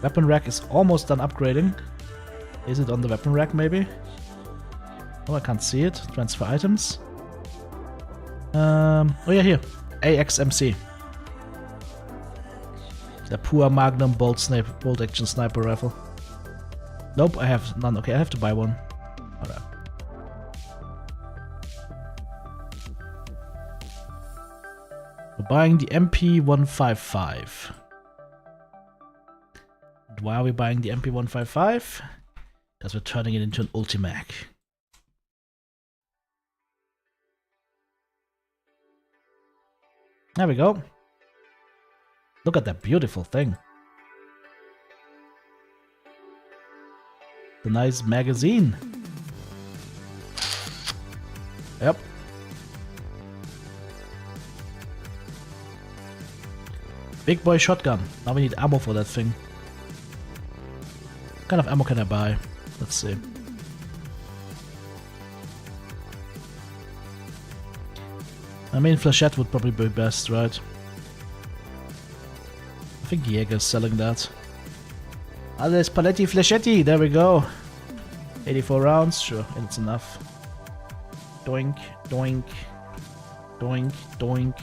Weapon rack is almost done upgrading. Is it on the weapon rack maybe? Oh, I can't see it. Transfer items. Oh yeah, here. AXMC. The Pua Magnum bolt action sniper rifle. Nope, I have none. Okay, I have to buy one. Alright. We're buying the MP155. Why are we buying the MP155? Because we're turning it into an Ultimac. There we go. Look at that beautiful thing. The nice magazine. Yep. Big boy shotgun. Now we need ammo for that thing. What kind of ammo can I buy? Let's see. I mean, flechette would probably be best, right? I think Jäger's selling that. Alles Paletti Flechetti, there we go. 84 rounds, sure, and it's enough. Doink, doink, doink, doink.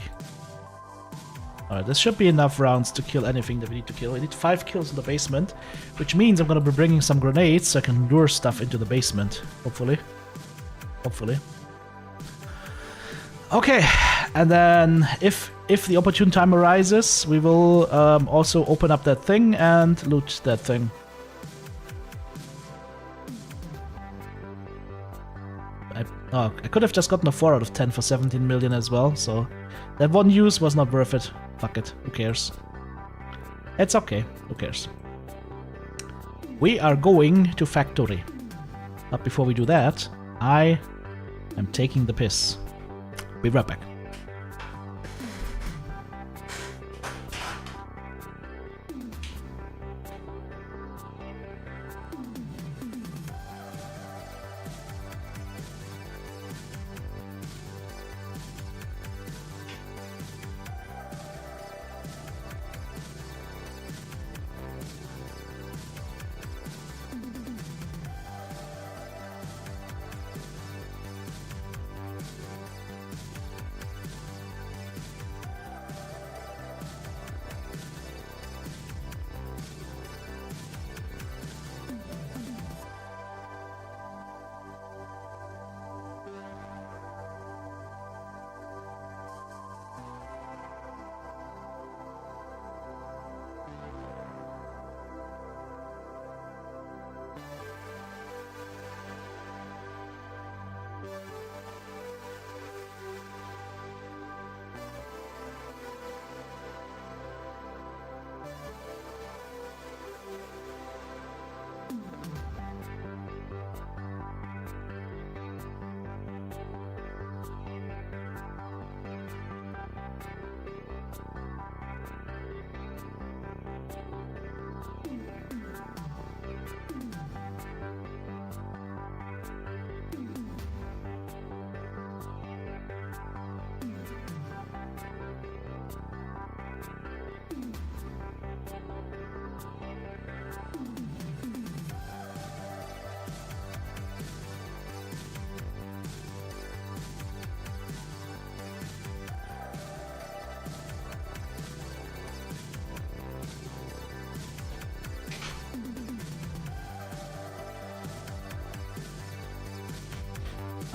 Alright, this should be enough rounds to kill anything that we need to kill. We need 5 kills in the basement, which means I'm gonna be bringing some grenades so I can lure stuff into the basement, hopefully. Hopefully. Okay, and then if the opportune time arises, we will also open up that thing and loot that thing. I could have just gotten a 4 out of 10 for 17 million as well, so that one use was not worth it. Fuck it, who cares? It's okay, who cares? We are going to factory. But before we do that, I am taking the piss. Be right back.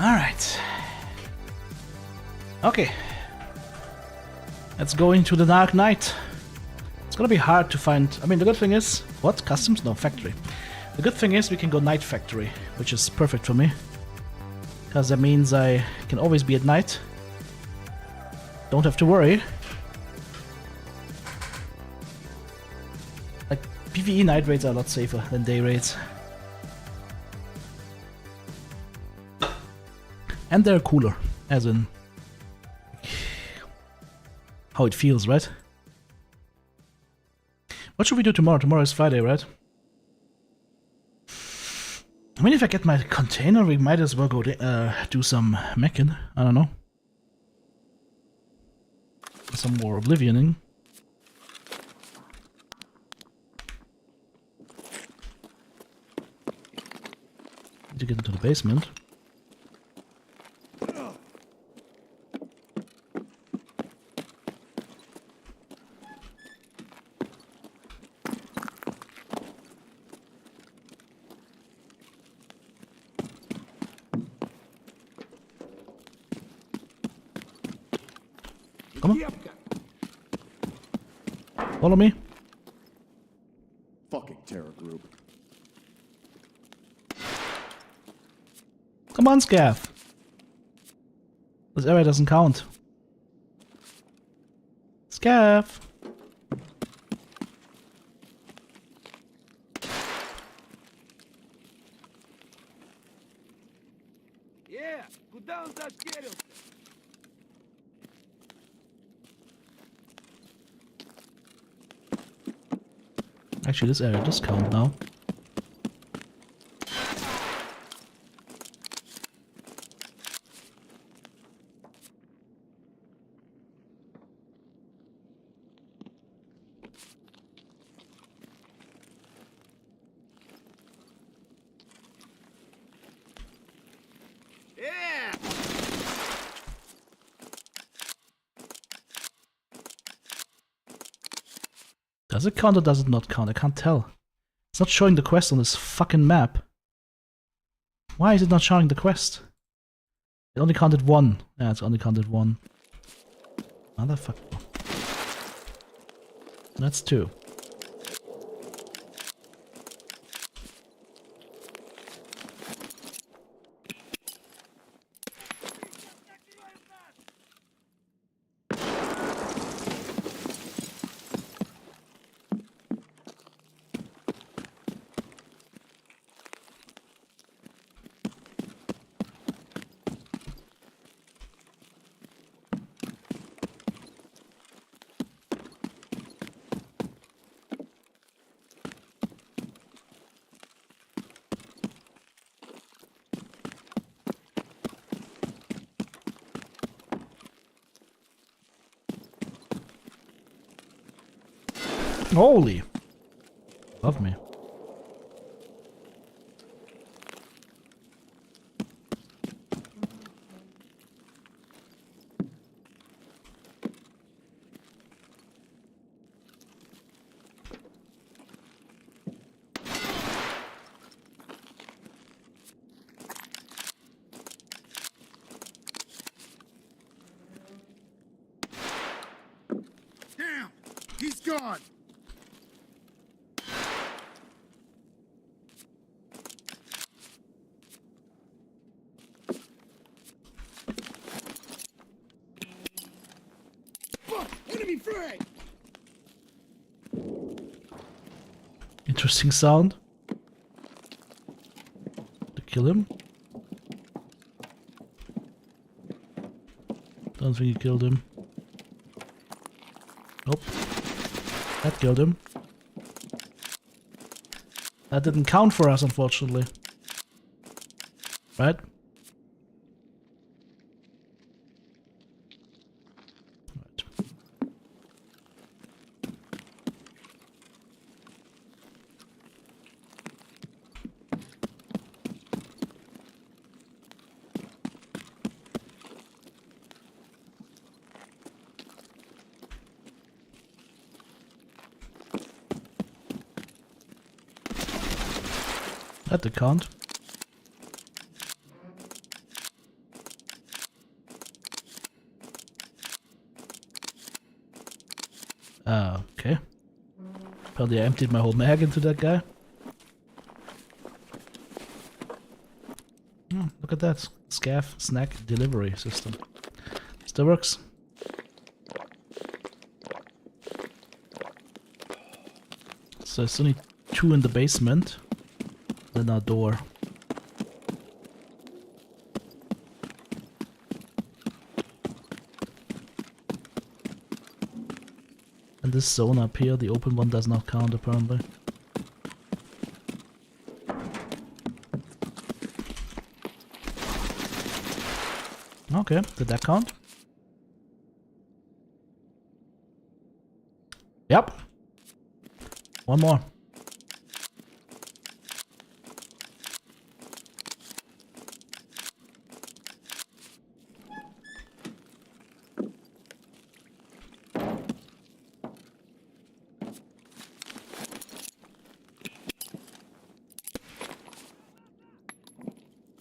Alright. Okay. Let's go into the Dark Knight. It's gonna be hard to find... I mean, the good thing is... What? Customs? No, factory. The good thing is we can go night factory, which is perfect for me. Because that means I can always be at night. Don't have to worry. Like, PvE night raids are a lot safer than day raids. And they're cooler, as in... how it feels, right? What should we do tomorrow? Tomorrow is Friday, right? I mean, if I get my container, we might as well go do some meching. I don't know. Some more oblivioning. Need to get into the basement. Come on. Follow me. Fucking terror group. Come on, Scav. This area doesn't count. Scav. Куда он зашкерился? Actually, this area does count now. Does it count or does it not count? I can't tell. It's not showing the quest on this fucking map. Why is it not showing the quest? It only counted one. Yeah, it's only counted one. Motherfucker. That's two. Holy! Love me. Damn! He's gone! Enemy frag! Interesting sound. To kill him. Don't think he killed him. Nope. That killed him. That didn't count for us, unfortunately. Right? That did count. Okay. Apparently I emptied my whole mag into that guy. Look at that. Scav snack delivery system. Still works. So there's only 2 in the basement. Then our door. And this zone up here, the open one does not count apparently. Okay, did that count? Yep. One more.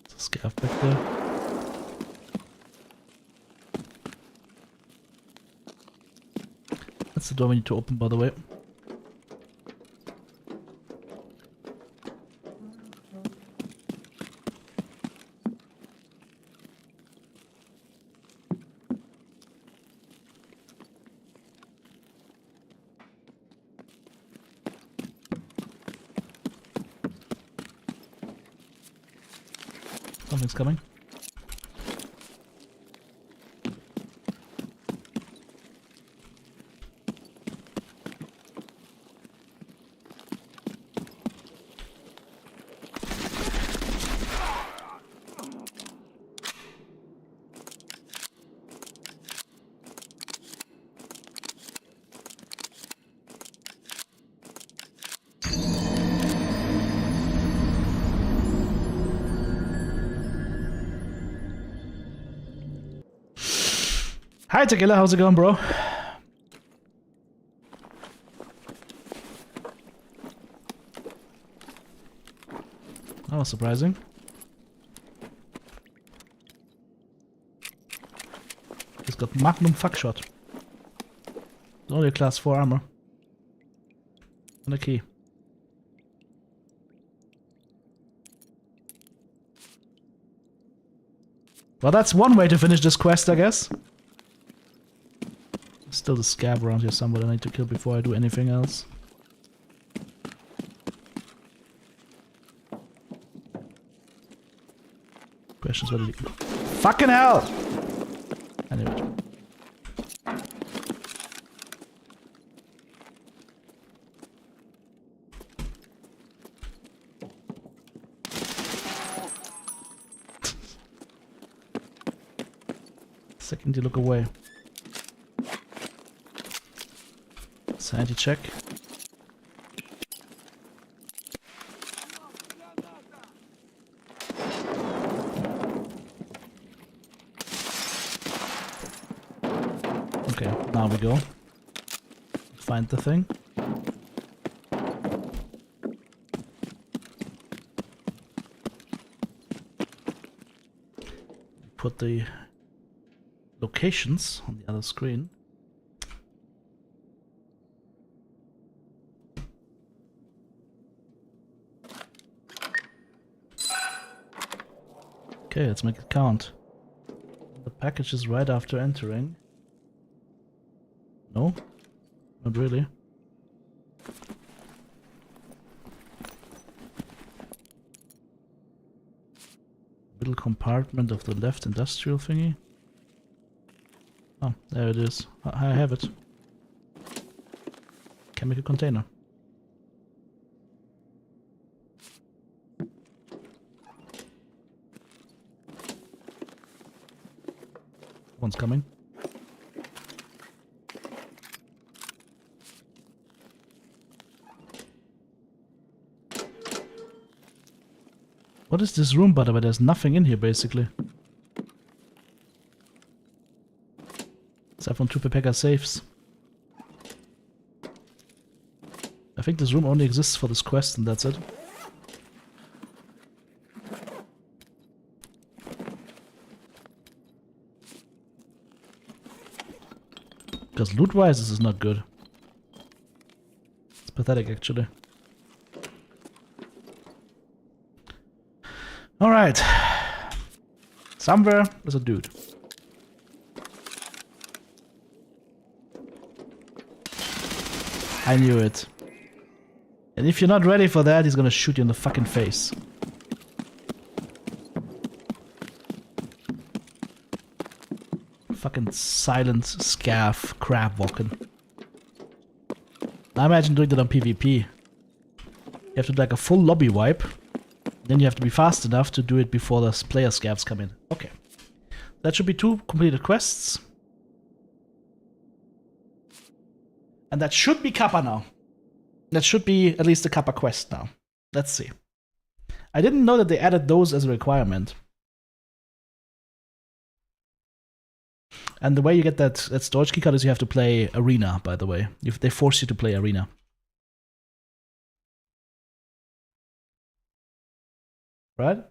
There's a scav back there. That's the door we need to open, by the way. Something's coming. Hi Tequila, how's it going, bro? That was surprising. He's got Magnum Fuckshot. Only a class 4 armor. And a key. Well, that's one way to finish this quest, I guess. Still the scab around here somewhere I need to kill before I do anything else. Questions, what did he... Fucking hell! Anyway. Second you look away. Sanity check. Okay, now we go. Find the thing. Put the locations on the other screen. Okay, let's make it count. The package is right after entering. No? Not really. Middle compartment of the left industrial thingy. Oh, there it is. I have it. Chemical container. One's coming. What is this room, by the way? There's nothing in here, basically. Except from 2 Pepega safes. I think this room only exists for this quest, and that's it. Because loot-wise, this is not good. pathetic, actually. Alright. Somewhere there's a dude. I knew it. And if you're not ready for that, he's gonna shoot you in the fucking face. Fucking silent scav crab walking. I imagine doing that on PvP. You have to do like a full lobby wipe. Then you have to be fast enough to do it before the player scavs come in. Okay. That should be 2 completed quests. And that should be Kappa now. That should be at least a Kappa quest now. Let's see. I didn't know that they added those as a requirement. And the way you get that storage keycard is you have to play Arena, by the way. They force you to play Arena. Right?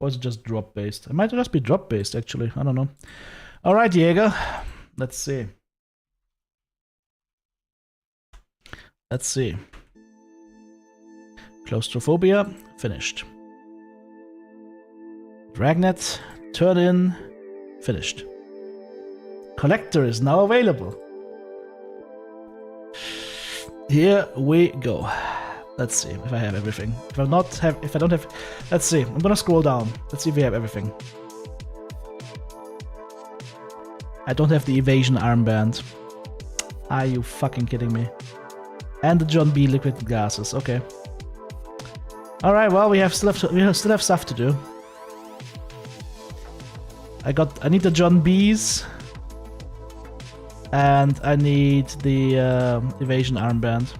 Or is it just drop-based? It might just be drop-based, actually. I don't know. Alright, Jäger. Let's see. Let's see. Claustrophobia, finished. Dragnet, turn in, finished. Collector is now available. Here we go. Let's see if I have everything. If I don't have, let's see. I'm gonna scroll down. Let's see if we have everything. I don't have the evasion armband. Are you fucking kidding me? And the John B liquid glasses. Okay. All right. Well, we still have stuff to do. I need the John B's, and I need the evasion armband.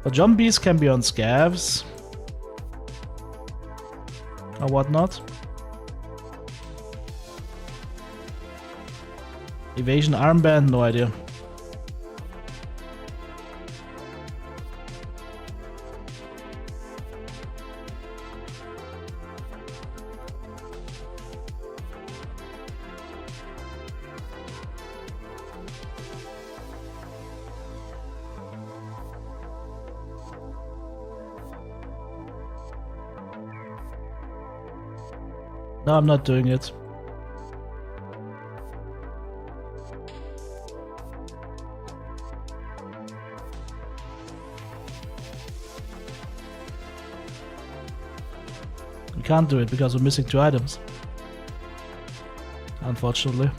The John B's can be on scavs or whatnot. Evasion armband, no idea. No, I'm not doing it. We can't do it because we're missing 2 items. Unfortunately.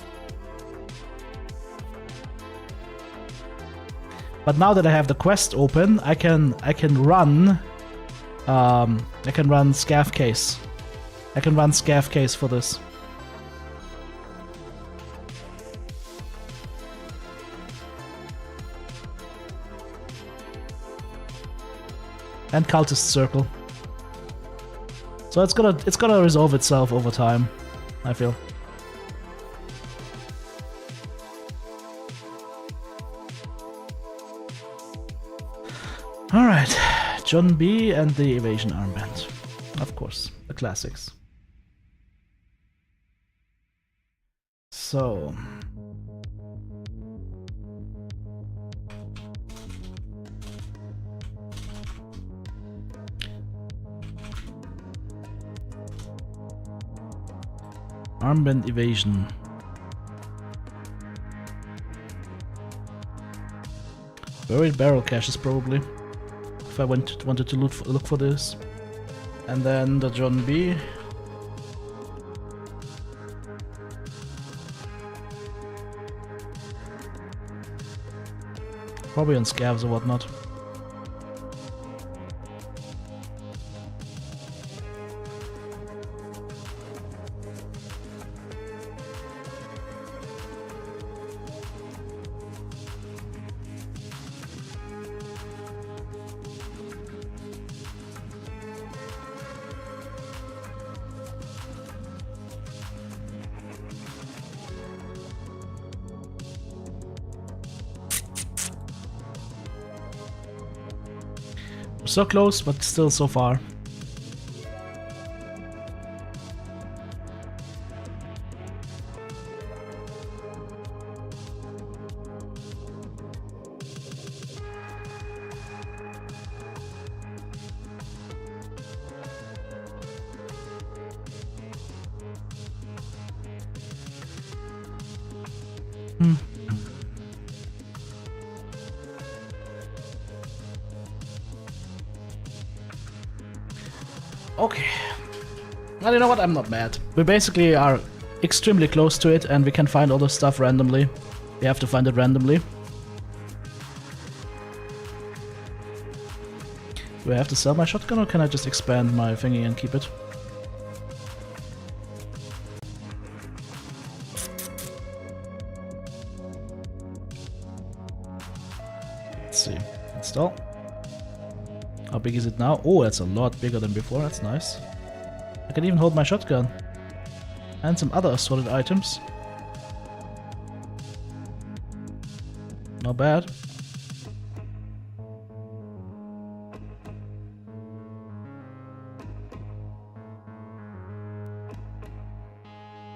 But now that I have the quest open, I can run scav case. I can run scav case for this. And cultist circle. So it's gonna resolve itself over time, I feel. Alright, John B and the evasion armband. Of course, the classics. So armband evasion. Buried barrel caches probably. If I wanted to look for this. And then the John B. Probably on scavs or whatnot. So close, but still so far. Okay. Well, you know what? I'm not mad. We basically are extremely close to it, and we can find all the stuff randomly. We have to find it randomly. Do I have to sell my shotgun, or can I just expand my thingy and keep it? Let's see. Install. How big is it now? Oh, that's a lot bigger than before. That's nice. I can even hold my shotgun. And some other assorted items. Not bad.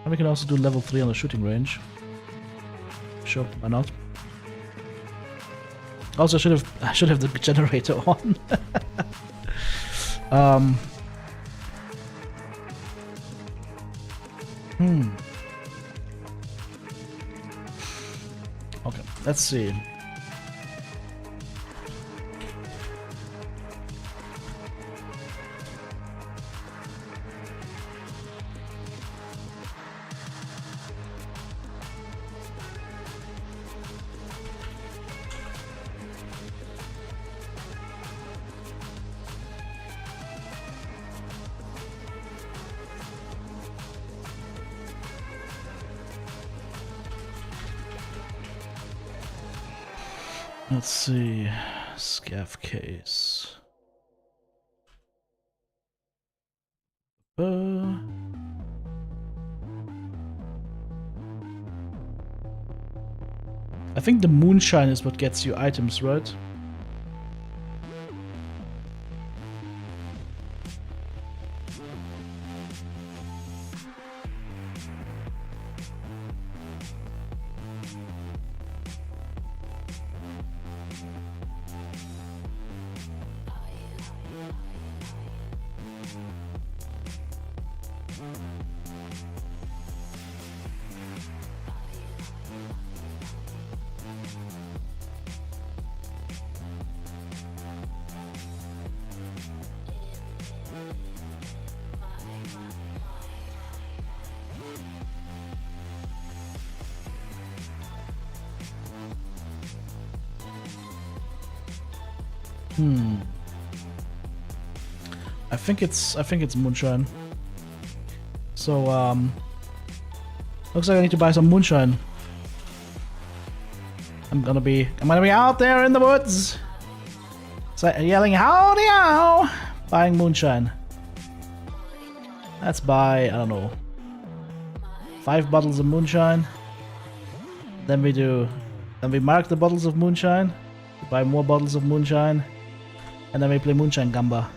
And we can also do level 3 on the shooting range. Sure, why not? Also, I should have the generator on. Okay, let's see. Let's see, scav case. I think the moonshine is what gets you items, right? I think it's moonshine. So looks like I need to buy some moonshine. I'm gonna be out there in the woods, yelling howdy how, buying moonshine. Let's buy, I don't know, 5 bottles of moonshine. Then we mark the bottles of moonshine, buy more bottles of moonshine, and then we play moonshine gamba.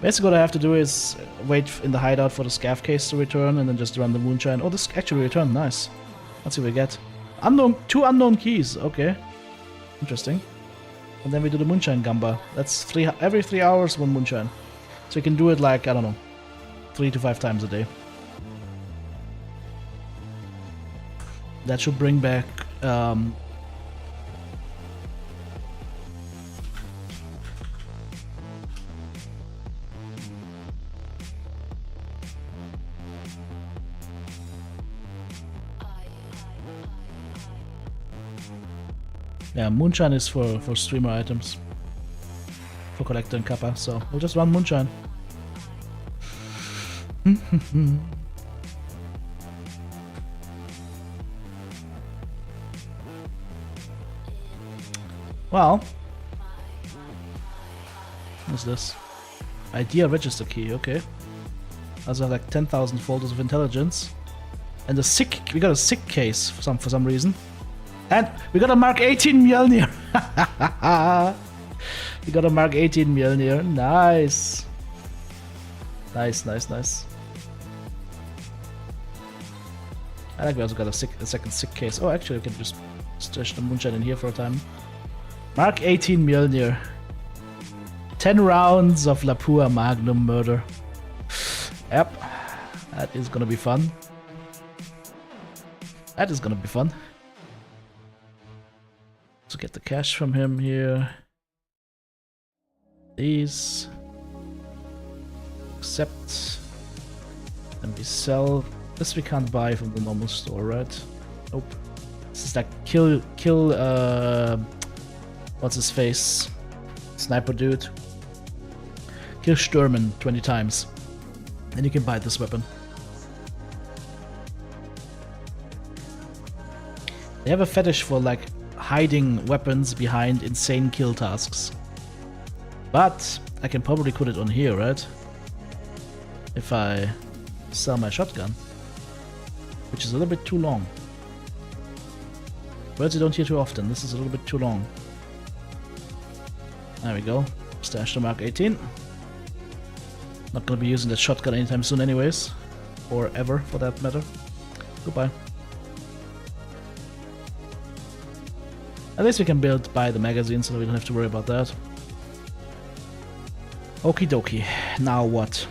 Basically what I have to do is wait in the hideout for the scav case to return and then just run the moonshine. Oh, this actually returned, nice. Let's see what we get. 2 unknown keys, okay. Interesting. And then we do the moonshine gamba. That's every 3 hours 1 moonshine. So you can do it like, I don't know, 3 to 5 times a day. That should bring back yeah, moonshine is for streamer items, for collecting Kappa, so we'll just run moonshine. Well, what's this? Idea register key, okay. Also like 10,000 folders of intelligence. And we got a sick case for some reason. And we got a Mark 18 Mjolnir. We got a Mark 18 Mjolnir. Nice. Nice, nice, nice. I think we also got a second sick case. Oh, actually, we can just stash the moonshine in here for a time. Mark 18 Mjolnir. 10 rounds of Lapua Magnum murder. Yep. That is gonna be fun. That is gonna be fun. So get the cash from him here. These. Accept. And we sell. This we can't buy from the normal store, right? Nope. This is like kill, what's his face? Sniper dude. Kill Sturman 20 times. And you can buy this weapon. They have a fetish for like hiding weapons behind insane kill tasks. But I can probably put it on here, right? If I sell my shotgun. Which is a little bit too long. Words you don't hear too often. This is a little bit too long. There we go. Stash the Mark 18. Not gonna be using that shotgun anytime soon anyways. Or ever, for that matter. Goodbye. At least we can buy the magazine so that we don't have to worry about that. Okie dokie. Now what?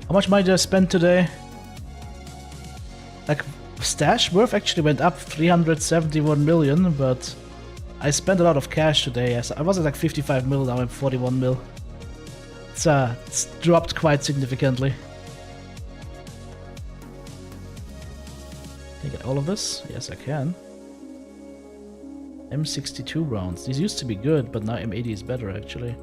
How much money did I spend today? Like, stash worth actually went up 371 million, but I spent a lot of cash today. I was at like 55 mil, now I'm 41 mil. It's dropped quite significantly. Can I get all of this? Yes, I can. M62 rounds. These used to be good, but now M80 is better actually.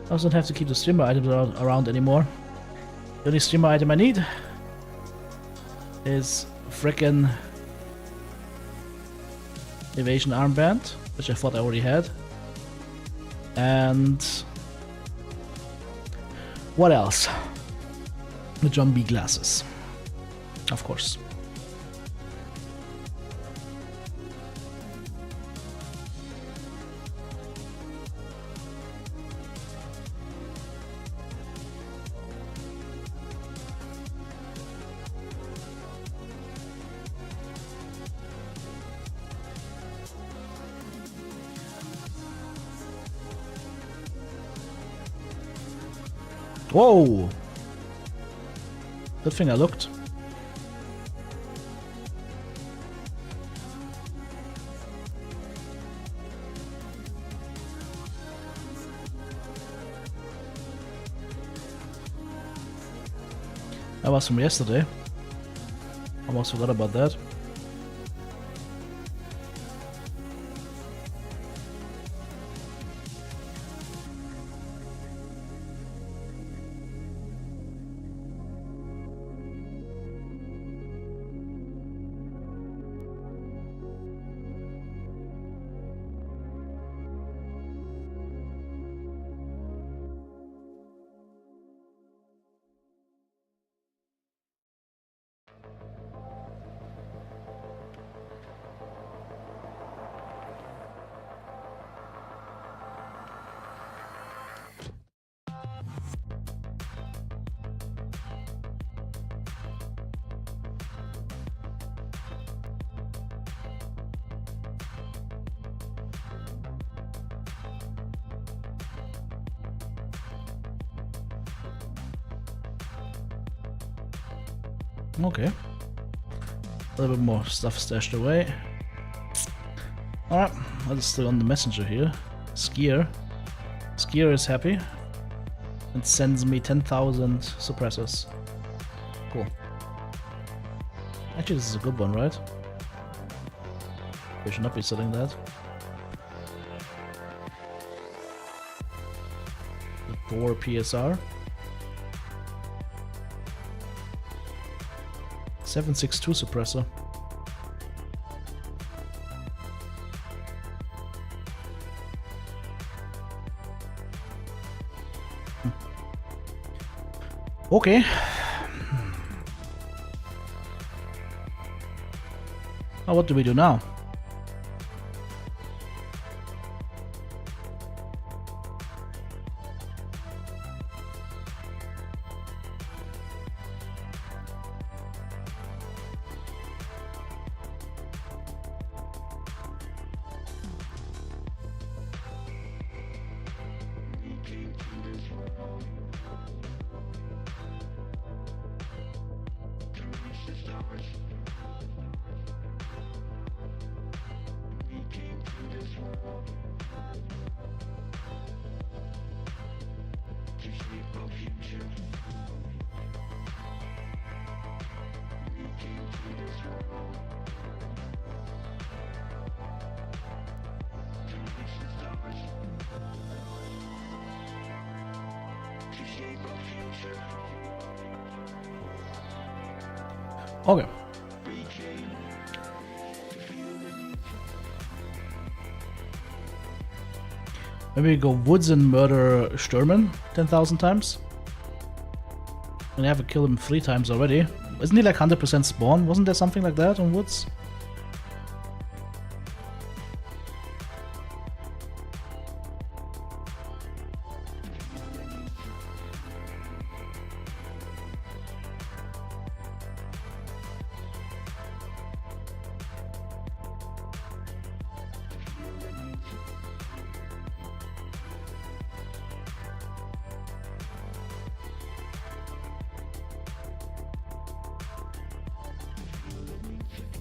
I also don't have to keep the streamer items around anymore. The only streamer item I need is frickin' evasion armband, which I thought I already had. And what else? The John B glasses, of course. Whoa! Good thing I looked. That was from yesterday. Almost forgot about that. Okay. A little bit more stuff stashed away. Alright, let's stay on the messenger here. Skier. Skier is happy. And sends me 10,000 suppressors. Cool. Actually, this is a good one, right? We should not be selling that. 4 PSR. 7.62 suppressor. Okay. Now what do we do now? Okay. Maybe we go woods and murder Stürmen 10,000 times. And I have to kill him 3 times already. Isn't he like 100% spawn? Wasn't there something like that on woods?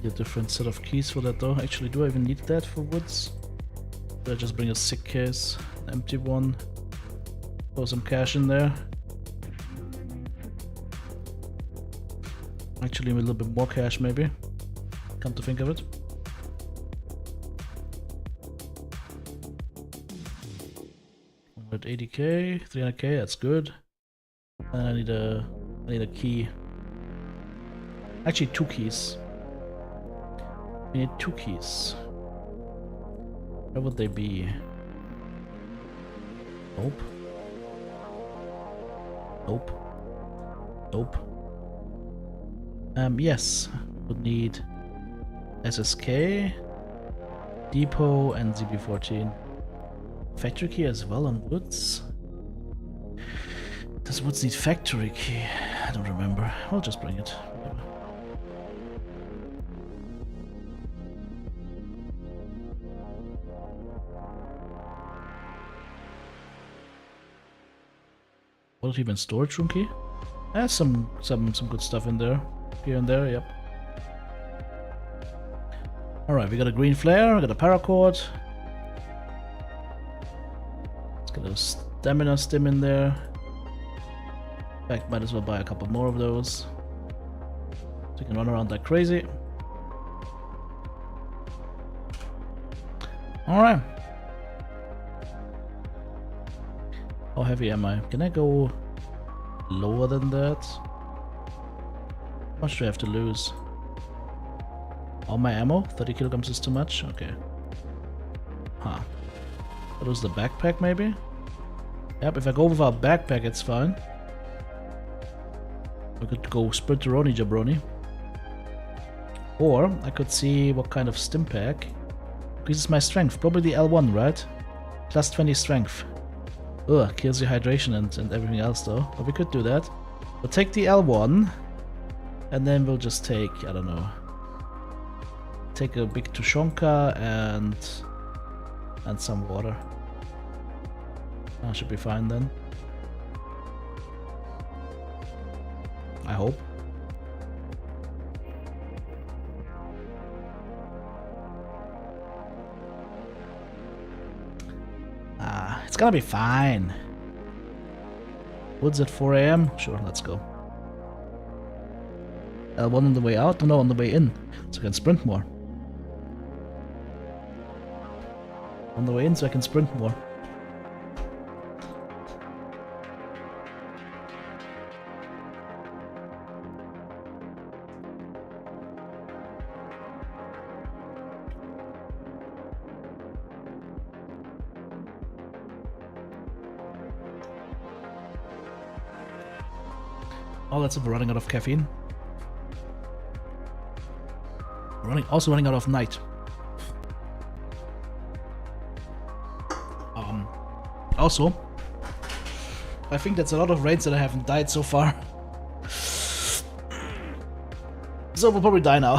A different set of keys for that though. Actually, do I even need that for woods? Do I just bring a sick case, an empty one, throw some cash in there? Actually, a little bit more cash maybe. Come to think of it. At 80k, 300k, that's good. And I need a key. Actually, 2 keys. We need 2 keys. Where would they be? Nope. Nope. Nope. Yes. Would need SSK, Depot, and ZB14. Factory key as well on woods. Does woods need factory key? I don't remember. I'll just bring it. Whatever. What even storage room key? There's some good stuff in there. Here and there, yep. Alright, we got a green flare, we got a paracord. Let's get a stamina stim in there. In fact, might as well buy a couple more of those. So you can run around like crazy. Alright. How heavy am I? Can I go lower than that? How much do I have to lose? All my ammo? 30 kilograms is too much? Okay. Huh. I lose the backpack maybe? Yep, if I go without backpack it's fine. We could go Sprinteroni Jabroni. Or I could see what kind of stim pack increases my strength. Probably the L1, right? Plus 20 strength. Ugh, kills your hydration and everything else though. But we could do that. We'll take the L1 and then we'll just take, I don't know, take a big Tushonka and some water. That should be fine then. I hope. It's gonna be fine. Woods at 4 AM? Sure, let's go. L1 on the way out? No, on the way in. So I can sprint more. On the way in so I can sprint more. Oh, that's if we're running out of caffeine. Also running out of night. Also, I think that's a lot of raids that I haven't died so far. So we'll probably die now.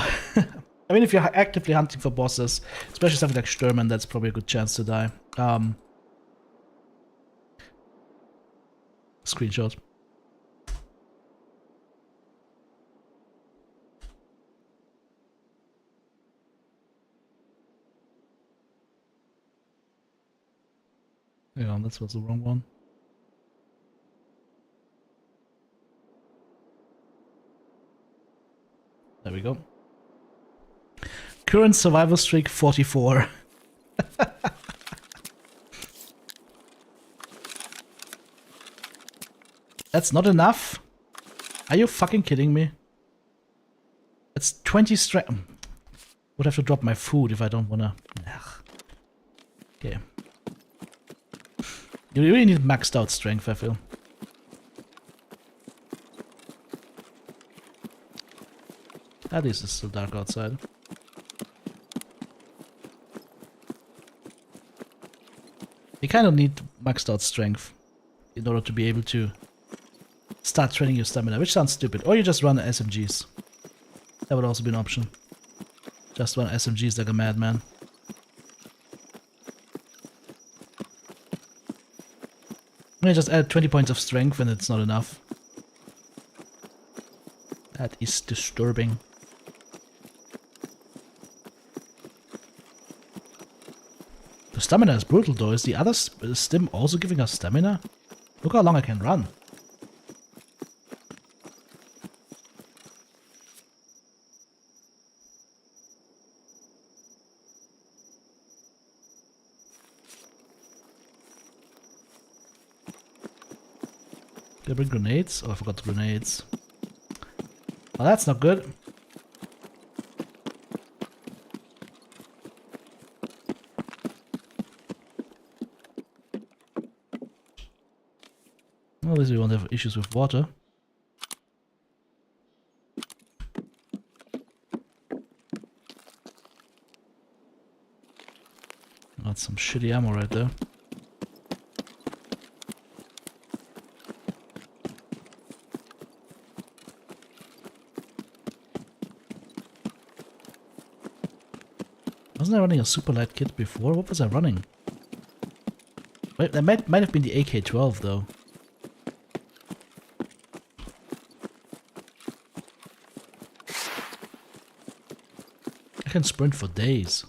I mean, if you're actively hunting for bosses, especially something like Stürmen, that's probably a good chance to die. Screenshot. Yeah, that was the wrong one. There we go. Current survival streak 44. That's not enough? Are you fucking kidding me? It's 20 strength. Would have to drop my food if I don't wanna. Ugh. Okay. You really need maxed out strength, I feel. At least it's still dark outside. You kind of need maxed out strength in order to be able to start training your stamina, which sounds stupid. Or you just run SMGs. That would also be an option. Just run SMGs like a madman. I just add 20 points of strength and it's not enough. That is disturbing. The stamina is brutal though. Is the other stim also giving us stamina? Look how long I can run. Did I bring grenades? Oh, I forgot the grenades. Well, that's not good. Well, at least we won't have issues with water. That's some shitty ammo right there. Wasn't I running a super light kit before? What was I running? Wait, that might have been the AK-12 though. I can sprint for days.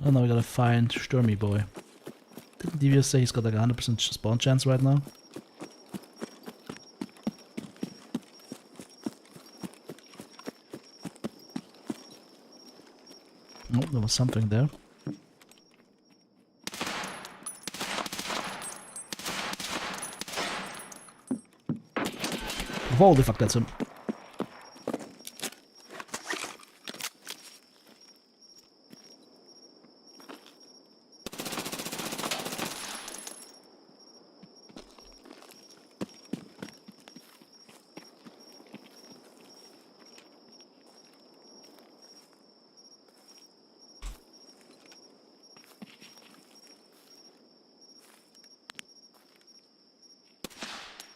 Oh, now we gotta find Stürmy Boy. Didn't Devious say he's got like a 100% spawn chance right now? Oh, there was something there. Holy fuck, that's him.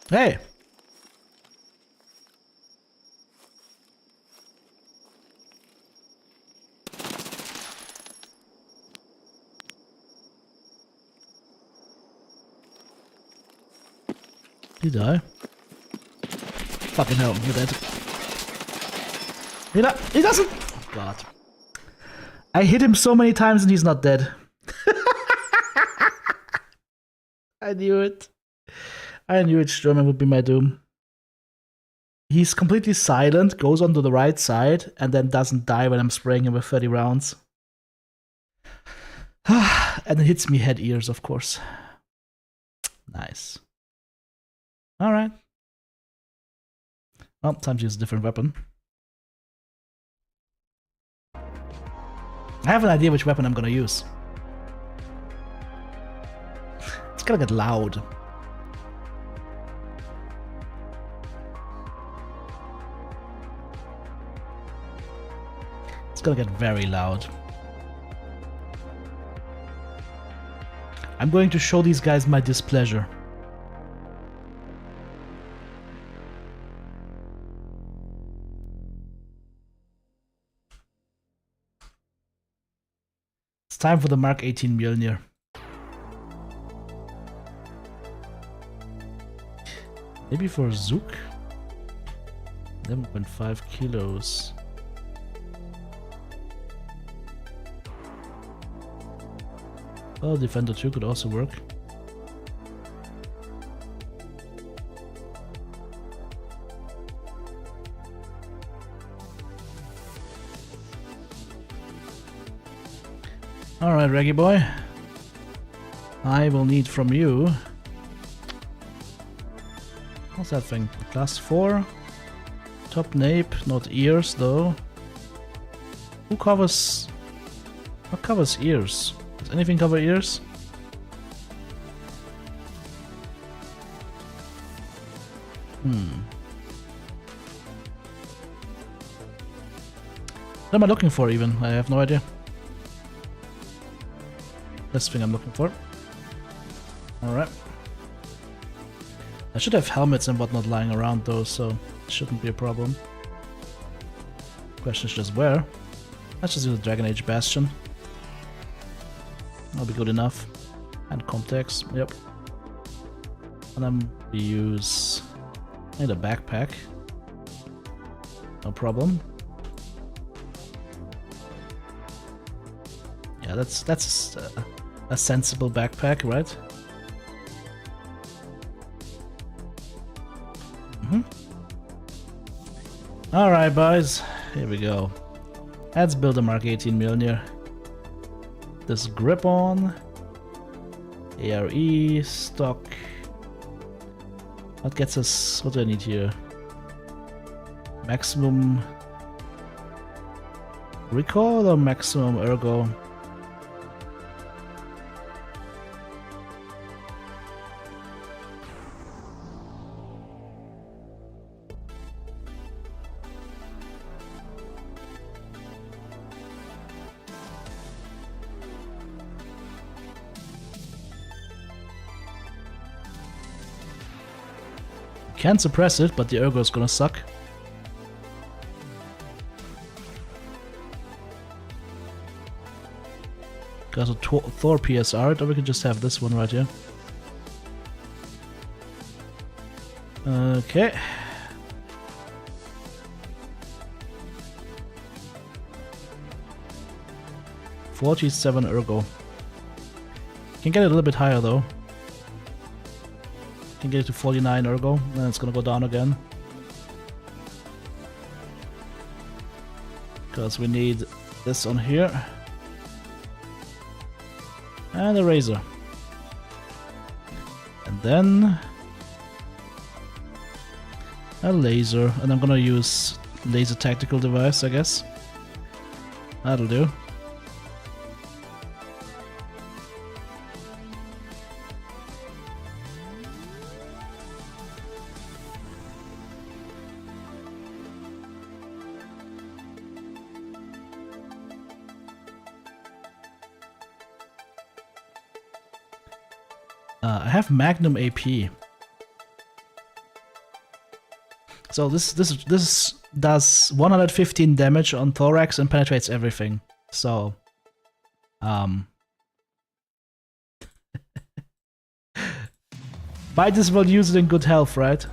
Hey! Did he die? Fucking hell, you're dead. He doesn't! Oh god. I hit him so many times and he's not dead. I knew it. I knew it, Stürmen would be my doom. He's completely silent, goes onto the right side, and then doesn't die when I'm spraying him with 30 rounds. And it hits me head ears, of course. Nice. Alright. Well, time to use a different weapon. I have an idea which weapon I'm gonna use. It's gonna get loud. It's gonna get very loud. I'm going to show these guys my displeasure. It's time for the Mark 18 Mjolnir. Maybe for Zook? 11.5 kilos. Well, Defender 2 could also work. Alright, Reggie boy. I will need from you... What's that thing? Class 4? Top nape, not ears though. Who covers... What covers ears? Does anything cover ears? What am I looking for even? I have no idea. This thing I'm looking for. Alright. I should have helmets and whatnot lying around though, so it shouldn't be a problem. Question is just where? Let's just use the Dragon Age Bastion. That'll be good enough. And Comtex, yep. And then we use... I need a backpack. No problem. Yeah, that's a sensible backpack, right? Alright, boys. Here we go. Let's build a Mark 18 Mjolnir. This grip on. ARE, stock. What gets us... What do I need here? Maximum... recoil or maximum ergo? Can suppress it, but the ergo is gonna suck. Got a Thor PSR, or we can just have this one right here. Okay. $47 ergo. Can get it a little bit higher though. Can get it to 49 ergo, then it's gonna go down again. Because we need this on here. And a razor. And then a laser. And I'm gonna use laser tactical device, I guess. That'll do. I have Magnum AP. So this does 115 damage on thorax and penetrates everything. So might as well use it in good health, right?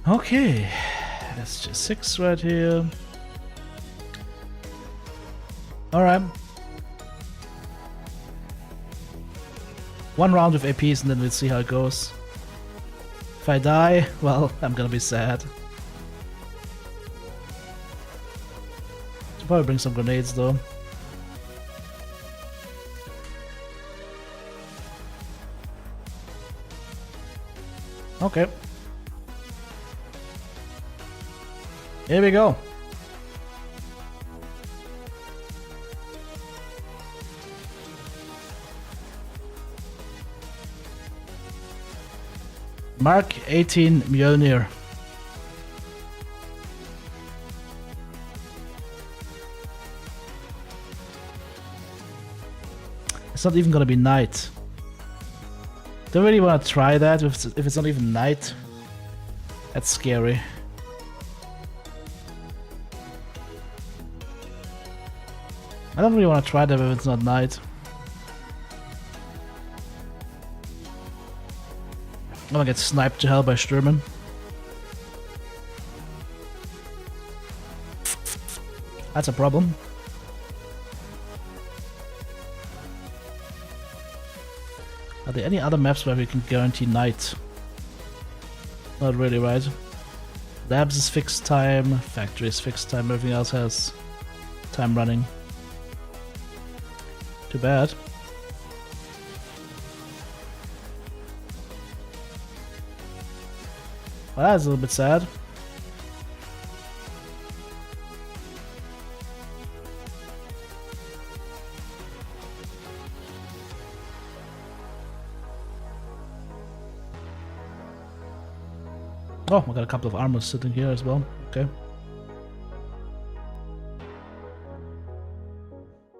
Okay, SG6 right here. Alright. One round of APs and then we'll see how it goes. If I die, well, I'm gonna be sad. Should probably bring some grenades though. Okay. Here we go. Mark 18 Mjolnir. It's not even gonna be night. Don't really want to try that if it's not even night. That's scary. I don't really want to try that if it's not night. I'm gonna get sniped to hell by Stürmen. That's a problem. Are there any other maps where we can guarantee night? Not really, right? Labs is fixed time, factory is fixed time, everything else has time running. Too bad. Well, that's a little bit sad. Oh, I got a couple of armors sitting here as well. Okay.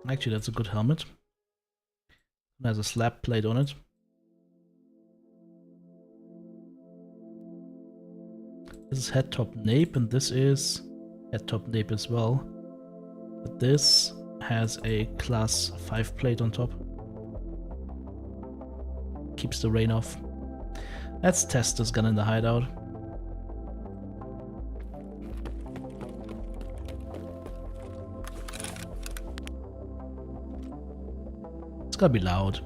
Actually, that's a good helmet. It has a slab plate on it. This is head top nape, and this is head top nape as well. But this has a class 5 plate on top. Keeps the rain off. Let's test this gun in the hideout. It's gonna be loud.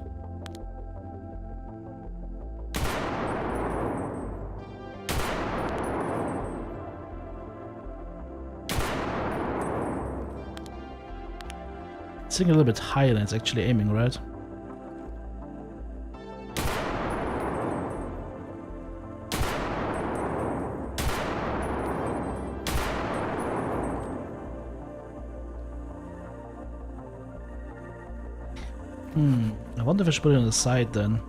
It's sitting a little bit higher than it's actually aiming, right? I wonder if I should put it on the side then.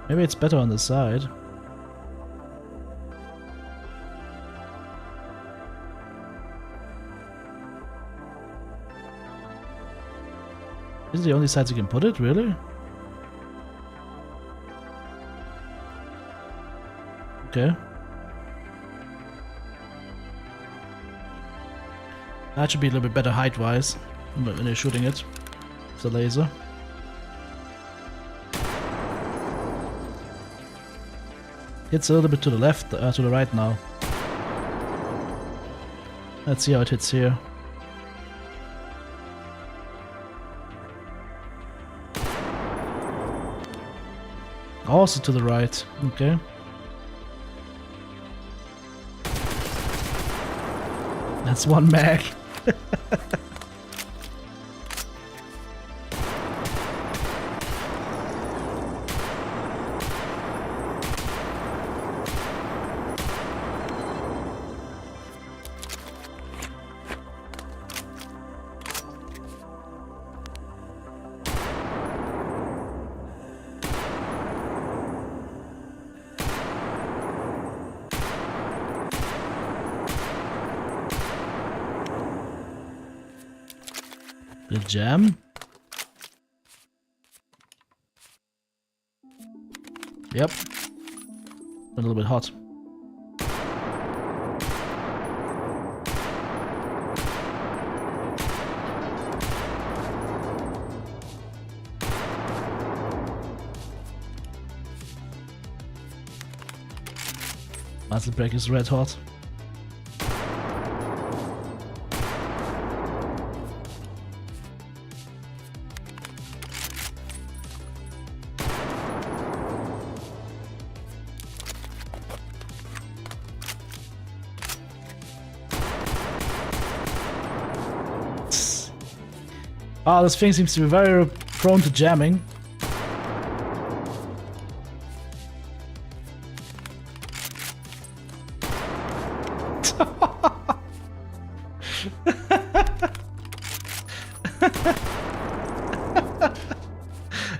Maybe it's better on the side. Is it the only sides you can put it, really? Okay. That should be a little bit better height-wise when you're shooting it with the laser. Hits a little bit to the left, to the right now. Let's see how it hits here. Also to the right, okay. That's one mag. The jam. Yep. A little bit hot. Muzzle brake is red hot. Ah, this thing seems to be very prone to jamming.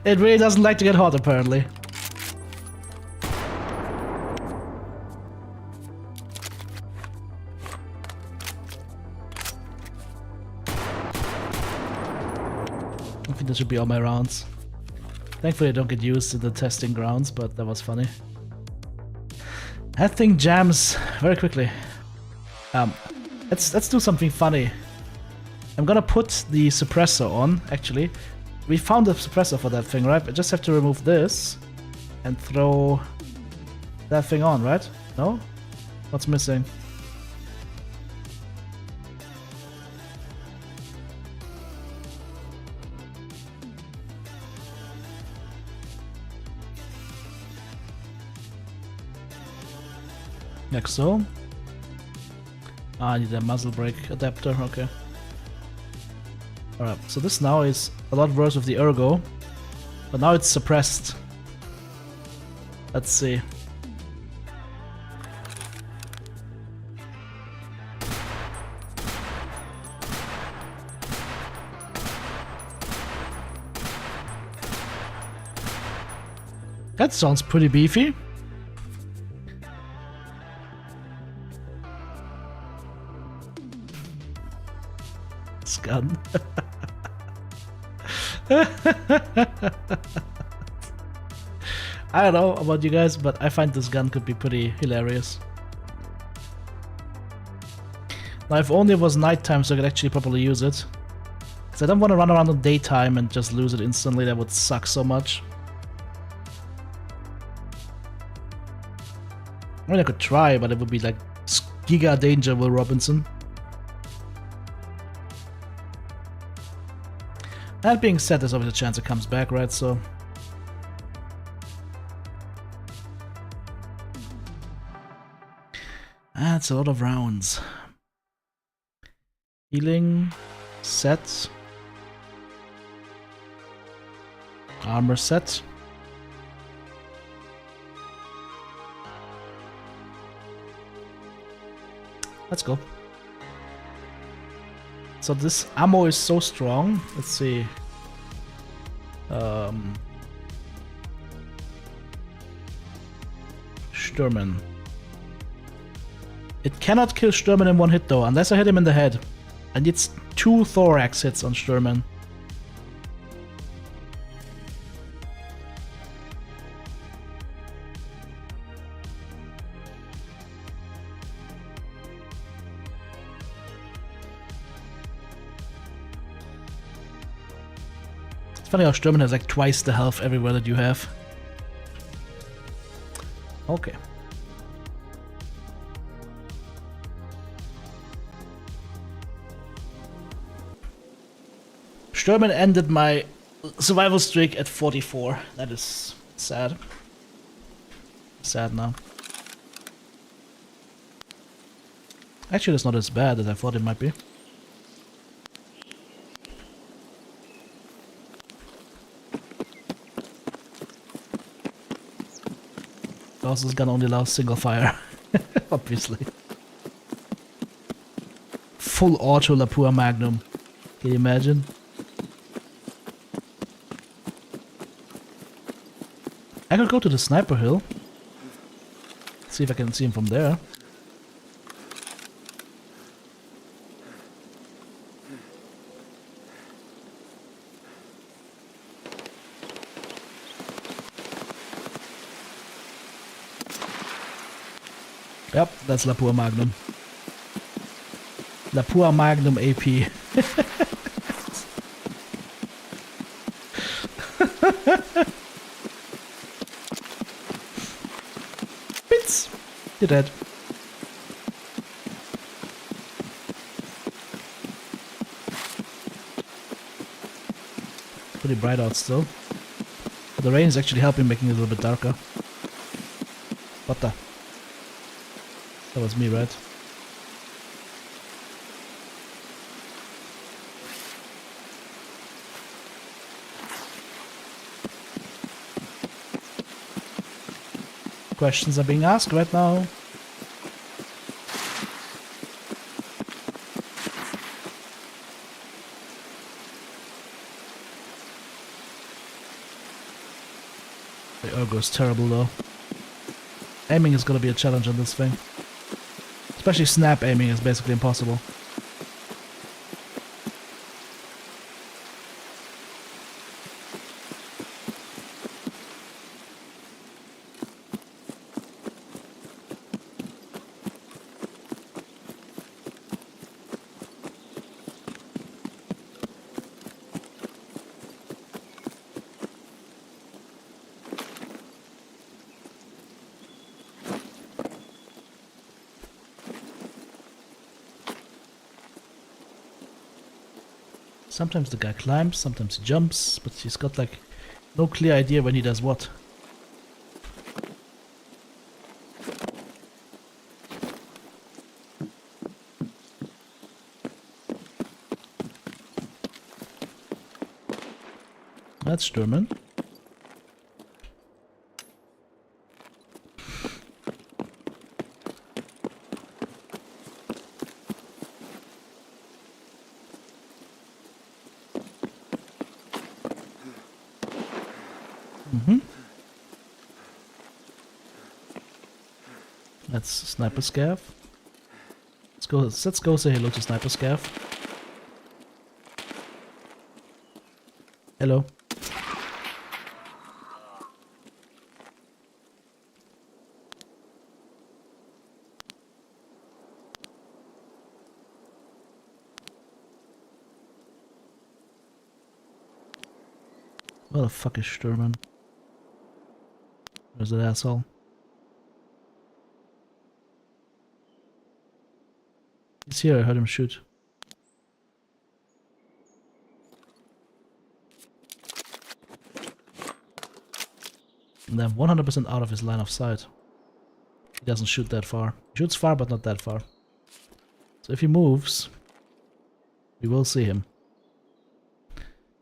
It really doesn't like to get hot, apparently. I think that should be all my rounds. Thankfully I don't get used in the testing grounds, but that was funny. That thing jams very quickly. Let's do something funny. I'm gonna put the suppressor on, actually. We found a suppressor for that thing, right? I just have to remove this and throw that thing on, right? No? What's missing? Like so. Ah, I need a muzzle brake adapter, okay. Alright, so this now is a lot worse with the ergo, but now it's suppressed. Let's see. That sounds pretty beefy. This gun. I don't know about you guys, but I find this gun could be pretty hilarious. Now, if only it was nighttime so I could actually properly use it. Because I don't want to run around in daytime and just lose it instantly, that would suck so much. I mean, I could try, but it would be like giga danger, Will Robinson. That being said, there's always a chance it comes back, right? So that's a lot of rounds. Healing, set, armor set. Let's go. So this ammo is so strong. Let's see. Stürmen. It cannot kill Stürmen in one hit though, unless I hit him in the head. And it's 2 thorax hits on Stürmen. It's funny how Stürmen has like twice the health everywhere that you have. Okay. Stürmen ended my survival streak at 44. That is sad. Sad now. Actually, it's not as bad as I thought it might be. Also, this gun only allows single fire, obviously. Full auto Lapua Magnum. Can you imagine? I could go to the sniper hill. See if I can see him from there. Yep, that's Lapua Magnum. Lapua Magnum AP. You're dead. Pretty bright out still. But the rain is actually helping making it a little bit darker. What the? That was me, right? Questions are being asked right now. The ergo is terrible though. Aiming is gonna be a challenge on this thing. Especially snap aiming is basically impossible. Sometimes the guy climbs, sometimes he jumps, but he's got like no clear idea when he does what. That's German. That's Sniper Scav. Let's go say hello to Sniper Scav. Hello. What the fuck is Sturman? Where's that asshole? He's here, I heard him shoot. And I'm 100% out of his line of sight. He doesn't shoot that far. He shoots far, but not that far. So if he moves, we will see him.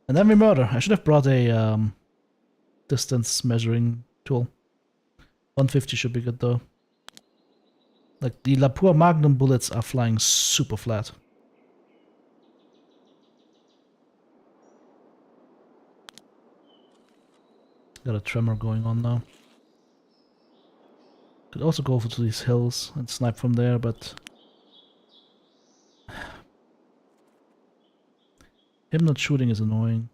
And then we murder. I should have brought a distance measuring tool. 150 should be good though. Like the Lapua Magnum bullets are flying super flat. Got a tremor going on now. Could also go over to these hills and snipe from there, but him not shooting is annoying.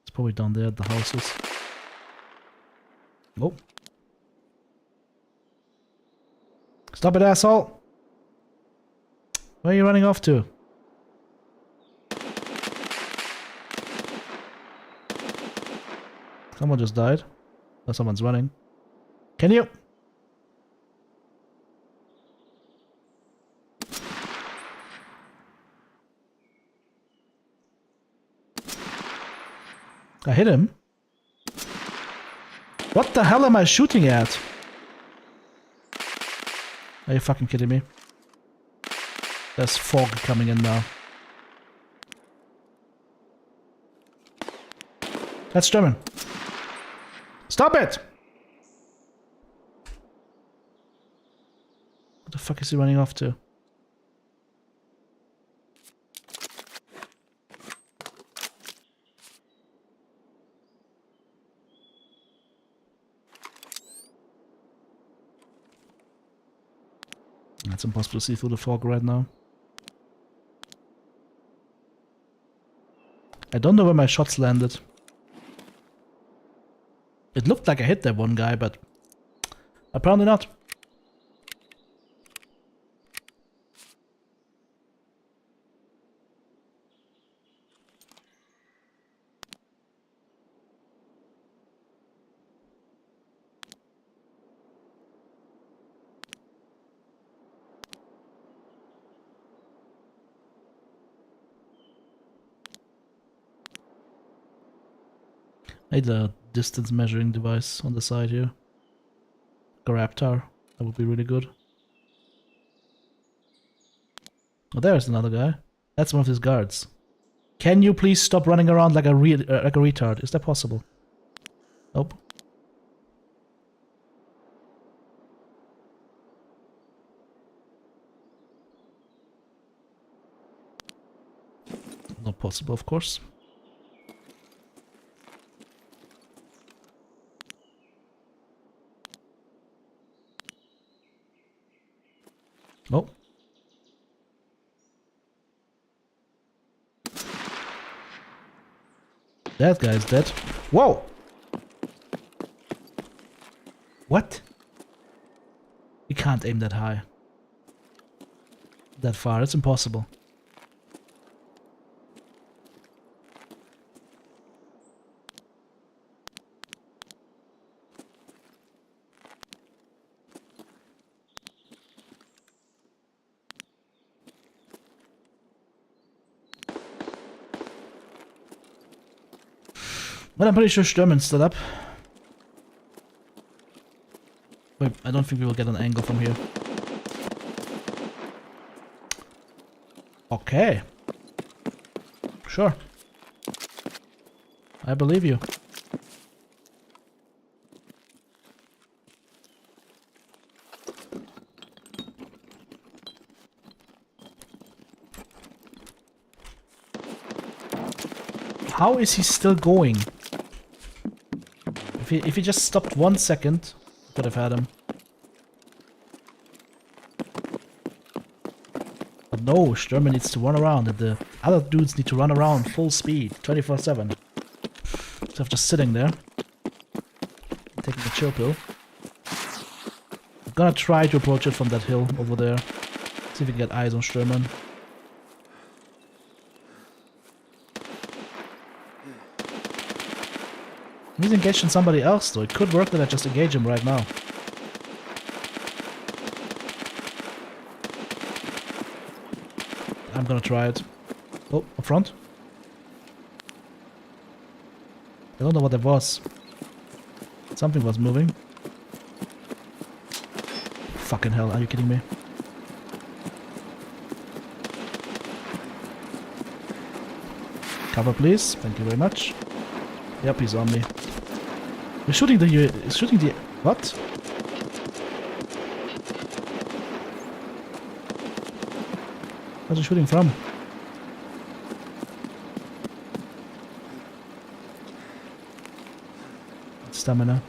It's probably down there at the houses. Oh. Stop it, asshole! Where are you running off to? Someone just died. Oh, someone's running. Can you? I hit him. What the hell am I shooting at? Are you fucking kidding me? There's fog coming in now. That's German. Stop it! What the fuck is he running off to? It's impossible to see through the fog right now. I don't know where my shots landed. It looked like I hit that one guy, but apparently not. I need a distance measuring device on the side here. A Raptor. That would be really good. Oh, there's another guy. That's one of his guards. Can you please stop running around like a retard? Is that possible? Nope. Not possible, of course. Oh. That guy's dead. Whoa! What? You can't aim that high. That far, it's impossible. Well, I'm pretty sure Sturman's still up. Wait, I don't think we will get an angle from here. Okay. Sure. I believe you. How is he still going? If he just stopped 1 second, I could have had him. But no, Sturman needs to run around, and the other dudes need to run around full speed, 24/7. Instead of just sitting there, taking a chill pill. I'm gonna try to approach it from that hill over there. See if we can get eyes on Sturman. He's engaged in somebody else though. It could work that I just engage him right now. I'm gonna try it. Oh, up front. I don't know what that was. Something was moving. Fucking hell, are you kidding me? Cover please, thank you very much. Yep, he's on me. He's shooting the... What? Where's he shooting from? Stamina.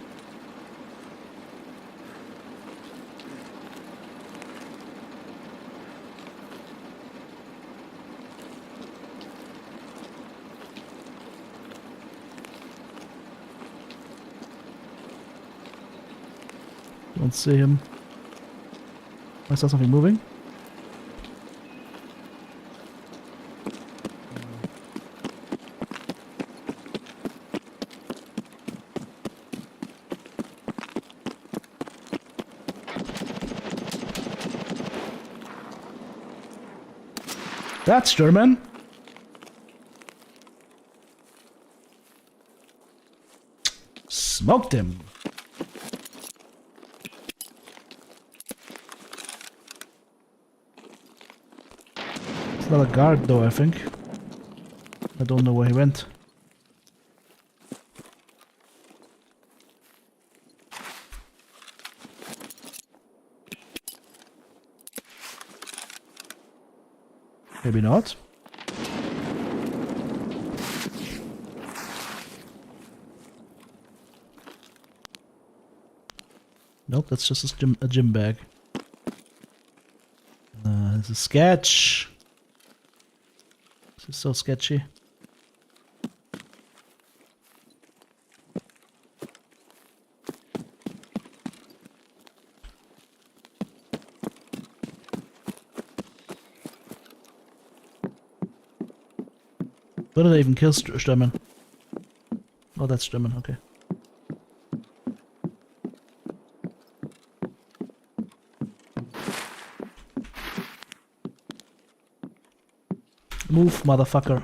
Don't see him. I saw something moving. That's German. Smoked him. It's not a guard though, I think. I don't know where he went. Maybe not. Nope, that's just a gym bag. It's a sketch. This is so sketchy. Where did I even kill Sturman? Oh, that's Sturman, okay. Move, motherfucker.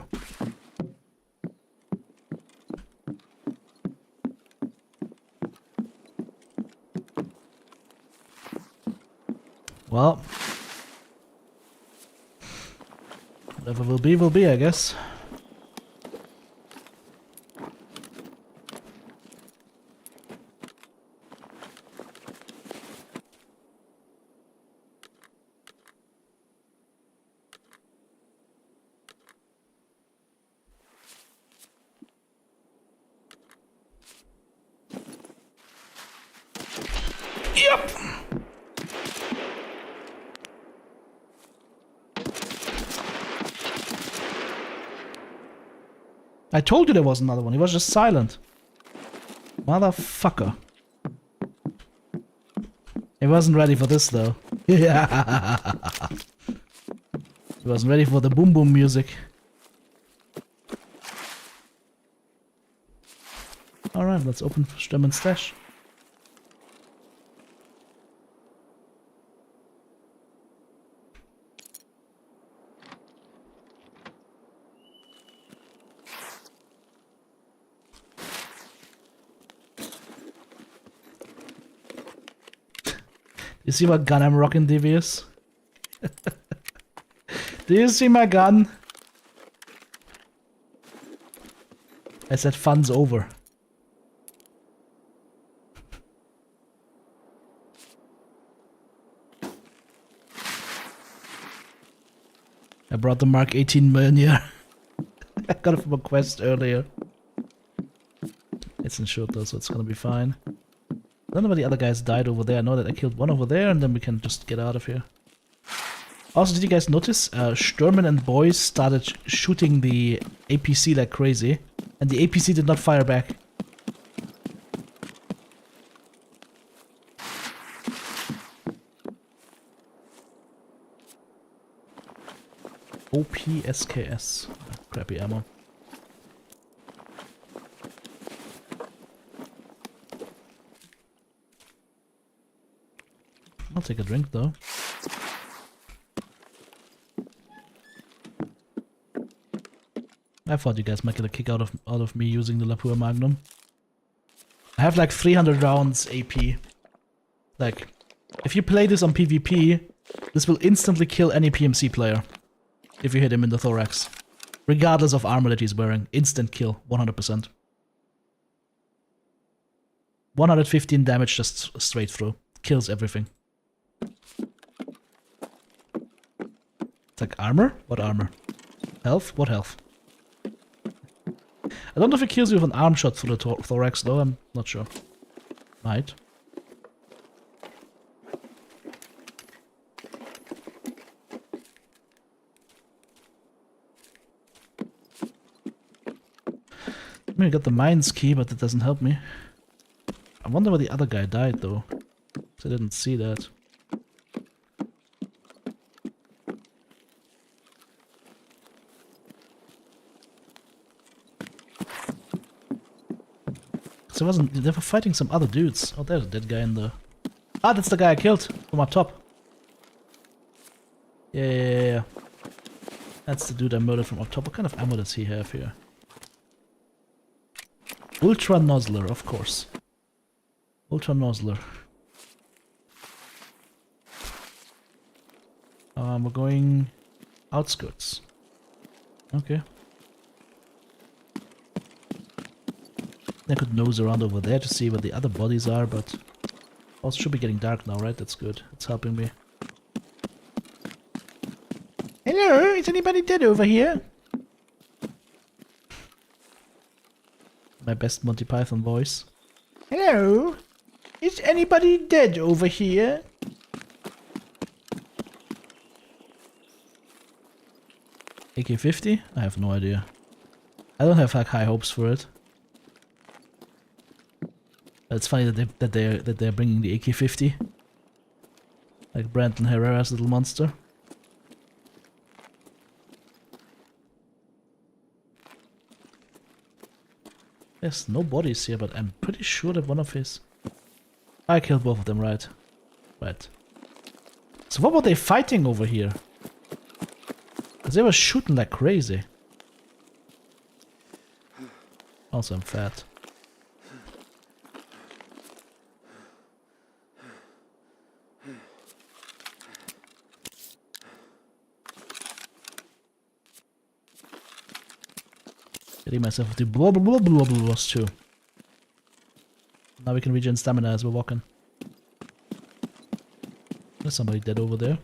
Whatever will be, I guess. Yep. I told you there was another one. He was just silent. Motherfucker. He wasn't ready for this though. Yeah. He wasn't ready for the boom boom music. Alright, let's open Stemmen's stash. You see what gun I'm rocking, Devious? Do you see my gun? I said fun's over. I brought the Mark 18 million here. I got it from a quest earlier. It's insured though, so it's gonna be fine. I don't know where the other guys died over there. I know that I killed one over there and then we can just get out of here. Also, did you guys notice Sturman and boys started shooting the APC like crazy and the APC did not fire back. OPSKS. Crappy ammo. I'll take a drink though. I thought you guys might get a kick out of me using the Lapua Magnum. I have like 300 rounds AP. Like, if you play this on PvP, this will instantly kill any PMC player. If you hit him in the thorax. Regardless of armor that he's wearing. Instant kill, 100%. 115 damage just straight through. Kills everything. It's like armor? What armor? Health? What health? I don't know if it kills you with an arm shot through the thorax though, I'm not sure. Might. I mean, I got the mines key, but that doesn't help me. I wonder where the other guy died though. 'Cause I didn't see that. So they were fighting some other dudes. Oh, there's a dead guy in the... Ah, that's the guy I killed from up top. Yeah. That's the dude I murdered from up top. What kind of ammo does he have here? Ultra Nozzler, of course. Ultra Nozzler. We're going outskirts. Okay. I could nose around over there to see where the other bodies are, but... Oh, it should be getting dark now, right? That's good. It's helping me. Hello? Is anybody dead over here? My best Monty Python voice. Hello? Is anybody dead over here? AK-50? I have no idea. I don't have like high hopes for it. It's funny that they're bringing the AK-50, like Brandon Herrera's little monster. There's no bodies here, but I'm pretty sure that one of his... I killed both of them, right? Right. So what were they fighting over here? Because they were shooting like crazy. Also, I'm fat. Getting myself with the blah blah blah blah blah blah too. Now we can regen stamina as we're walking. There's somebody dead over there.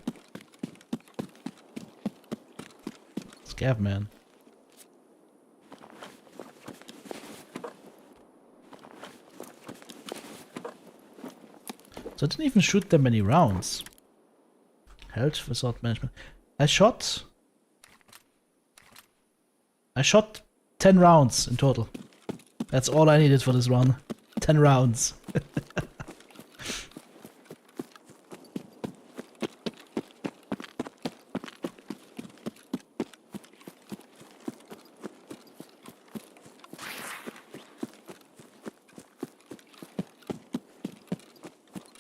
Scav man. So I didn't even shoot that many rounds. Health resort management. I shot 10 rounds in total. That's all I needed for this run. 10 rounds.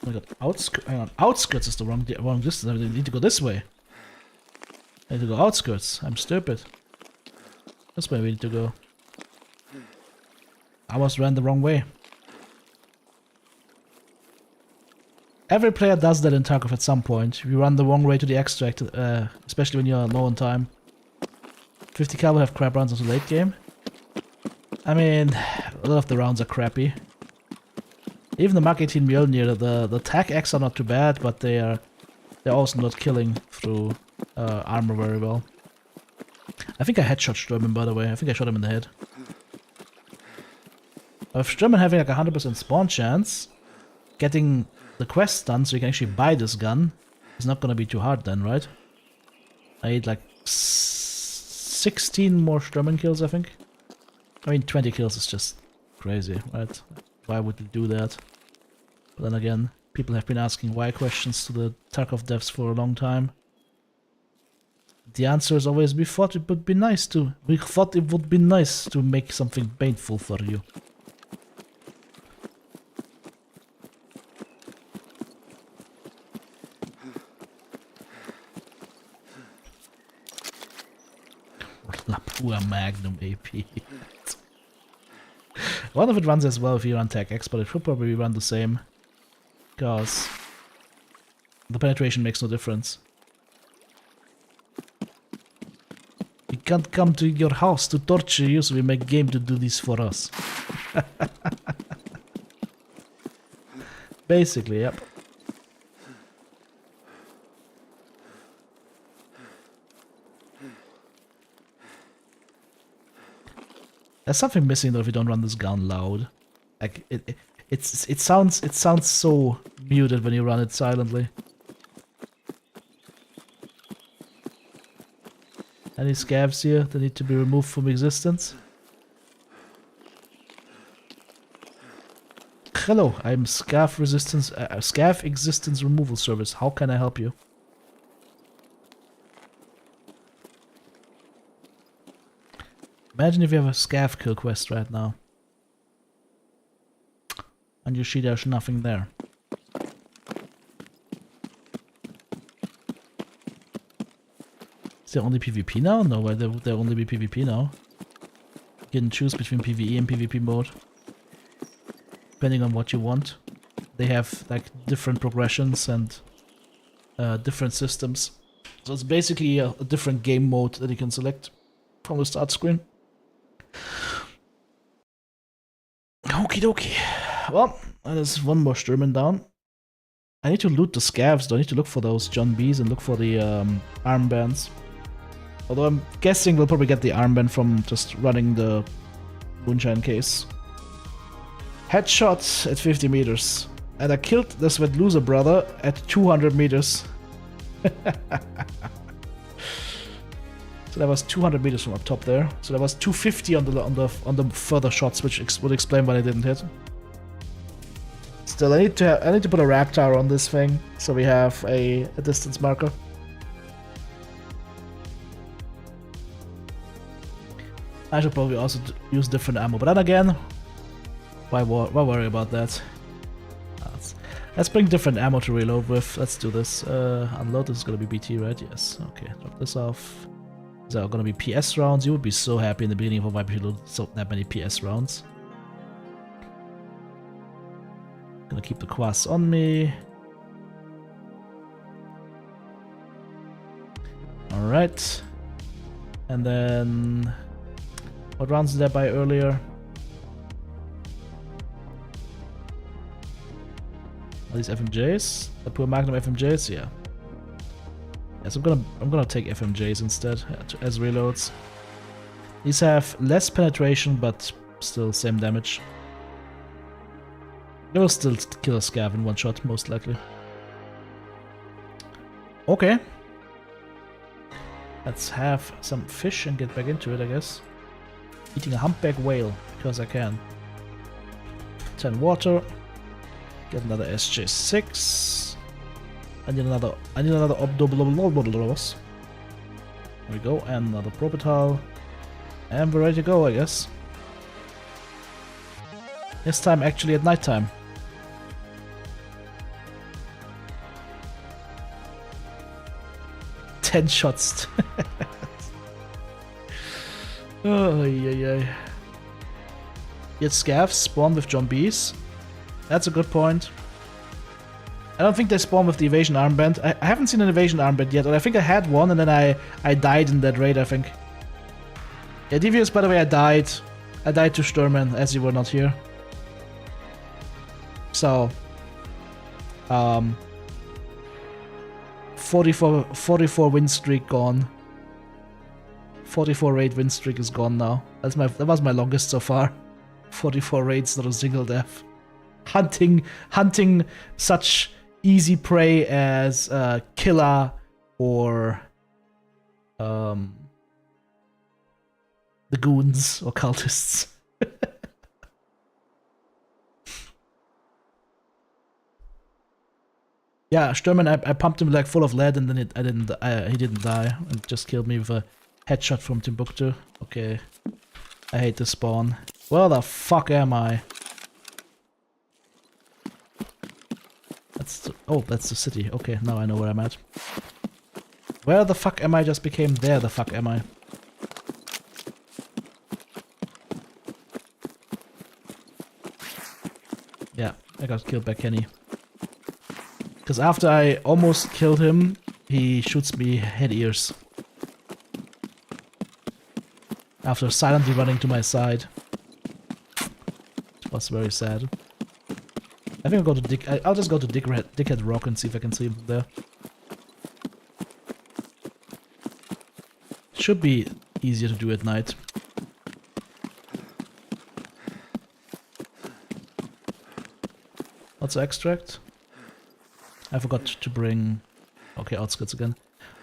Oh my god, outskirts. Hang on, outskirts is the wrong distance. I need to go this way. I need to go outskirts. I'm stupid. This way we need to go. I almost ran the wrong way. Every player does that in Tarkov at some point. If you run the wrong way to the extract, especially when you're low on time. 50 cal will have crap rounds until late game. I mean, a lot of the rounds are crappy. Even the Mark 18 Mjolnir, the TAC X are not too bad, but they're also not killing through armor very well. I think I headshot Sturman, by the way. I think I shot him in the head. With Sturman having like a 100% spawn chance, getting the quest done so you can actually buy this gun is not gonna be too hard then, right? I need like 16 more Sturman kills, I think. I mean, 20 kills is just crazy, right? Why would you do that? But then again, people have been asking why questions to the Tarkov devs for a long time. The answer is always, we thought it would be nice to make something painful for you. Lapua Magnum AP. I wonder if it runs as well if you run Tech X, but it should probably run the same. Because the penetration makes no difference. We can't come to your house to torture you, so we make game to do this for us. Basically, yep. There's something missing though if you don't run this gun loud. Like it sounds so muted when you run it silently. Any scavs here that need to be removed from existence? Hello, I'm Scav Existence Removal Service. How can I help you? Imagine if you have a Scav kill quest right now. And you see there's nothing there. Is there only PvP now? No, why there only be PvP now? You can choose between PvE and PvP mode. Depending on what you want. They have like different progressions and different systems. So it's basically a different game mode that you can select from the start screen. Okie dokie. Well, there's one more Sturman down. I need to loot the scavs though. I need to look for those John B's and look for the armbands. Although I'm guessing we'll probably get the armband from just running the moonshine case. Headshots at 50 meters. And I killed the Sweat Loser brother at 200 meters. So that was 200 meters from up top there. So that was 250 on the further shots, which would explain why I didn't hit. Still, I need to put a rap tower on this thing, so we have a distance marker. I should probably also use different ammo, but then again, why worry about that? Let's bring different ammo to reload with. Let's do this. Unload. This is gonna be BT, right? Yes. Okay. Drop this off. Is that gonna be PS rounds? You would be so happy in the beginning of why we load so that many PS rounds. Gonna keep the quads on me. Alright. And then What rounds did I buy earlier? Are these FMJs? The poor Magnum FMJs? Yeah. Yes, I'm gonna take FMJs instead as reloads. These have less penetration, but still same damage. They will still kill a scav in one shot, most likely. Okay. Let's have some fish and get back into it, I guess. Eating a humpback whale, because I can. 10 water. Get another SJ6. I need another Obdobloblobloblos. There we go, and another Propital. And we're ready to go, I guess. This time actually at night time. Ten shots. Oh, yeah. Yet scavs spawn with zombies. That's a good point. I don't think they spawn with the evasion armband. I haven't seen an evasion armband yet, and I think I had one, and then I died in that raid, I think. Yeah, Devious, by the way, I died. I died to Sturman, as you were not here. So, 44 win streak gone. 44 raid win streak is gone now. That was my longest so far. 44 raids, not a single death. Hunting such easy prey as Killer or the goons or cultists. Yeah, Sturman, I pumped him like full of lead, and then he didn't die, and just killed me with a headshot from Timbuktu. Okay, I hate this spawn. Where the fuck am I? That's the city. Okay, now I know where I'm at. Where the fuck am I? Just became there. The fuck am I? Yeah, I got killed by Kenny. Because after I almost killed him, he shoots me head ears. After silently running to my side. It was very sad. I think I'll just go to Dickhead Rock and see if I can see him there. Should be easier to do at night. What's the extract? I forgot to bring... Okay, outskirts again.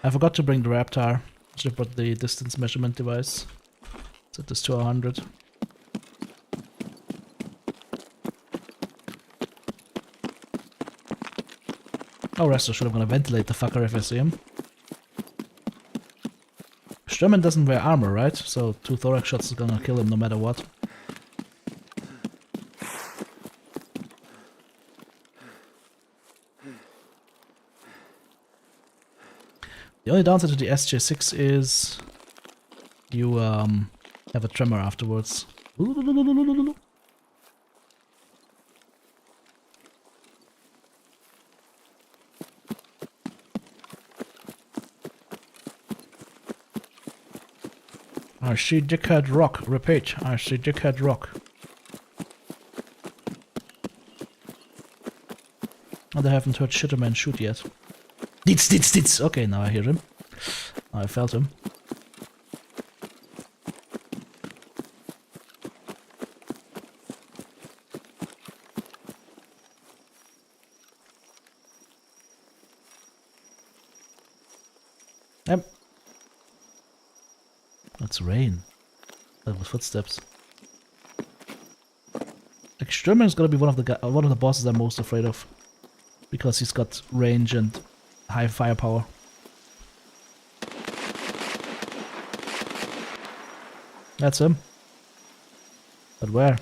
I forgot to bring the Raptor. Should have brought the distance measurement device. Set this to 100. Oh, rest assured I'm gonna ventilate the fucker if I see him. Sturman doesn't wear armor, right? So 2 thorax shots is gonna kill him no matter what. The only downside to the SJ6 is you have a tremor afterwards. I see Dickhead Rock. Repeat, I see Dickhead Rock. And I haven't heard Shitterman shoot yet. Ditz! Okay, now I hear him. Now I felt him. Yep. That's rain. That was footsteps. Like Sturman is gonna be one of the bosses I'm most afraid of, because he's got range and high firepower. That's him. But where?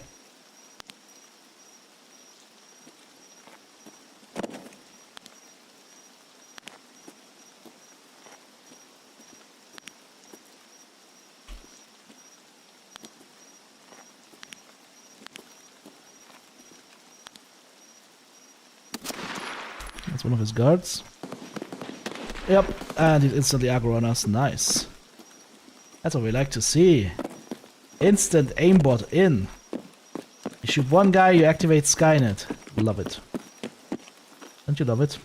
That's one of his guards. Yep, and he's instantly aggro on us. Nice. That's what we like to see. Instant aimbot in. You shoot one guy, you activate Skynet. Love it. Don't you love it?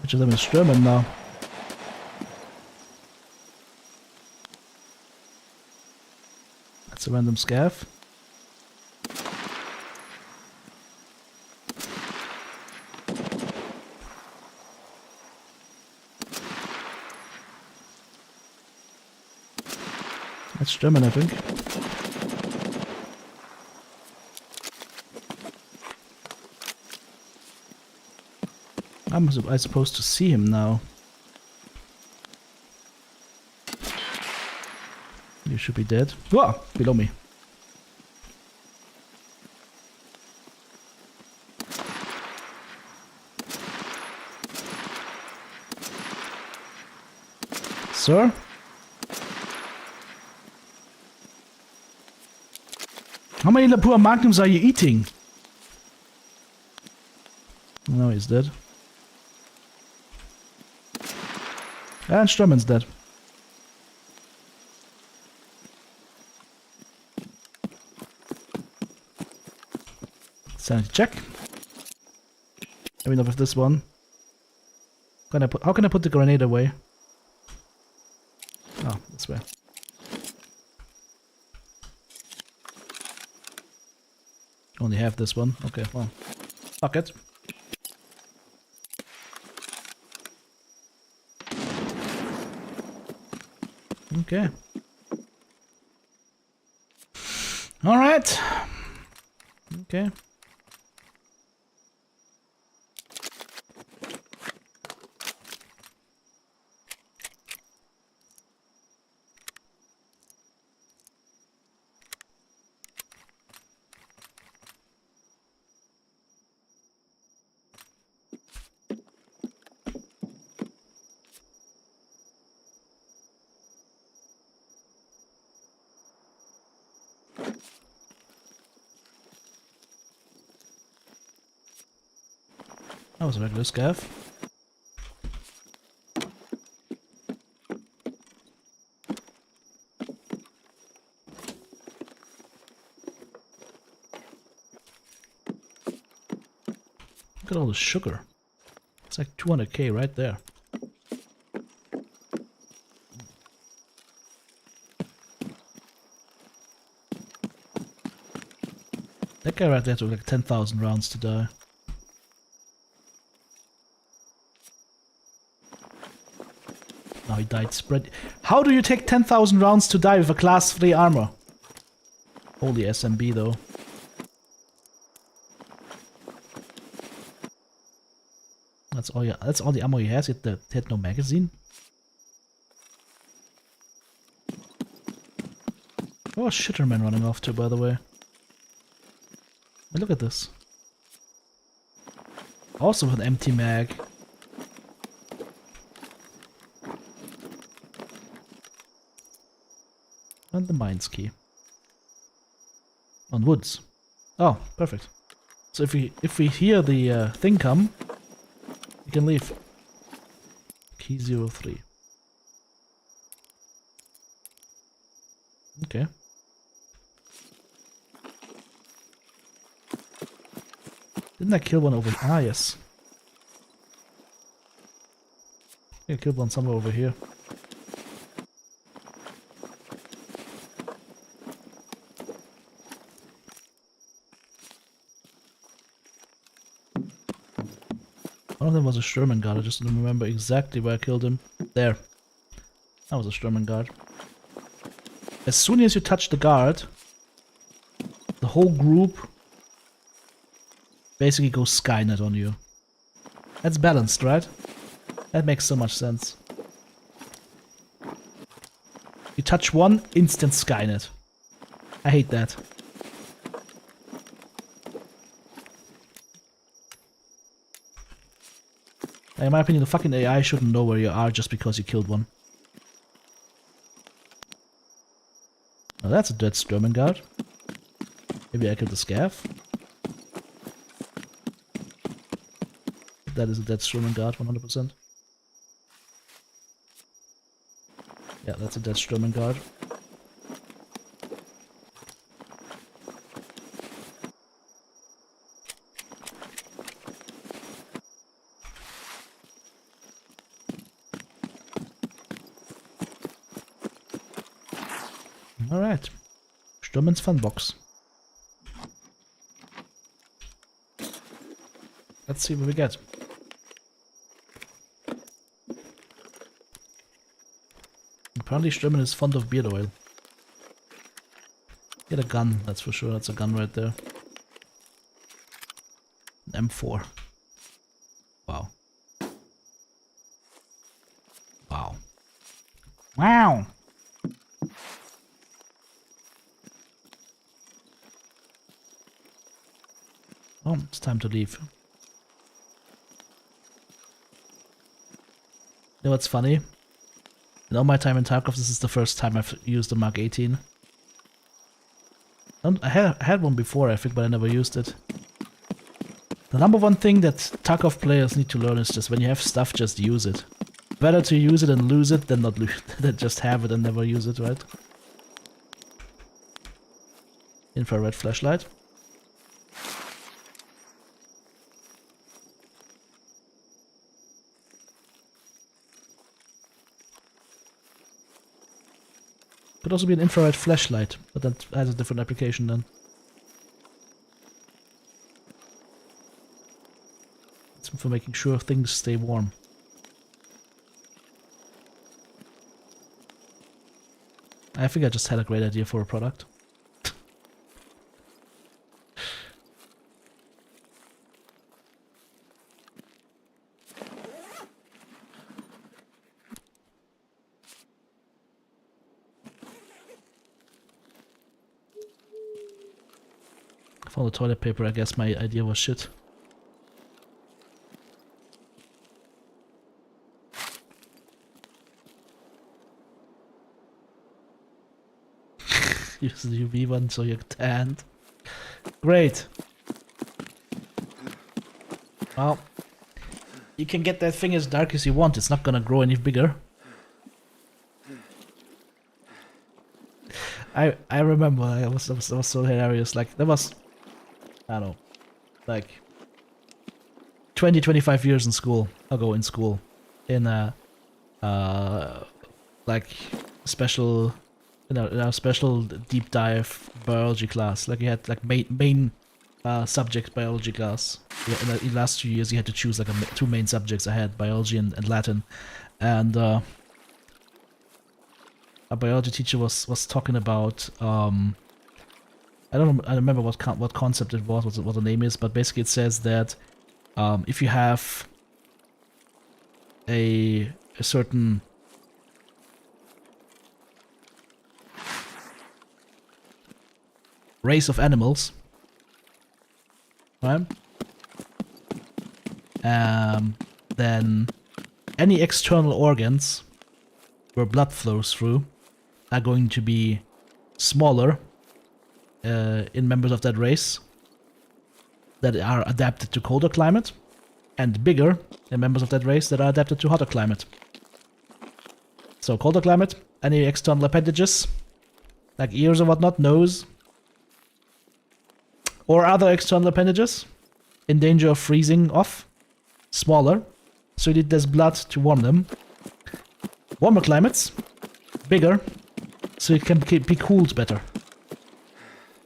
Which of them is Stürmen now? That's a random scav. That's Stürmen, I think. I'm supposed to see him now. You should be dead. Whoa! Below me. Sir? How many Lapua Magnums are you eating? No, he's dead. And Stürmen's dead. Sanity check. Enough of this one. How can I put the grenade away? Oh, this way. Only have this one. Okay, well. Fuck it. Okay. All right. Okay. That was a regular scav. Look at all the sugar. It's like 200k right there. That guy right there took like 10,000 rounds to die. Now he died spread. How do you take 10,000 rounds to die with a class 3 armor? Holy SMB though. That's all. Yeah, that's all the ammo he has. It had no magazine. Oh, Shitterman running off too, by the way. Hey, look at this. Also with an empty mag. And the mines key. On woods. Oh, perfect. So if we hear the thing come, we can leave. Key 03. Okay. Didn't I kill one over? Ah, yes. I killed one somewhere over here. One of them was a Sturman guard. I just don't remember exactly where I killed him. There. That was a Sturman guard. As soon as you touch the guard, the whole group basically goes Skynet on you. That's balanced, right? That makes so much sense. You touch one, instant Skynet. I hate that. In my opinion, the fucking AI shouldn't know where you are just because you killed one. Oh, that's a dead Sturman guard. Maybe I killed the Scav. That is a dead Sturman guard, 100%. Yeah, that's a dead Sturman guard. Alright. Sturman's Funbox. Let's see what we get. Apparently Sturman is fond of beard oil. Get a gun, that's for sure. That's a gun right there. An M4. Wow. Wow. Wow! Oh, it's time to leave. You know what's funny? In all my time in Tarkov, this is the first time I've used the Mark 18. I had one before, I think, but I never used it. The number one thing that Tarkov players need to learn is just when you have stuff, just use it. Better to use it and lose it than not than just have it and never use it, right? Infrared flashlight. Could also be an infrared flashlight, but that has a different application then. It's for making sure things stay warm. I think I just had a great idea for a product. For the toilet paper, I guess my idea was shit. Use the UV one so you're tanned. Great. Well, you can get that thing as dark as you want. It's not gonna grow any bigger. I remember that was so hilarious. Like that was, I don't know, like 25 years in school ago in school, in a like special, in a special deep dive biology class. Like you had like main subject biology class. In the last 2 years you had to choose like two main subjects. I had biology and Latin, and a biology teacher was talking about I remember what concept it was, what the name is, but basically it says that if you have a certain race of animals, right? Then any external organs where blood flows through are going to be smaller in members of that race that are adapted to colder climate, and bigger in members of that race that are adapted to hotter climate. So colder climate, any external appendages, like ears or whatnot, nose, or other external appendages, in danger of freezing off, smaller, so you need less blood to warm them. Warmer climates, bigger, so it can be cooled better.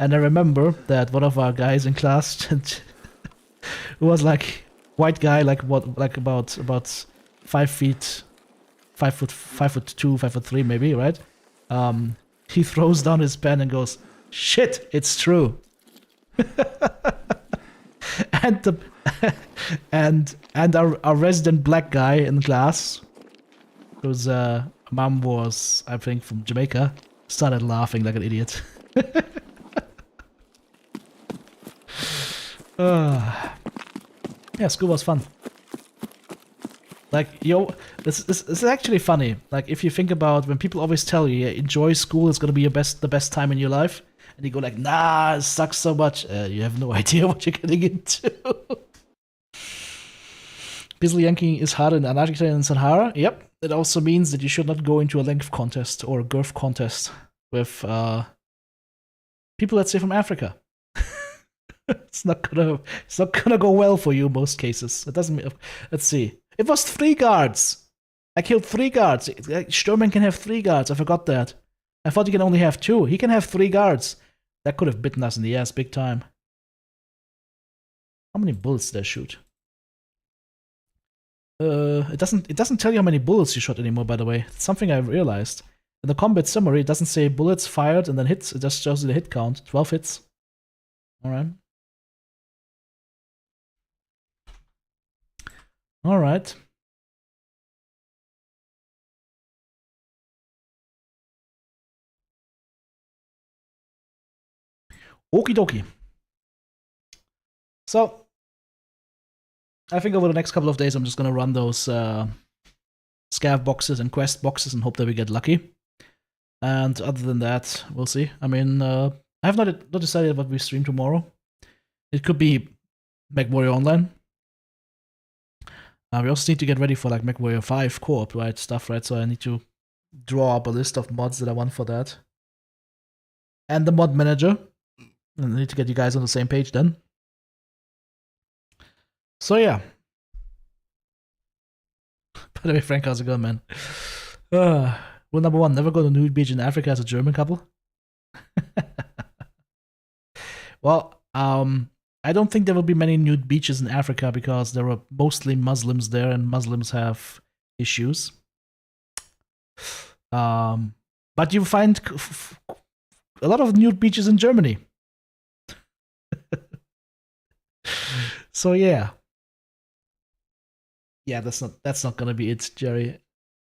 And I remember that one of our guys in class, who was like white guy, like about 5 feet, 5'2", 5'3" maybe, right? He throws down his pen and goes, "Shit, it's true." and the and our resident black guy in class, whose mom was, I think, from Jamaica, started laughing like an idiot. Yeah, school was fun. Like, yo, this is actually funny. Like, if you think about when people always tell you, yeah, enjoy school, it's gonna be the best time in your life, and you go like, nah, it sucks so much. You have no idea what you're getting into. Bizzle yanking is hard in Antarctica and Sahara. Yep, it also means that you should not go into a length contest or a girth contest with people, let's say, from Africa. It's not gonna go well for you in most cases. It doesn't. Let's see. It was 3 guards. I killed 3 guards. Sturman can have 3 guards. I forgot that. I thought he can only have 2. He can have 3 guards. That could have bitten us in the ass big time. How many bullets did I shoot? It doesn't tell you how many bullets you shot anymore, by the way. It's something I realized. In the combat summary, it doesn't say bullets fired and then hits. It just shows you the hit count. 12 hits. Alright. Alright. Okie dokie. So, I think over the next couple of days I'm just gonna run those scav boxes and quest boxes and hope that we get lucky. And other than that, we'll see. I mean, I have not decided what we stream tomorrow. It could be MechWarrior Online. We also need to get ready for like MechWarrior 5 co-op, right? Stuff, right? So I need to draw up a list of mods that I want for that. And the mod manager. And I need to get you guys on the same page then. So yeah. By the way, Frank, how's it going, man? Rule number 1, never go to nude beach in Africa as a German couple. Well, I don't think there will be many nude beaches in Africa because there are mostly Muslims there and Muslims have issues. But you find a lot of nude beaches in Germany. So yeah. Yeah, that's not gonna be it, Jerry.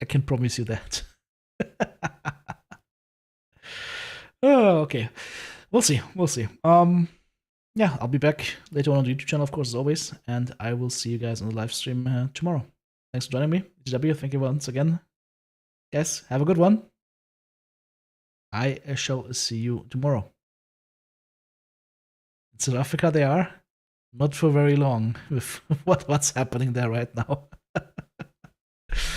I can promise you that. Oh, okay. We'll see. Yeah, I'll be back later on the YouTube channel, of course, as always, and I will see you guys on the live stream tomorrow. Thanks for joining me. GW, thank you once again. Guys, have a good one. I shall see you tomorrow. In South Africa they are. Not for very long with what's happening there right now.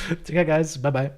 Take care, guys. Bye-bye.